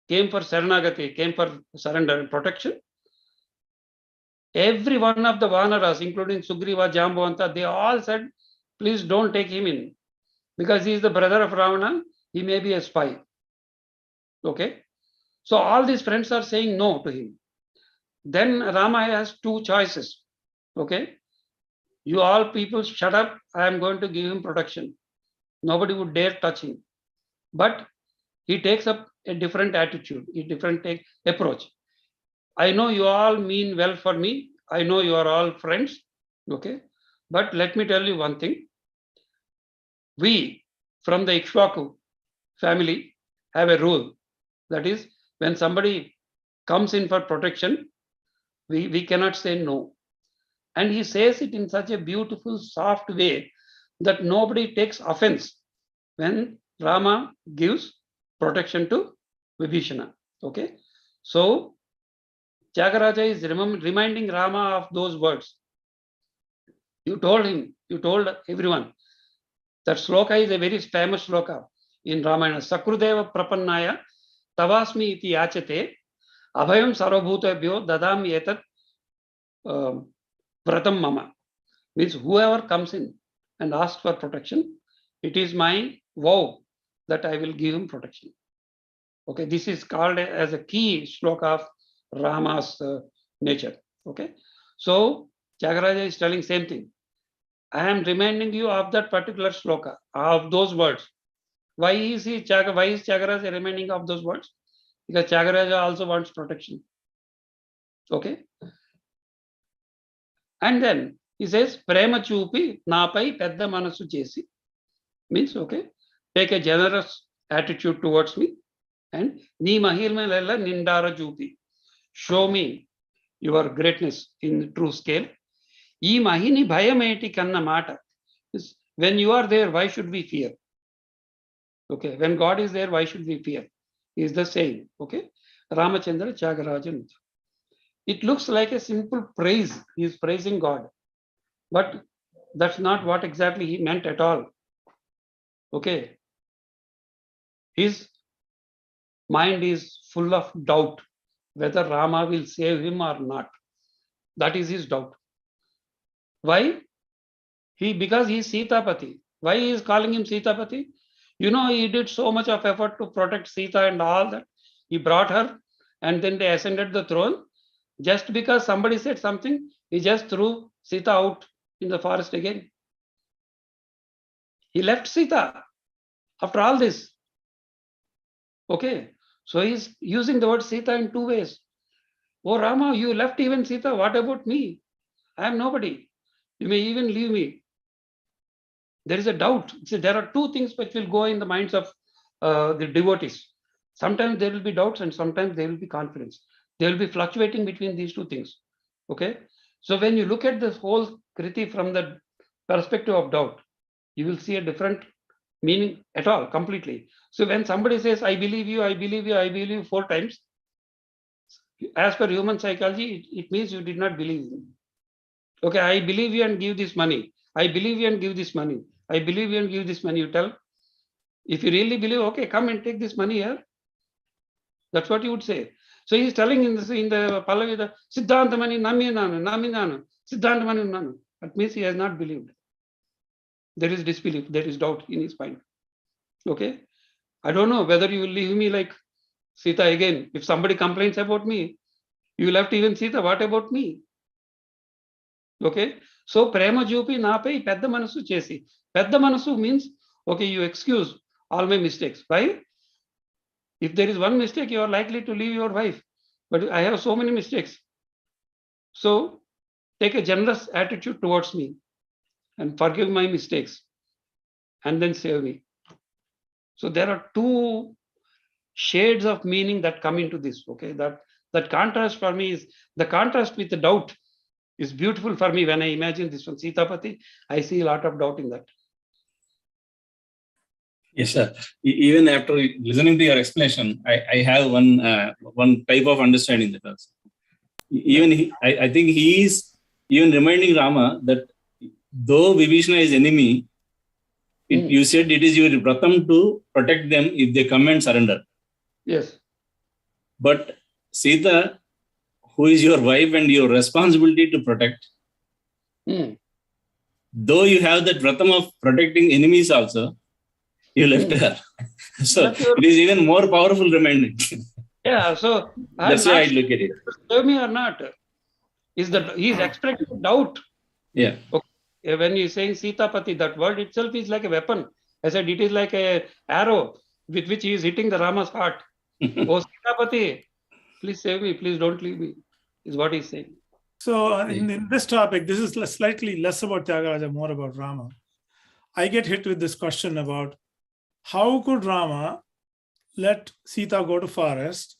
came for Saranagati, came for surrender and protection, every one of the Vanaras, including Sugriva, Jambavanta, they all said, please don't take him in, because he is the brother of Ravana, he may be a spy. Okay? So all these friends are saying no to him. Then Rama has two choices. Okay? You all people shut up, I am going to give him protection. Nobody would dare touch him. But he takes up a different attitude, a different approach. I know you all mean well for me. I know you are all friends. Okay. But let me tell you one thing. We from the Ikshwaku family have a rule. That is, when somebody comes in for protection, we cannot say no. And he says it in such a beautiful, soft way that nobody takes offense when Rama gives protection to Vibhishana. Okay. So tyAgaRaja is reminding Rama of those words. You told him, you told everyone. That sloka is a very famous sloka in Ramayana. Sakrudeva prapannaya tavasmi iti yachate abhayam sarvabhutebhyo dadami etat vratam mama. Means whoever comes in and asks for protection, it is my vow that I will give him protection. Okay, this is called as a key sloka of Rama's nature. Okay, so tyAgaRaja is telling same thing. I am reminding you of that particular sloka, of those words. Why is tyAgaRaja reminding of those words? Because tyAgaRaja also wants protection. Okay. And then he says, Prema chupi napai pedda manasu chesi. Means, okay, take a generous attitude towards me. And ni mahilmelella nindara chupi. Show me your greatness in true scale. Ee mahini bhayameti kanna mata. When you are there, why should we fear? Okay, when God is there, why should we fear? Is the saying. Okay, Ramachandra tyAgaRaja. It looks like a simple praise. He is praising God, but that's not what exactly he meant at all. Okay, his mind is full of doubt whether Rama will save him or not. That is his doubt. Why? Because he is Sitapati. Why he is calling him Sitapati? You know, he did so much of effort to protect Sita and all that. He brought her and then they ascended the throne. Just because somebody said something, he just threw Sita out in the forest again. He left Sita after all this. Okay, so he's using the word Sita in two ways. Oh Rama, you left even Sita. What about me? I am nobody. You may even leave me. There is a doubt. See, there are two things which will go in the minds of the devotees. Sometimes there will be doubts and sometimes there will be confidence. They will be fluctuating between these two things. Okay. So when you look at this whole Kriti from the perspective of doubt, you will see a different meaning at all, completely. So when somebody says, I believe you, I believe you, I believe you 4 times, as per human psychology, it means you did not believe him. Okay, I believe you and give this money. I believe you and give this money. I believe you and give this money. You tell, if you really believe, okay, come and take this money here. That's what you would say. So he's telling in the Pallavi, the Siddhantamani Naminanu, Siddhantamani Nanu. That means he has not believed. There is disbelief, there is doubt in his mind. Okay. I don't know whether you will leave me like Sita again. If somebody complains about me, you left even Sita, what about me? Okay. So Prema Jupi Napai Pedda Manasu Chesi. Pedda Manasu means, okay, you excuse all my mistakes. Why? If there is one mistake, you are likely to leave your wife. But I have so many mistakes. So take a generous attitude towards me and forgive my mistakes and then save me. So there are two shades of meaning that come into this. Okay, that contrast for me is the contrast with the doubt is beautiful for me. When I imagine this one, Sitapati, I see a lot of doubt in that.
Yes, sir. Even after listening to your explanation, I have one type of understanding that also. Even I think he is even reminding Rama that though Vibhishana is enemy, you said it is your vratam to protect them if they come and surrender.
Yes.
But Sita, who is your wife and your responsibility to protect, though you have that vratam of protecting enemies also, you left her. So it is even more powerful reminder.
Yeah, so
That's why I look at it.
Save me or not? Is that he is expressing doubt.
Yeah.
Okay. When he is saying Sitapati, that word itself is like a weapon. I said it is like a arrow with which he is hitting the Rama's heart. Oh Sitapati, please save me, please don't leave me, is what he is saying.
So in this topic, this is slightly less about tyAgaRaja, more about Rama. I get hit with this question about how could Rama let Sita go to forest,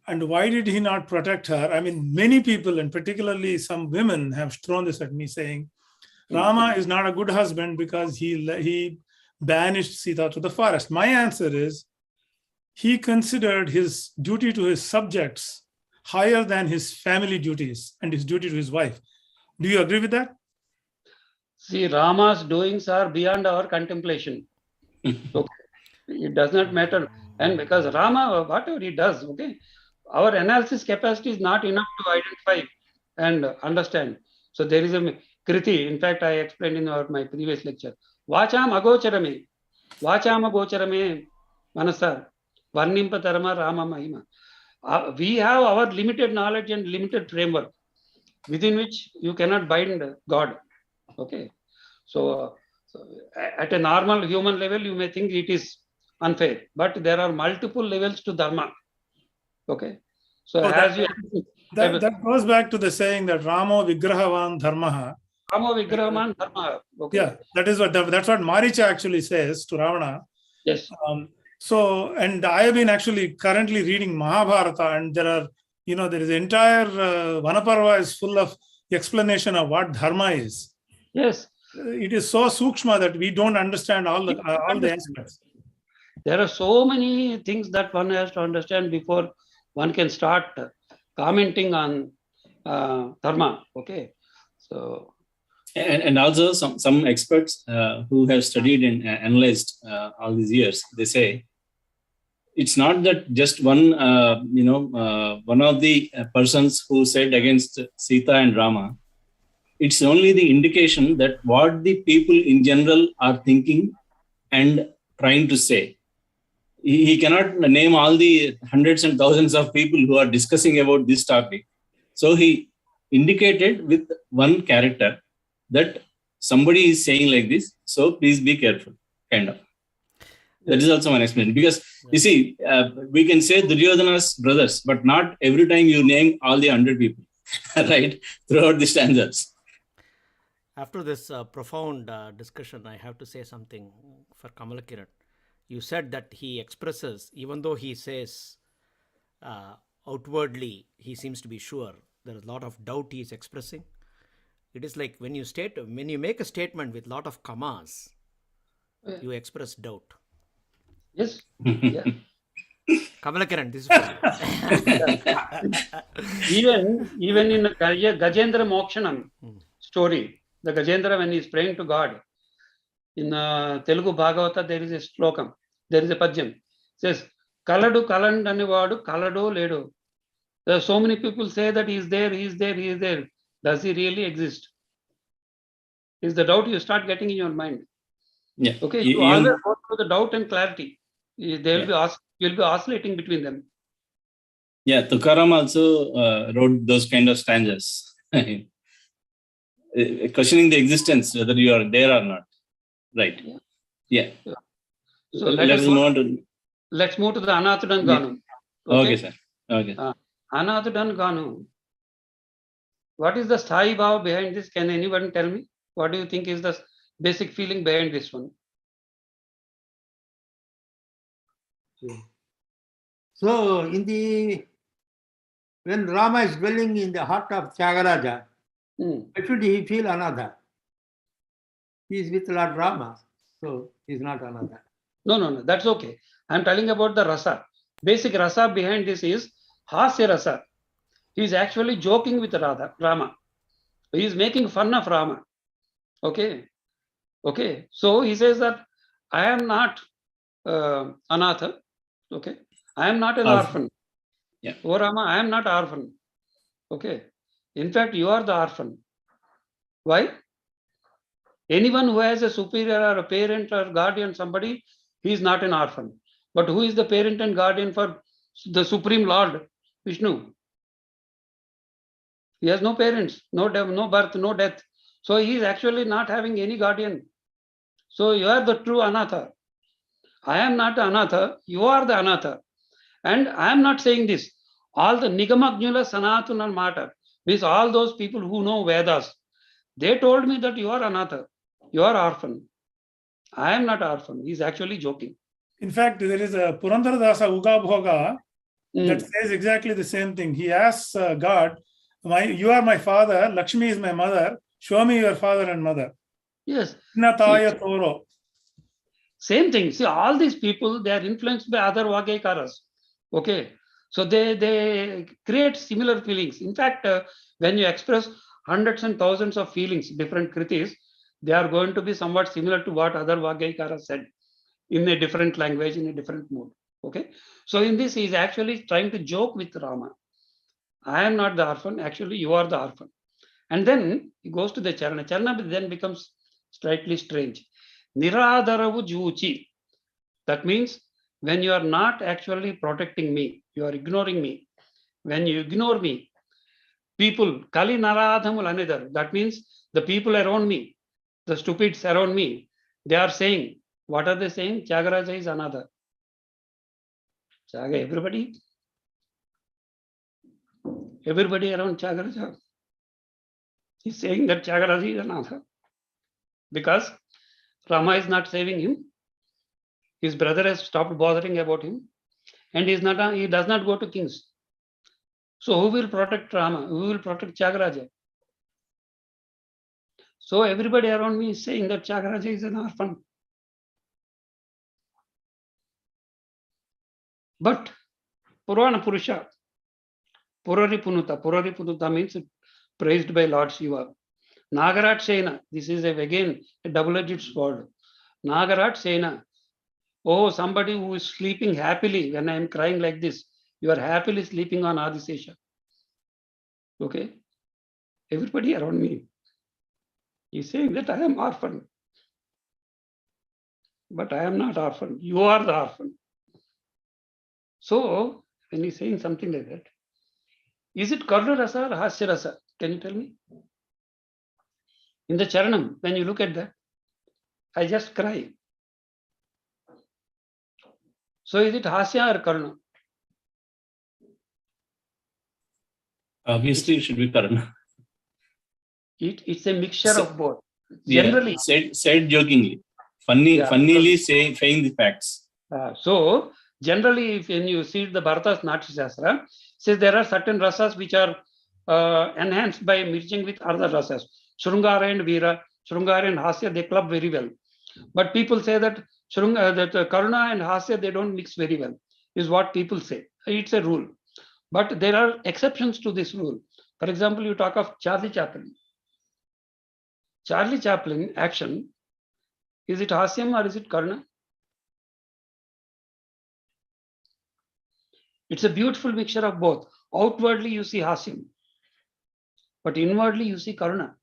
and why did he not protect her? I mean, many people, and particularly some women, have thrown this at me saying, Rama is not a good husband because he banished Sita to the forest. My answer is, he considered his duty to his subjects higher than his family duties and his duty to his wife. Do you agree with that?
See, Rama's doings are beyond our contemplation. Okay. It does not matter. And because Rama, whatever he does, okay, our analysis capacity is not enough to identify and understand. So there is a kriti. In fact, I explained in my previous lecture. Vacham agocharame. Vacham agocharame manasa. Varnimpa tarama Rama mahima. We have our limited knowledge and limited framework within which you cannot bind God. Okay. So at a normal human level, you may think it is unfair, but there are multiple levels to dharma. Okay. So
that goes back to the saying that Ramo Vigrahavan Dharmaha.
Ramo Vigrahavan Dharmaha. Okay.
Yeah, that's what Maricha actually says to Ravana.
Yes.
And I have been actually currently reading Mahabharata, and there is entire Vanaparva is full of explanation of what dharma is.
Yes.
It is so sukshma that we don't understand all the aspects.
There are so many things that one has to understand before one can start commenting on dharma. Okay. So.
And also some experts who have studied and analyzed all these years, they say it's not that just one of the persons who said against Sita and Rama. It's only the indication that what the people in general are thinking and trying to say. He cannot name all the hundreds and thousands of people who are discussing about this topic. So he indicated with one character that somebody is saying like this, so please be careful, kind of. That is also one explanation. Because you see, we can say Duryodhana's brothers, but not every time you name all the 100 people, right? Throughout the stanzas.
After this profound discussion, I have to say something for Kamalakiran. You said that he expresses, even though he says outwardly, he seems to be sure, there is a lot of doubt he is expressing. It is like when you make a statement with a lot of commas, you express doubt.
Yes. Yeah.
Kamalakiran, this is
even in the Gajendra Mokshanam story, the Gajendra, when he is praying to God, in Telugu Bhagavata, there is a slokam, there is a padyam. It says, Kaladu Kalandaniwadu, Kalado Ledo. There are so many people say that he is there, he is there, he is there. Does he really exist? Is the doubt you start getting in your mind.
Yeah.
Okay, you always go through the doubt and clarity. You'll be oscillating between them.
Yeah, Tukaram also wrote those kind of stanzas. Questioning the existence, whether you are there or not. Right. Yeah.
So let's move to the Anathudan Ganu.
Okay, sir. Okay.
Anathudan Ganu. What is the sthai bhav behind this? Can anyone tell me? What do you think is the basic feeling behind this one?
So when Rama is dwelling in the heart of tyAgaRaja, why should he feel another? He is with Lord Rama, so he is not another.
No. That's okay. I'm telling about the rasa. Basic rasa behind this is hasya rasa. He is actually joking with Rama. He is making fun of Rama. Okay. So he says that I am not anatha. Okay. I am not an orphan.
Yeah.
Oh Rama, I am not orphan. Okay. In fact, you are the orphan. Why? Anyone who has a superior or a parent or guardian, somebody, he is not an orphan. But who is the parent and guardian for the Supreme Lord, Vishnu? He has no parents, no birth, no death. So he is actually not having any guardian. So you are the true anatha. I am not anatha, you are the anatha. And I am not saying this. All the Nigamagnyula Sanatana Mata, means all those people who know Vedas, they told me that you are anatha, you are orphan. I am not orphan. He is actually joking.
In fact, there is a Purandaradasa Uga Bhoga that says exactly the same thing. He asks God, you are my father, Lakshmi is my mother, show me your father and mother.
Yes.
Nataya Toro.
Same thing. See, all these people, they are influenced by other Vagaikaras. Okay. So they create similar feelings. In fact, when you express hundreds and thousands of feelings, different kritis, they are going to be somewhat similar to what other Vagaikaras said in a different language, in a different mood. Okay. So in this, he is actually trying to joke with Rama. I am not the orphan. Actually, you are the orphan. And then he goes to the Charana. Charana then becomes slightly strange. Niradaravu Juchi. That means when you are not actually protecting me, you are ignoring me. When you ignore me, people, Kali Naradhamul another. That means the people around me, the stupids around me, they are saying, what are they saying? tyAgarAja is another. Everybody around tyAgarAja is saying that tyAgarAja is another. Because Rama is not saving him. His brother has stopped bothering about him. And he does not go to kings. So who will protect Rama? Who will protect tyAgarAja? So everybody around me is saying that tyAgarAja is an orphan. But Purana Purusha, Puraripunuta means praised by Lord Shiva. Nagarat Sena, this is again a double-edged sword. Nagarat Sena, oh, somebody who is sleeping happily when I am crying like this, you are happily sleeping on Adisesha. Okay? Everybody around me is saying that I am orphan. But I am not orphan. You are the orphan. So, when he's saying something like that, is it Karna Rasa or Hasya Rasa? Can you tell me? In the Charanam, when you look at that, I just cry. So, is it Hasya or Karna?
Obviously, it should be Karna.
It's a mixture of both.
Generally, said jokingly, funnily saying the facts.
So, generally, when you see the Bharata's Natya Shastra, says there are certain rasas which are enhanced by merging with other rasas. Shrungara and Veera, Shrungara and Hasya, they club very well. But people say that Karuna and Hasya, they don't mix very well, is what people say. It's a rule. But there are exceptions to this rule. For example, you talk of Charlie Chaplin. Charlie Chaplin action, is it Hasyam or is it Karna? It's a beautiful mixture of both. Outwardly, you see Hasyam, but inwardly, you see Karna.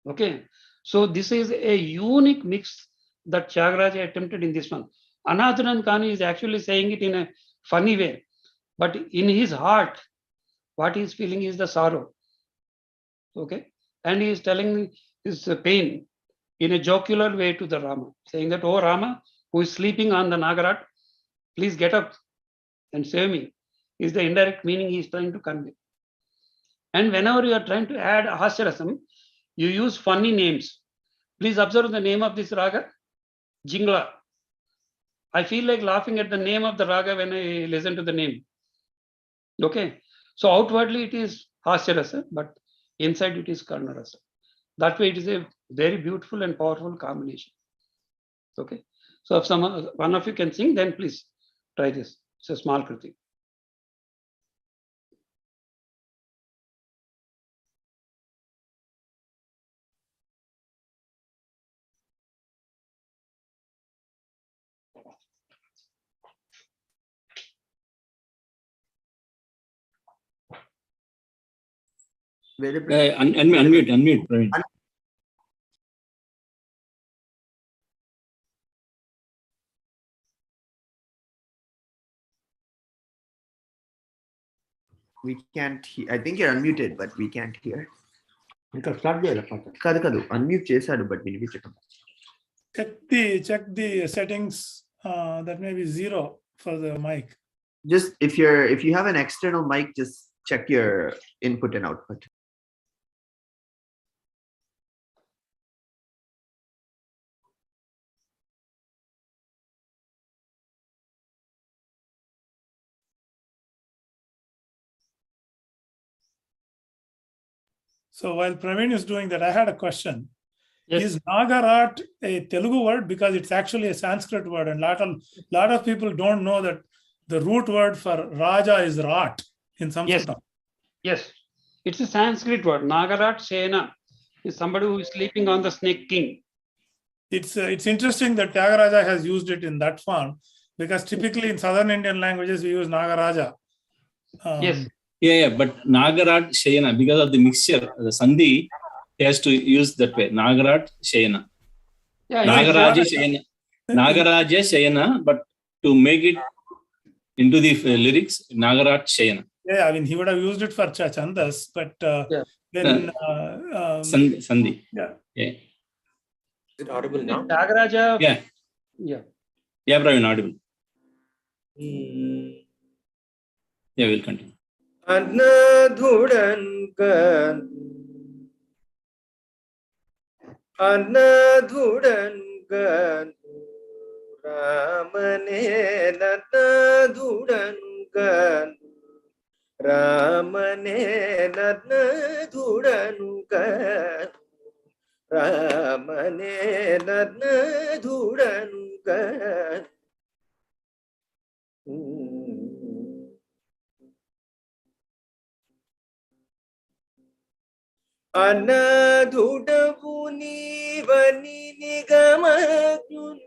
Okay. So this is a unique mix that tyAgarAja attempted in this one. Anathanan Kani is actually saying it in a funny way, but in his heart, what he is feeling is the sorrow. Okay. And he is telling his pain in a jocular way to the Rama, saying that, oh Rama, who is sleeping on the Nagarat, please get up and save me, is the indirect meaning he is trying to convey. And whenever you are trying to add Hasyarasam, you use funny names. Please observe the name of this raga, Jingla. I feel like laughing at the name of the raga when I listen to the name. Okay. So outwardly it is Hasyarasa, but inside it is Karnarasa. That way it is a very beautiful and powerful combination. Okay. So if one of you can sing, then please try this. It's a small kriti.
Unmute, Praveen.
We can't hear. I think you're unmuted, but we can't hear.
Because start there,
Kadu, unmute chesadu, but వినిపించటం.
Check the settings. That may be 0 for the mic.
Just if you have an external mic, just check your input and output.
So while Praveen is doing that, I had a question.
Yes.
Is Nagarat a Telugu word? Because it's actually a Sanskrit word, and lot of people don't know that the root word for Raja is Rat in Sanskrit.
Yes. It's a Sanskrit word. Nagarat Sena is somebody who is sleeping on the snake king.
It's interesting that tyAgaRaja has used it in that form, because typically in southern Indian languages we use Nagaraja.
Yes.
Yeah, but Nagarat Shayana, because of the mixture, the Sandhi, he has to use that way. Nagarat Shayana.
Yeah,
Nagaraja Shayana. Nagaraja Shayana, but to make it into the lyrics, Nagarat Shayana.
Yeah, I mean, he would have used it for Chandas, but then
Sandhi.
Yeah.
Yeah.
Is it audible now?
tyAgaRaja.
Yeah.
Yeah.
Yeah, Praveen, audible. Yeah, we'll continue.
Anadhudan kan Ramane Nadhudan kan Ramane Nadhudan kan Ramane Nadhudan kan Anadhudavu nivani nigamajunu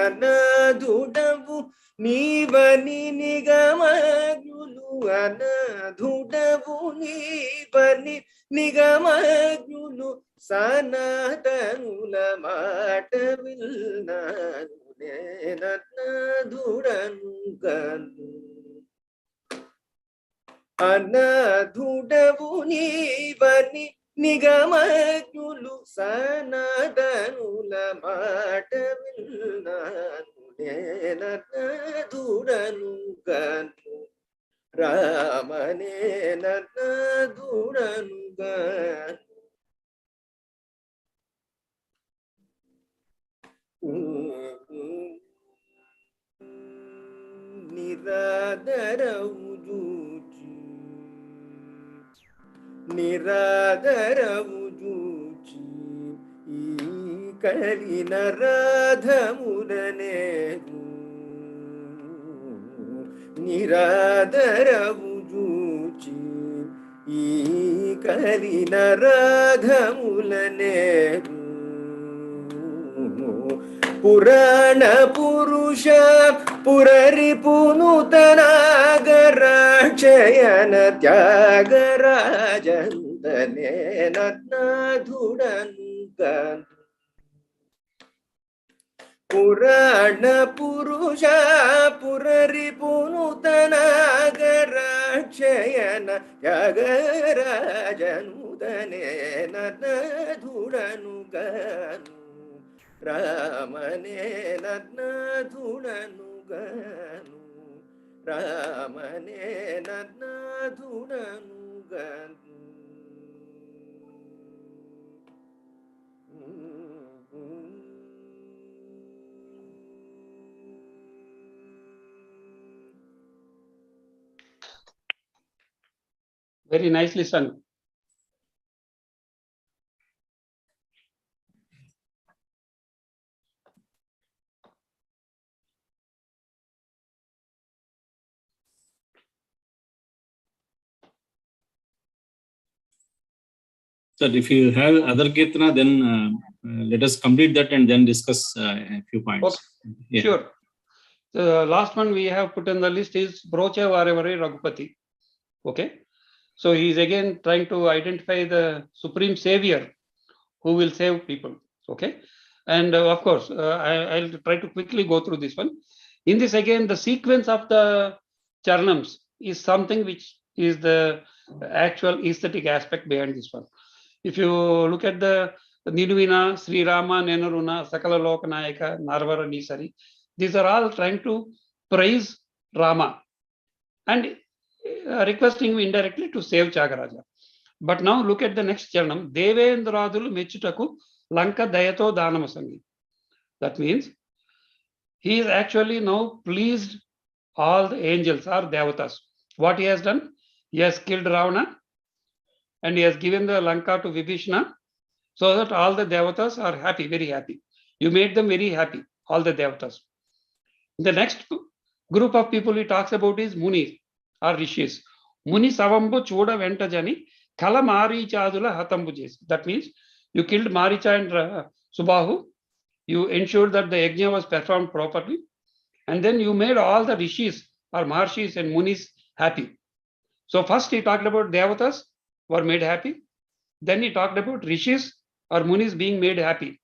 Anadhudavu nivani nigamajunu Anadhudavu nivani nigamajunu Sanatanula mata vilnanu Nenadhudanu ganu Anadhudavu nivani nigamajulu Sanatanula mata vilnanu Nenadhudanu ganu Ramane Nadhudanu ganu Niradaravu júచి ఈ కలిన రాధములనేరు నిరాదరవు జూచి ఈ కలిన రాధములనేరు పురాణ పురుష పురరిపునుతనాగరాక్షయన tyAgarAjanతనే నద్నాధుడను గను పురాణ పురుష పురరిపునుతనాగరాక్షయన tyAgarAjanతనే నద్నాధుడను గను Ramane Nadhudanu ganu Ramane Nadhudanu ganu
Very nicely sung.
So if you have other Kirtana, then let us complete that and then discuss a few points.
Okay.
Yeah.
Sure. The last one we have put on the list is Brocha Varevari Raghupati. Okay. So he is again trying to identify the supreme savior who will save people. Okay. And of course, I'll try to quickly go through this one. In this, again, the sequence of the charanams is something which is the actual aesthetic aspect behind this one. If you look at the Niduvina, Sri Rama, Nenaruna, Sakala Lokanayaka, Narvara Nisari, these are all trying to praise Rama and requesting him indirectly to save Tyagaraja. But now look at the next charanam, Devendradulu Mechutaku Lanka Dayato Danamasangi. That means he is actually now pleased all the angels or devatas. What he has done? He has killed Ravana and he has given the Lanka to Vibhishana so that all the devatas are happy, very happy. You made them very happy, all the devatas. The next group of people he talks about is Munis or Rishis. Muni Savambu Choda Ventajani Kala Marichadula Hatambu Jesi. That means you killed Maricha and Subahu. You ensured that the yajna was performed properly. And then you made all the Rishis or Maharshis and Munis happy. So first he talked about devatas were made happy. Then he talked about Rishis or Munis being made happy.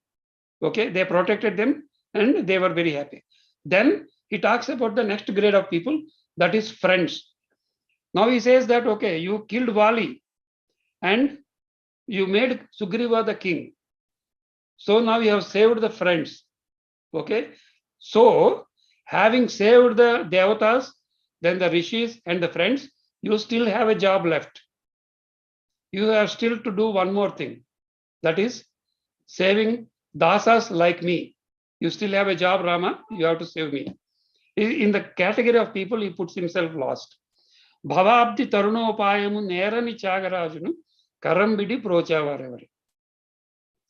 Okay, they protected them and they were very happy. Then he talks about the next grade of people, that is friends. Now he says that, okay, you killed Vali and you made Sugriva the king. So now you have saved the friends. Okay, so having saved the devatas, then the rishis and the friends, you still have a job left. You have still to do one more thing, that is saving dasas like me. You still have a job, Rama, you have to save me. In the category of people, he puts himself lost. Bhavabdi Tarunopayamu Nerani Tyagaraja Karambidi Procha Varevari.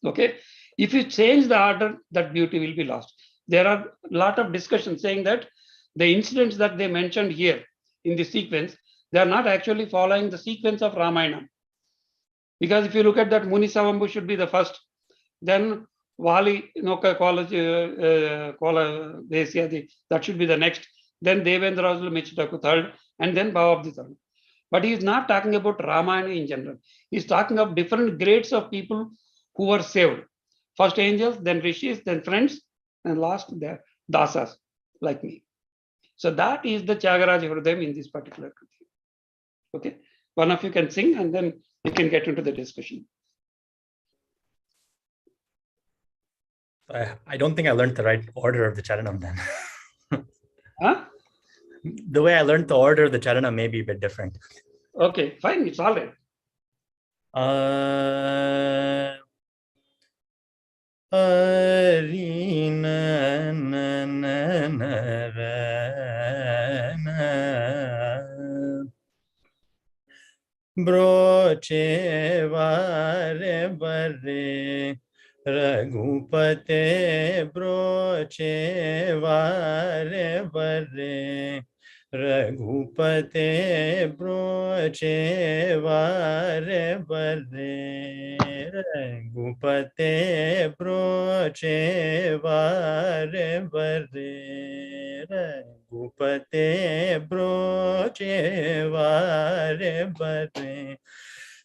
Okay, if you change the order, that beauty will be lost. There are a lot of discussions saying that the incidents that they mentioned here in the sequence, they are not actually following the sequence of Ramayana. Because if you look at that, Muni Savambu should be the first, then Vali, that should be the next, then Devendradulu Mechutaku third, and then Bhavabdi third. But he is not talking about Ramayana in general. He is talking of different grades of people who were saved. First angels, then rishis, then friends, and last the dasas, like me. So that is the tyAgarAja hRdayam in this particular Kriti. Okay, one of you can sing and then we can get into the discussion.
I don't think I learned the right order of the charanam then.
Huh?
The way I learned the order of the charanam may be a bit different.
Okay, fine, it's all right.
Broche vare bare Raghupate broche vare bare Raghupate broche vare bare Raghupate broche vare bare Raghupate broche vare bare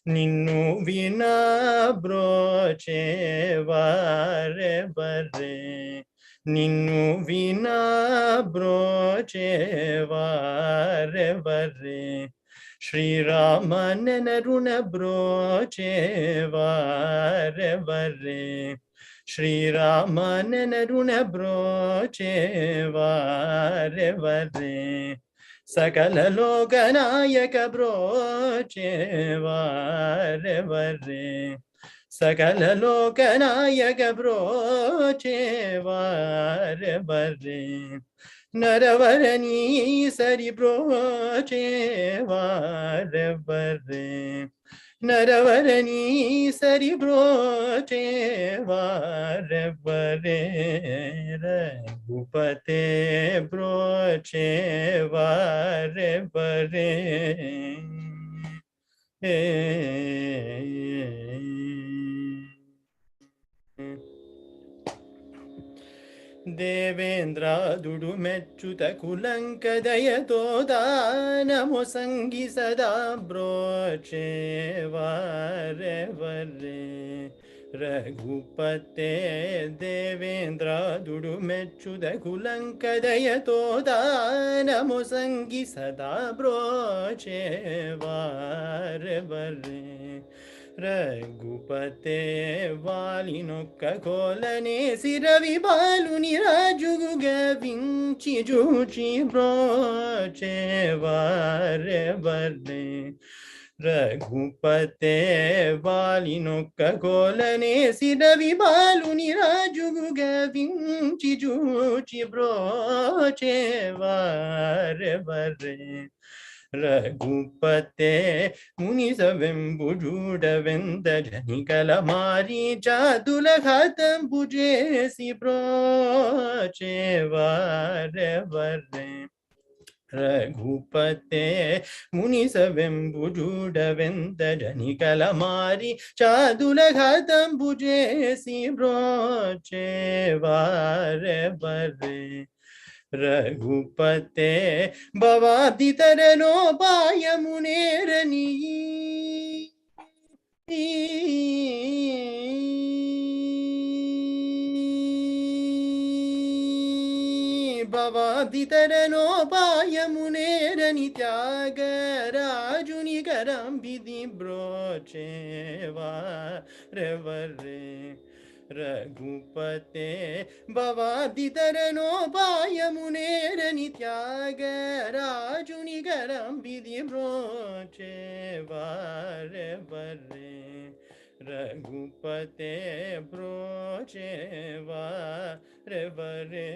Ninnu vina broche vare bare Ninnu vina broche vare bare Sri Rama nenaruna broche vare bare Sri Rama nenaruna broche vare bare Sakala Lokanayaka broche vare vare Sakala Lokanayaka broche vare vare Naravarani sari broche vare vare Naravarani sari broche vare vare Raghupate broche vare vare ದೇವೇಂದ್ರಾದುಡು ಮೆಚ್ಚುತ ಕುಲಂಕದಯತೋದ ನಮೋ ಸಂಗಿ ಸದಾ ಬ್ರೋಚೆ ವಾರೆ ವರ್ರೆ ರಘುಪತೆ ದೇವೇಂದ್ರಾದುಡು ಮೆಚ್ಚುತ ಕುಲಂಕದಯತೋದ ನಮೋ ಸಂಗಿ ಸದಾ ಬ್ರೋಚೆ ವಾರೆ ವರ್ರೆ ರಘುಪತೆ ವಾಲಿನೊಕ್ಕ ಕೋಲನೆ ಸಿರವಿ ಬಾಲುನಿ ರಾಜುಗುಗ Vinci ಜೂಚಿ ಬ್ರೋಚೆ ವಾರೆ ಬರ್ರೆ ರಘುಪತೆ ವಾಲಿನೊಕ್ಕ ಕೋಲನೆ ಸಿರವಿ ಬಾಲುನಿ ರಾಜುಗುಗ Vinci ಜೂಚಿ ಬ್ರೋಚೆ ವಾರೆ ಬರ್ರೆ ರಘುಪತೆ ಮುನಿಸವೆಂಬುಜೂಡವೆಂದ ಜನಿಕಲ ಮಾರಿ ಚಾದುಲಘಾತಂಬುಜೇಸಿ ಬ್ರೋಚೆ ವಾರೆ ವರ್ರೆ ರಘುಪತೆ ಮುನಿಸವೆಂಬುಜೂಡವೆಂದ ಜನಿಕಲ ಮಾರಿ ಚಾದುಲಘಾತಂಬುಜೇಸಿ ಬ್ರೋಚೆ ವಾರೆ ವರ್ರೆ ರಘುಪತೆ ಭವಾದಿತರನೋಪಾಯ ಮುನೇರನಿ ಭವಾದಿತರನೋಪಾಯ ಮುನೇರನಿ ತ್ಯಾಗರಾಜುನಿ ಕರಂಬಿದಿ ಬ್ರೋಚೆ ವಾರೆ ವರ್ರೆ ರಘುಪತೆ ಭವಾದಿತರನೋಪಾಯ ಮುನೇರನಿ ತ್ಯಾಗರಾಜುನಿ ಕರಂಬಿದಿ ಬ್ರೋಚೆ ವಾರೆ ವರ್ರೆ ರಘುಪತೆ ಬ್ರೋಚೆ ವಾರೆ ವರ್ರೆ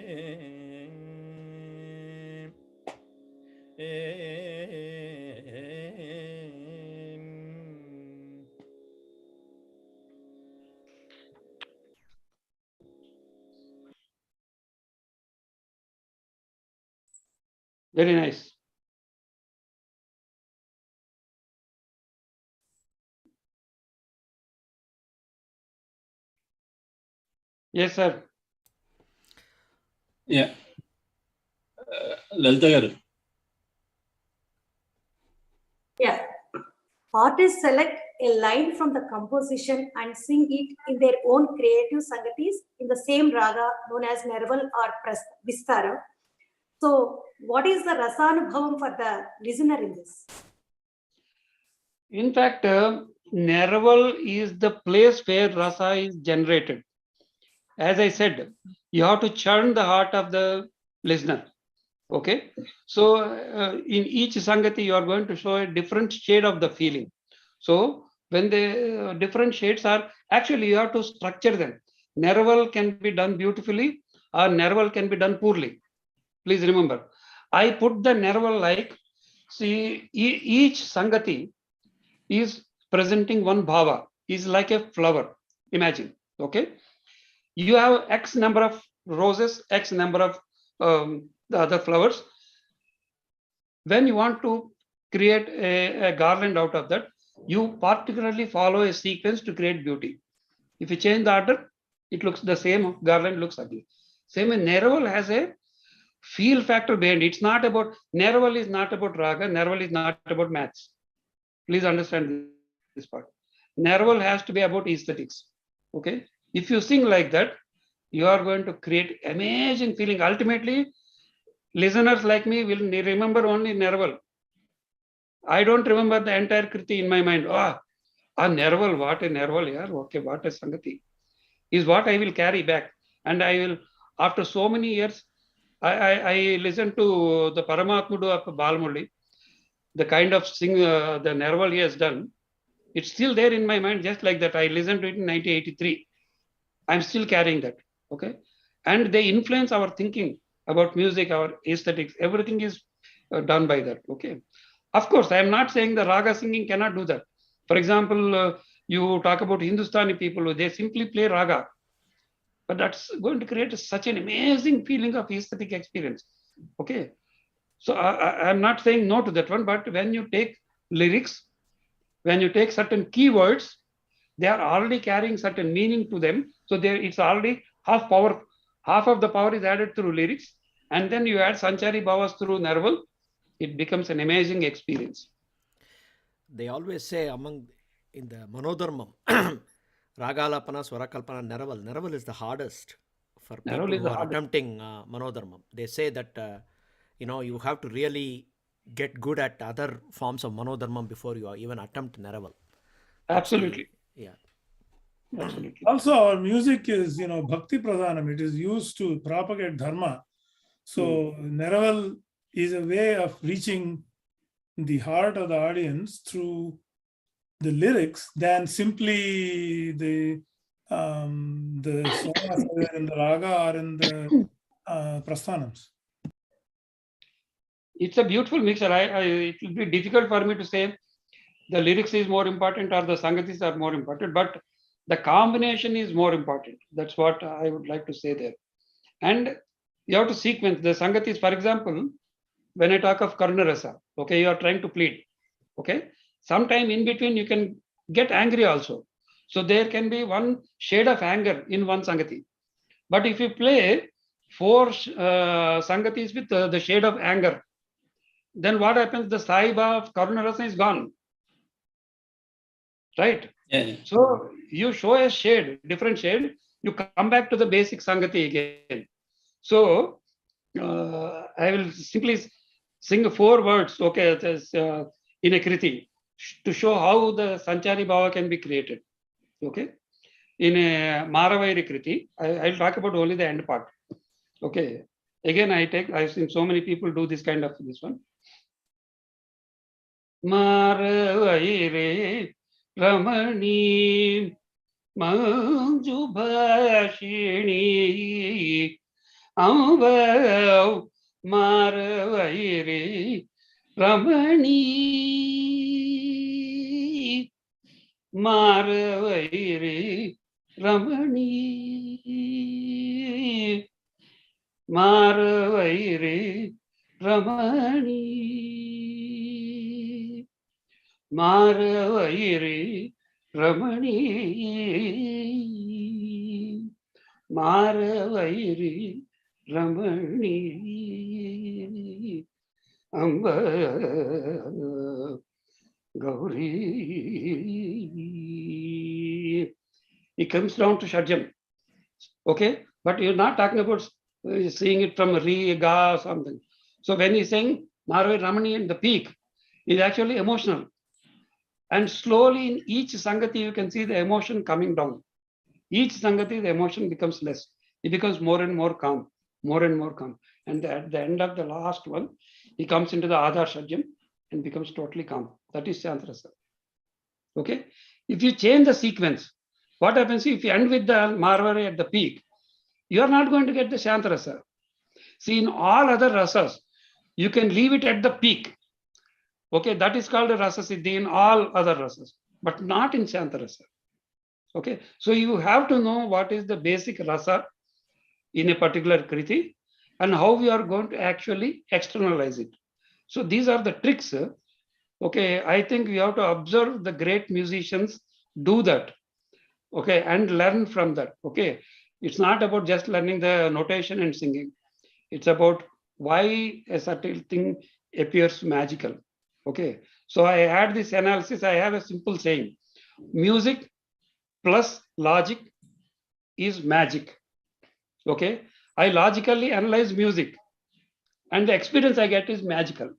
Very nice. Yes, sir.
Yeah. Lalita garu.
Yeah. Artists select a line from the composition and sing it in their own creative sangatis in the same raga known as Nerval or Vistara. So, what is the rasanubhavam for the listener in this?
In fact, Nerval is the place where rasa is generated. As I said, you have to churn the heart of the listener. Okay. So, in each sangati, you are going to show a different shade of the feeling. So, when the different shades are, actually, you have to structure them. Nerval can be done beautifully or Nerval can be done poorly. Please remember, I put the Nerval like, see, each sangati is presenting one bhava, is like a flower. Imagine, okay? You have X number of roses, X number of the other flowers. When you want to create a garland out of that, you particularly follow a sequence to create beauty. If you change the order, it looks the same, garland looks ugly. Same way, Nerval has a feel factor behind it. It's not about, Nerval is not about raga, Nerval is not about maths. Please understand this part. Nerval has to be about aesthetics. Okay. If you sing like that, you are going to create amazing feeling. Ultimately, listeners like me will remember only Nerval. I don't remember the entire kriti in my mind. Nerval, what a Nerval, yeah. Okay, what a sangati is what I will carry back. And I will, after so many years, I listened to the Paramatmudu of Balamurli, the kind of sing the Nerval he has done. It's still there in my mind, just like that. I listened to it in 1983. I'm still carrying that. Okay. And they influence our thinking about music, our aesthetics. Everything is done by that. Okay. Of course, I am not saying the raga singing cannot do that. For example, you talk about Hindustani people, they simply play raga. But that's going to create such an amazing feeling of aesthetic experience. Okay. So I'm not saying no to that one, but when you take lyrics, when you take certain keywords, they are already carrying certain meaning to them. So it's already half half of the power is added through lyrics, and then you add Sanchari Bhavas through Narval, it becomes an amazing experience.
They always say in the Manodharmam, Ragalapana, Swarakalpana, Neraval. Neraval is the hardest for people who are attempting Manodharmam. They say that, you have to really get good at other forms of Manodharmam before you even attempt Neraval.
Absolutely.
Yeah.
Absolutely.
Also, our music is, Bhakti Pradhanam. It is used to propagate Dharma. So, Neraval is a way of reaching the heart of the audience through the lyrics than simply the sonas in the raga or in the prasthanams.
It's a beautiful mixture. It will be difficult for me to say the lyrics is more important or the sangatis are more important, but the combination is more important. That's what I would like to say there. And you have to sequence the sangatis. For example, when I talk of Karunarasa, okay, you are trying to plead, okay. Sometime in between you can get angry also. So there can be one shade of anger in one sangati. But if you play 4 sangatis with the shade of anger, then what happens? The saiba of Karunarasa is gone. Right?
Yeah.
So you show a shade, different shade, you come back to the basic sangati again. So I will simply sing 4 words, okay, in a kriti to show how the Sanchari Bhava can be created. Okay. In a Maravairi kriti, I'll talk about only the end part. Okay. Again, I've seen so many people do this kind of this one. Maravairi Ramani Manjubhashini Ambav Maravairi Ramani Maravairi Ramani Maravairi Ramani Maravairi Ramani Maravairi Ramani Amba Gauri. It comes down to Shadjam. Okay, but you're not talking about seeing it from Re, Ga, or something. So when he's saying Maravairi Ramani in the peak, is actually emotional. And slowly in each sangati, you can see the emotion coming down. Each sangati, the emotion becomes less. It becomes more and more calm, more and more calm. And at the end of the last one, he comes into the Adhar Shadjam and becomes totally calm. That is Shantarasa. Okay. If you change the sequence, what happens if you end with the Marvari at the peak? You are not going to get the Shantarasa. See, in all other rasas, you can leave it at the peak. Okay, that is called a rasa siddhi in all other rasas, but not in Shantarasa. Okay, so you have to know what is the basic rasa in a particular kriti and how we are going to actually externalize it. So these are the tricks. Okay, I think we have to observe the great musicians do that. Okay, and learn from that. Okay, it's not about just learning the notation and singing. It's about why a certain thing appears magical. Okay, so I had this analysis. I have a simple saying: music plus logic is magic. Okay, I logically analyze music, and the experience I get is magical.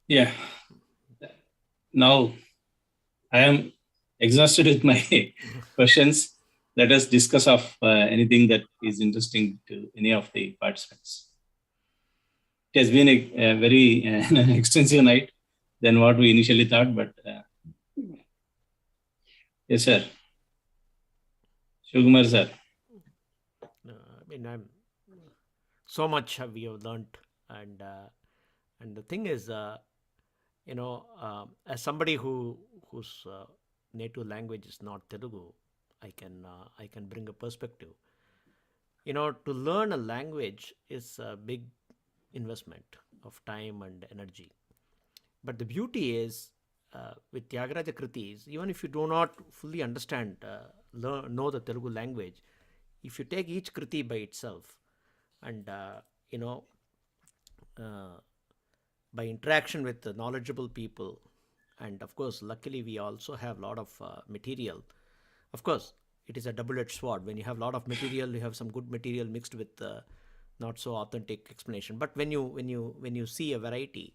Yeah. Now I am exhausted with my questions. Let us discuss of anything that is interesting to any of the participants. It has been a very extensive night than what we initially thought, but yes, sir. Shivkumar, sir.
So much we have learned, and the thing is, as somebody whose native language is not Telugu, I can bring a perspective. To learn a language is a big investment of time and energy. But the beauty is, with tyAgarAja Kritis, even if you do not fully understand, know the Telugu language, if you take each Kriti by itself and, by interaction with the knowledgeable people, and of course, luckily we also have a lot of material. Of course, it is a double-edged sword. When you have a lot of material, you have some good material mixed with not so authentic explanation. But when you see a variety,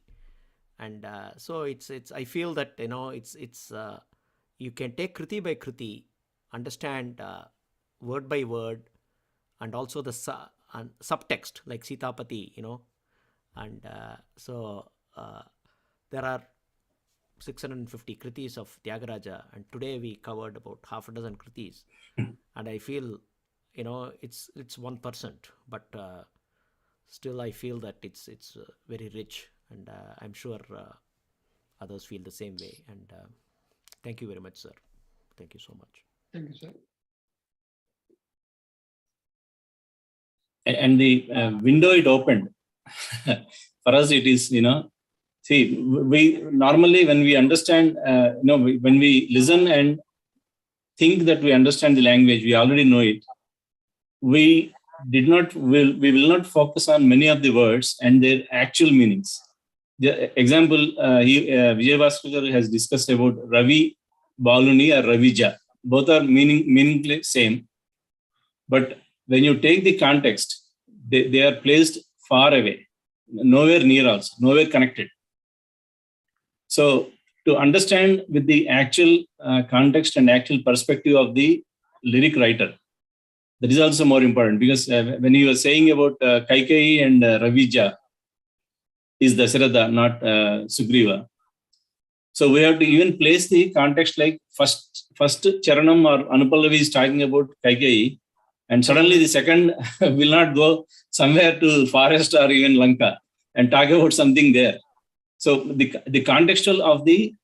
and so it's I feel that it's you can take Kriti by Kriti, understand word by word, and also the subtext like Sitapati, and so there are 650 Kritis of tyAgarAja, and today we covered about half a dozen Kritis, and I feel it's 1%, but still I feel that it's very rich, and I'm sure others feel the same way. And thank you very much, sir. Thank you so much.
Thank you, sir.
And the window it opened for us, it is see, we normally when we understand when we listen and think that we understand the language, we already know it, we will not focus on many of the words and their actual meanings. The example, Vijayabhaskar has discussed about Ravi Baluni or Ravija. Both are meaningfully same, but when you take the context, they are placed far away, nowhere near also, nowhere connected. So to understand with the actual context and actual perspective of the lyric writer, that is also more important, because when you were saying about Kaikeyi and Ravija is Dasharatha, not Sugriva. So we have to even place the context, like first Charanam or Anupallavi is talking about Kaikeyi, and suddenly the second will not go somewhere to forest or even Lanka and talk about something there. So the contextual of the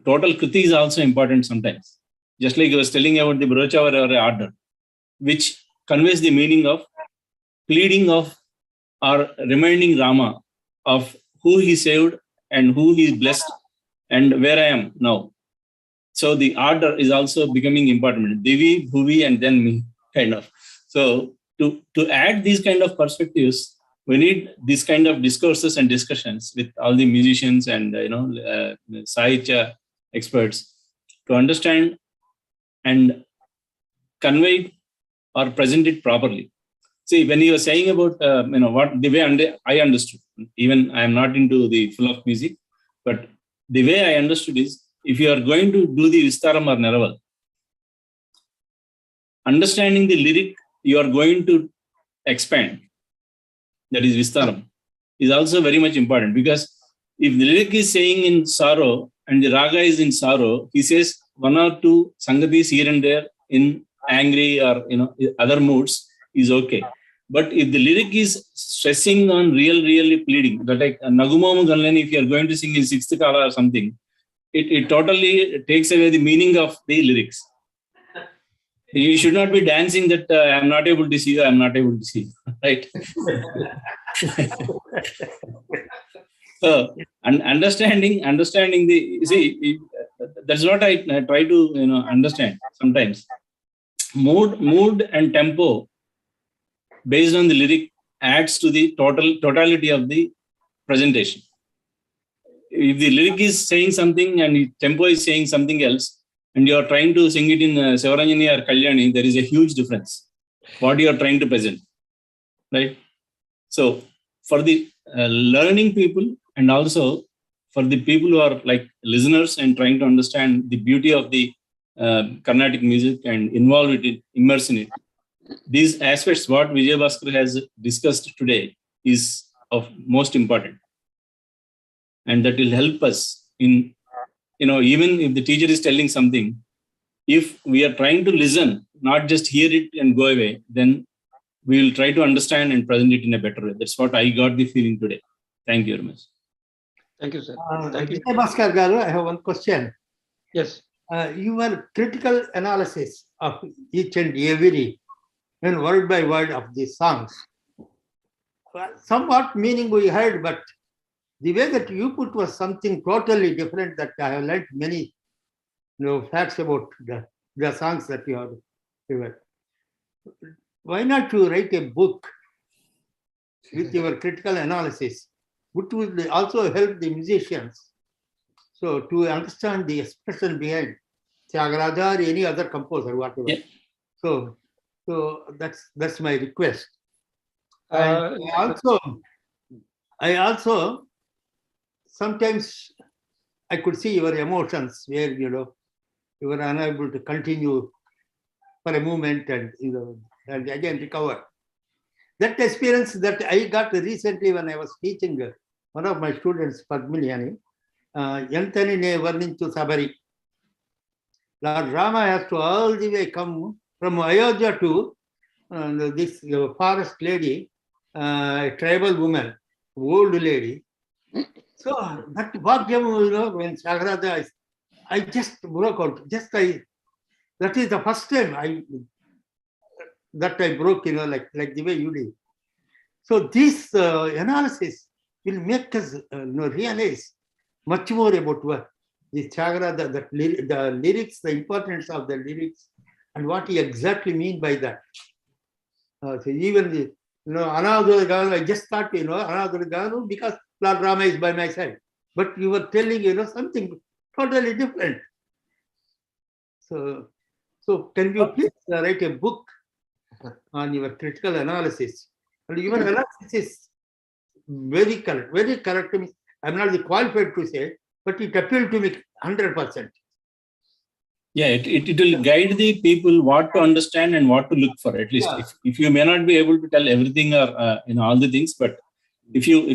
total Kriti is also important sometimes. Just like I was telling about the Brochava order, which conveys the meaning of pleading of or reminding Rama of who he saved and who he blessed and where I am now. So the order is also becoming important. Devi, Bhuvi, and then me, kind of. So to add these kind of perspectives, we need these kind of discourses and discussions with all the musicians and Sahitya experts to understand and convey or present it properly. See, when you were saying about what the way I understood, even I am not into the full of music, but the way I understood is, if you are going to do the Vistaram or Neraval, understanding the lyric you are going to expand, that is Vistaram, is also very much important, because if the lyric is saying in sorrow and the raga is in sorrow, he says one or two sangatis here and there in angry or other moods is okay. But if the lyric is stressing on really pleading, that like Nagumomu Ganlani, if you are going to sing in sixth kala or something, it totally takes away the meaning of the lyrics. You should not be dancing that I am not able to see you, I am not able to see you, right? So, and understanding the, that's what I try to understand sometimes. Mood and tempo based on the lyric adds to the totality of the presentation. If the lyric is saying something and the tempo is saying something else, and you are trying to sing it in Sivaranjani or Kalyani, there is a huge difference what you are trying to present, right? So for the learning people, and also for the people who are like listeners and trying to understand the beauty of the Carnatic music and involve it, immerse in it, these aspects what Vijayabhaskar has discussed today is of most important, and that will help us in even if the teacher is telling something, if we are trying to listen, not just hear it and go away, then we will try to understand and present it in a better way. That's what I got the feeling today. Thank you very much.
Thank you, sir. Thank you.
Bhaskar Garu, I have one question.
Yes.
Your critical analysis of each and every and word by word of these songs, somewhat meaning we heard, but the way that you put was something totally different that I have learned many facts about the songs that you have given. Why not you write a book with your critical analysis, which will also help the musicians so to understand the expression behind tyAgaRaja or any other composer, whatever.
Yeah.
So that's my request. And I also sometimes I could see your emotions where you were unable to continue for a moment and and again recover. That experience that I got recently when I was teaching one of my students, Padmiliani, Yantani ne Varninchu Sabari. Lord Rama has to all the way come from Ayodhya to this forest lady, tribal woman, old lady. So that Bhagyam, when tyAgaRaja, I just broke out. That is the first time I broke, like the way you did. So this analysis will make us realize much more about what the tyAgaRaja, the lyrics, the importance of the lyrics, and what he exactly mean by that. So even the Anadura Ganu, I just thought Anadura Ganu because Lord Rama is by my side, but you were telling something totally different. So can you please write a book on your critical analysis? And your analysis is very correct, very correct. I'm not qualified to say, but it appealed to me 100%.
Yeah, it will guide the people what to understand and what to look for. At least, if you may not be able to tell everything or all the things, but if you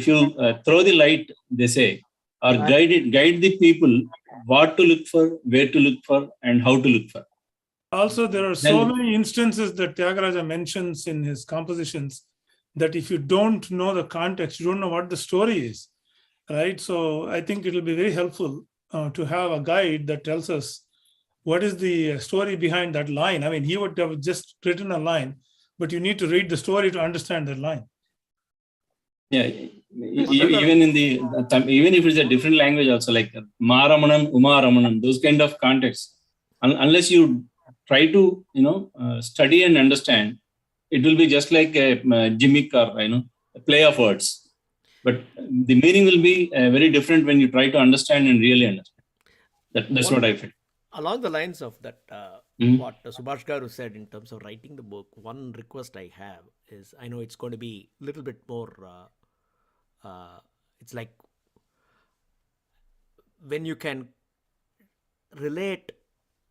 throw the light, they say, or guide the people what to look for, where to look for, and how to look for.
Also, there are so many instances that tyAgaRaja mentions in his compositions that if you don't know the context, you don't know what the story is, right? So I think it will be very helpful to have a guide that tells us what is the story behind that line. I mean, he would have just written a line, but you need to read the story to understand that line.
Yeah, even in even if it's a different language, also like Maramanam, Umaramanam, those kind of contexts, unless you try to study and understand, it will be just like a gimmick or a play of words. But the meaning will be very different when you try to understand and really understand. That's what I feel.
Along the lines of that, what Subhash Garu said in terms of writing the book, one request I have is, I know it's going to be a little bit more, it's like when you can relate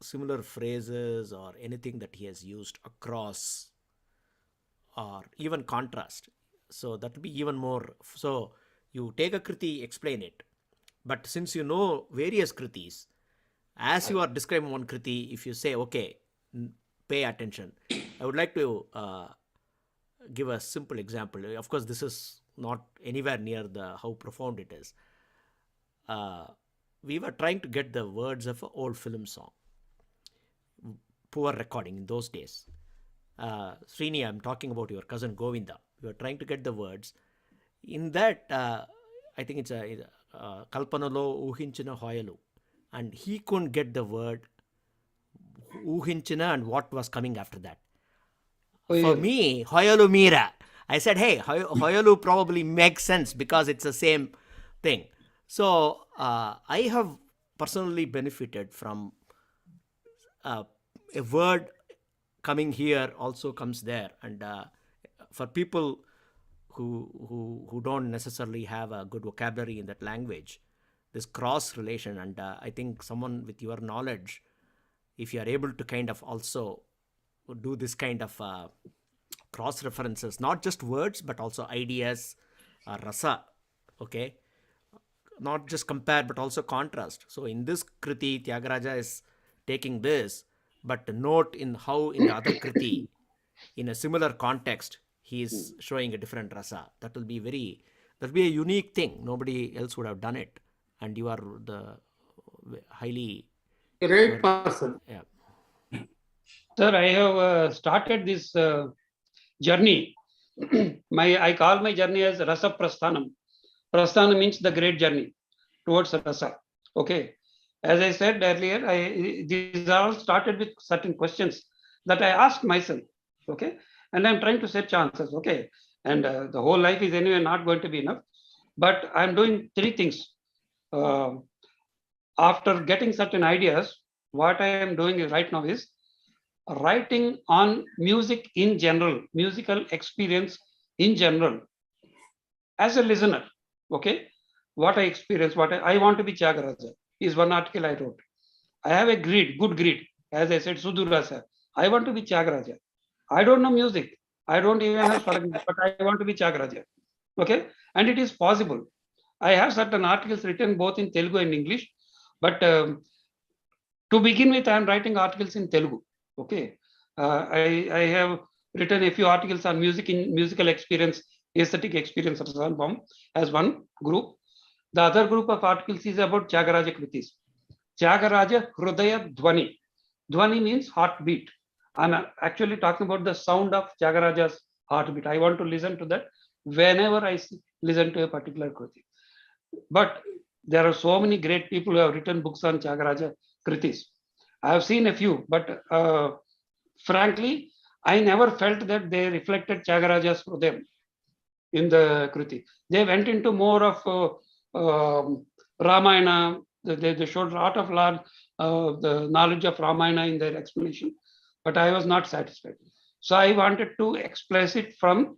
similar phrases or anything that he has used across or even contrast. So that will be even more. So you take a kriti, explain it. But since you know various kritis, as you are describing one kriti, if you say, okay, pay attention. I would like to give a simple example. Of course, this is not anywhere near how profound it is. We were trying to get the words of an old film song. Poor recording in those days. Srini, I'm talking about your cousin Govinda. We were trying to get the words. In that, I think it's a Kalpanalo Uhinchina Hoyalu. And he couldn't get the word Uhinchina and what was coming after that. For me, Hoyalu Mira. I said, hey, Hoyalu probably makes sense because it's the same thing. So I have personally benefited from a word coming here also comes there. And for people who don't necessarily have a good vocabulary in that language, this cross relation, and I think someone with your knowledge, if you are able to kind of also do this kind of cross references, not just words, but also ideas, rasa, okay? Not just compare, but also contrast. So in this kriti, tyAgaRaja is taking this, but note in how in the other kriti, in a similar context, he is showing a different rasa. That will be a unique thing. Nobody else would have done it. And you are the highly
great person.
Yeah.
Sir, I have started this journey. I call my journey as Rasa Prasthanam. Prasthana means the great journey towards rasa. Okay. As I said earlier, these all started with certain questions that I asked myself. Okay. And I'm trying to search answers. Okay. And the whole life is anyway not going to be enough. But I'm doing three things. After getting certain ideas, what I am doing right now is writing on music in general, musical experience in general, as a listener. Okay, what I experience, what I want to be tyAgarAja is one article I wrote. I have a good greed, as I said, Sudurasa. I want to be tyAgarAja. I don't know music. I don't even have Swaragam, but I want to be tyAgarAja. Okay, and it is possible. I have certain articles written both in Telugu and English, but to begin with, I am writing articles in Telugu. Okay, I have written a few articles on music in musical experience, aesthetic experience as one group. The other group of articles is about tyAgarAja kritis. tyAgarAja hRdayam Dwani. Dwani means heartbeat. I'm actually talking about the sound of tyAgarAja's heartbeat. I want to listen to that whenever I listen to a particular kriti. But there are so many great people who have written books on tyAgarAja kritis. I have seen a few, but frankly, I never felt that they reflected tyAgarAja's hRdayam in the kriti. They went into more of Ramayana. They showed a lot of the knowledge of Ramayana in their explanation, but I was not satisfied. So I wanted to express it from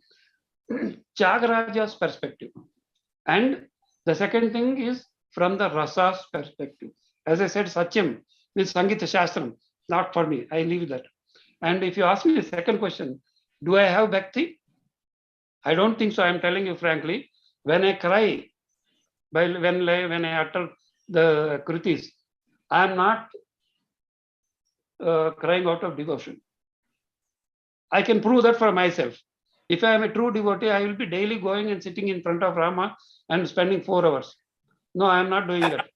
tyAgarAja's perspective. And the second thing is from the rasa's perspective. As I said, Satyam with Sangita Shastram, not for me. I leave that. And if you ask me the second question, do I have bhakti? I don't think so. I'm telling you frankly. When I cry, when I utter the kritis, I'm not crying out of devotion. I can prove that for myself. If I am a true devotee, I will be daily going and sitting in front of Rama and spending 4 hours. No, I am not doing that.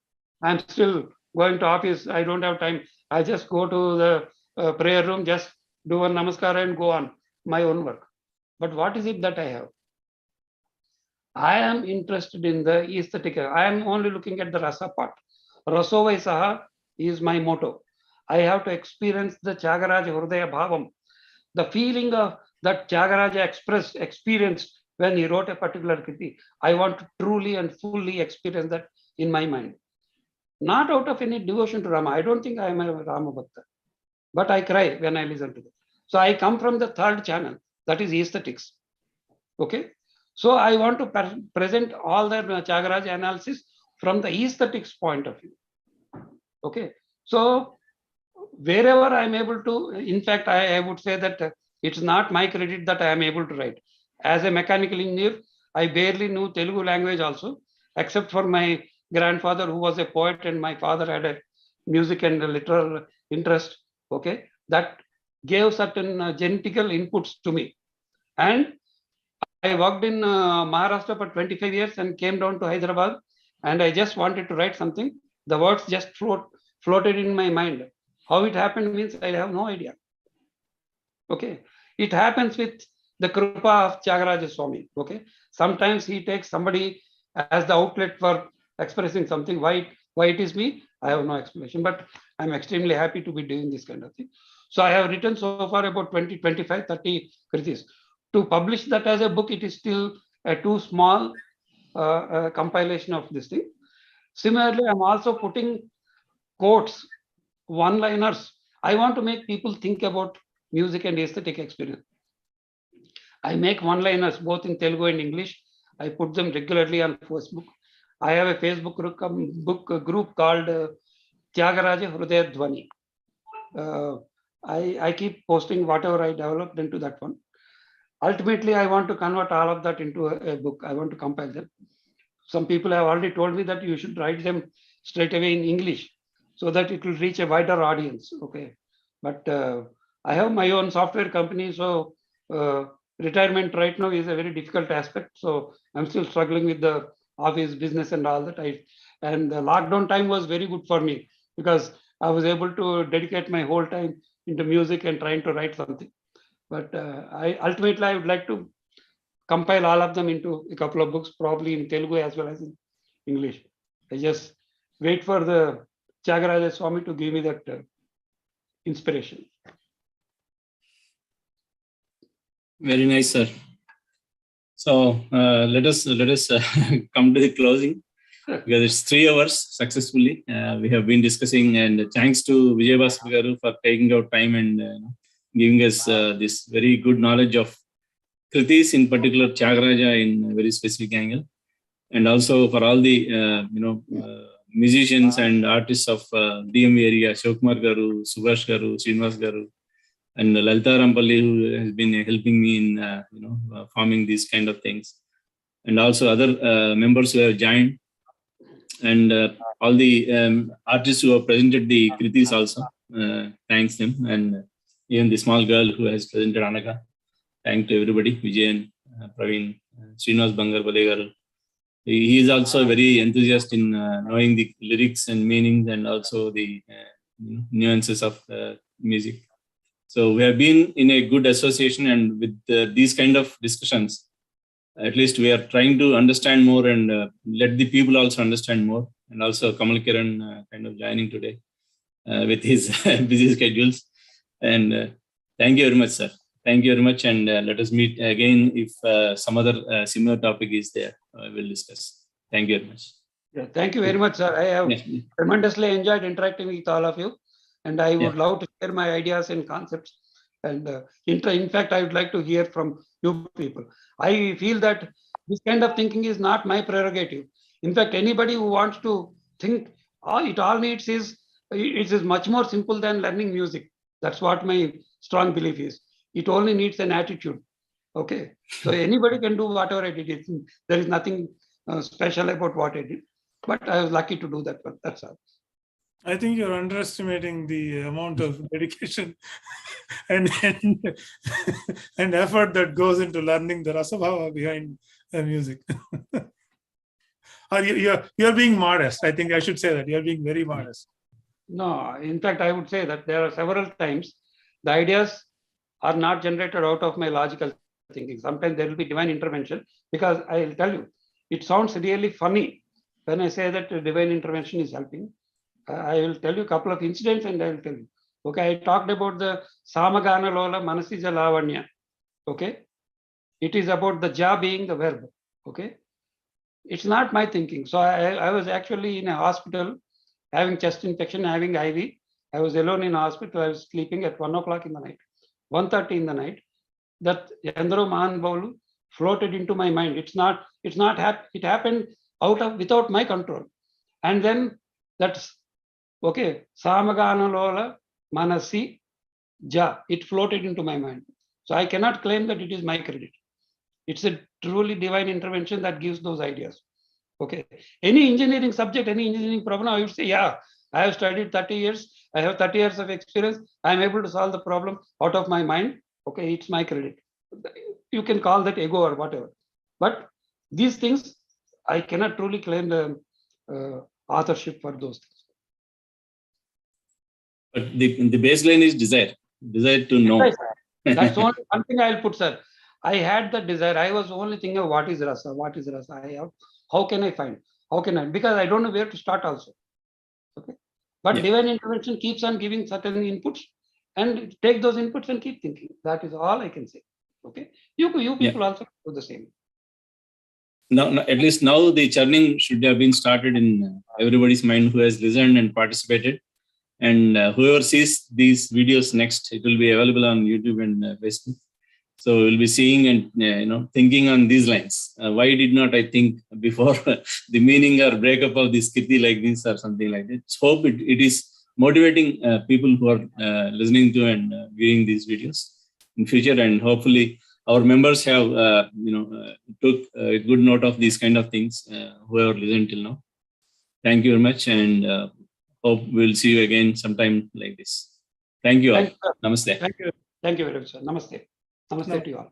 I'm still going to office. I don't have time. I just go to the prayer room, just do one namaskara and go on my own work. But what is it that I have? I am interested in the aesthetic. I am only looking at the rasa part. Rasovai saha is my motto. I have to experience the tyAgarAja hRdaya bhavam, the feeling of that tyAgarAja experienced when he wrote a particular kriti. I want to truly and fully experience that in my mind. Not out of any devotion to Rama. I don't think I am a Rama Bhakta, but I cry when I listen to it. So I come from the third channel, that is aesthetics. Okay. So I want to present all the tyAgarAja analysis from the aesthetics point of view. Okay. So wherever I'm able to, in fact, I would say that it's not my credit that I am able to write. As a mechanical engineer, I barely knew Telugu language also, except for my grandfather who was a poet and my father had a music and literal interest. Okay. That gave certain genetical inputs to me. And I worked in Maharashtra for 25 years and came down to Hyderabad, and I just wanted to write something. The words just floated in my mind. How it happened means I have no idea. Okay. It happens with the Krupa of tyAgarAja Swami. Okay. Sometimes he takes somebody as the outlet for expressing something. Why it is me? I have no explanation, but I'm extremely happy to be doing this kind of thing. So I have written so far about 20, 25, 30 kritis. To publish that as a book, it is still a too small compilation of this thing. Similarly, I'm also putting quotes, one-liners. I want to make people think about music and aesthetic experience. I make one-liners both in Telugu and English. I put them regularly on Facebook. I have a Facebook group called tyAgarAja hRdaya Dwani. I keep posting whatever I developed into that one. Ultimately, I want to convert all of that into a book. I want to compile them. Some people have already told me that you should write them straight away in English so that it will reach a wider audience. Okay. But I have my own software company. So retirement right now is a very difficult aspect. So I'm still struggling with the office business and all that. And the lockdown time was very good for me because I was able to dedicate my whole time into music and trying to write something. But ultimately, I would like to compile all of them into a couple of books, probably in Telugu as well as in English. I just wait for the tyAgarAja Swami to give me that inspiration.
Very nice, sir. So let us come to the closing, because it's 3 hours successfully. We have been discussing, and thanks to Vijayabhaskar garu for taking out time and giving us this very good knowledge of Kritis, in particular tyAgarAja in a very specific angle, and also for all the musicians and artists of DM area, Shivkumar garu, Subhash garu, Srinivas garu, and Lalita Rampalli, who has been helping me in forming these kind of things, and also other members who have joined, and all the artists who have presented the Kritis also. Thanks them, and even the small girl who has presented Anaka. Thank to everybody, Vijayan, Praveen, Srinivas Bangar Balegaru. He is also very enthusiastic in knowing the lyrics and meanings, and also the nuances of music. So we have been in a good association, and with these kind of discussions, at least we are trying to understand more and let the people also understand more. And also Kamal Kiran kind of joining today with his busy schedules. And thank you very much, sir. Thank you very much. And let us meet again if some other similar topic is there. We'll discuss. Thank you very much.
Yeah, thank you very much, sir. I have tremendously enjoyed interacting with all of you. And I would love to share my ideas and concepts. And in fact, I would like to hear from you people. I feel that this kind of thinking is not my prerogative. In fact, anybody who wants to think, it all needs is, it is much more simple than learning music. That's what my strong belief is. It only needs an attitude. Okay. So anybody can do whatever I did. There is nothing special about what I did. But I was lucky to do that one. That's all.
I think you're underestimating the amount of dedication and effort that goes into learning the rasabhava behind the music. Or you're being modest. I think I should say that you're being very modest.
No, in fact, I would say that there are several times the ideas are not generated out of my logical thinking. Sometimes there will be divine intervention, because I'll tell you, it sounds really funny when I say that divine intervention is helping. I will tell you a couple of incidents and I will tell you. Okay, I talked about the Samagana Lola Manasija Lavanya. Okay, it is about the ja being the verb. Okay, it's not my thinking. So I was actually in a hospital having chest infection, having IV. I was alone in a hospital. I was sleeping at 1 o'clock in the night, 1:30 in the night. That Yandro Mahan Baulu floated into my mind. It happened without my control. And then that's okay, Samagana Lola Manasi Ja. It floated into my mind. So I cannot claim that it is my credit. It's a truly divine intervention that gives those ideas. Okay. Any engineering subject, any engineering problem, I would say, yeah, I have studied 30 years. I have 30 years of experience. I'm able to solve the problem out of my mind. Okay, it's my credit. You can call that ego or whatever. But these things, I cannot truly claim the authorship for those things.
But the baseline is desire to know.
That's only one thing I'll put, sir. I had the desire. I was only thinking of what is rasa. How can I find? How can I? Because I don't know where to start also. Okay. But divine intervention keeps on giving certain inputs, and take those inputs and keep thinking. That is all I can say. Okay. You people also do the same.
Now, at least now the churning should have been started in everybody's mind who has listened and participated. And whoever sees these videos next, it will be available on YouTube and Facebook. So we'll be seeing and thinking on these lines. Why did not I think before the meaning or breakup of this Kirti like this or something like that? So hope it is motivating people who are listening to and viewing these videos in future. And hopefully our members have took a good note of these kind of things. Whoever listened till now, thank you very much, and hope we'll see you again sometime like this. Thank you all. Namaste.
Thank you very much, sir. Namaste. Namaste to you all.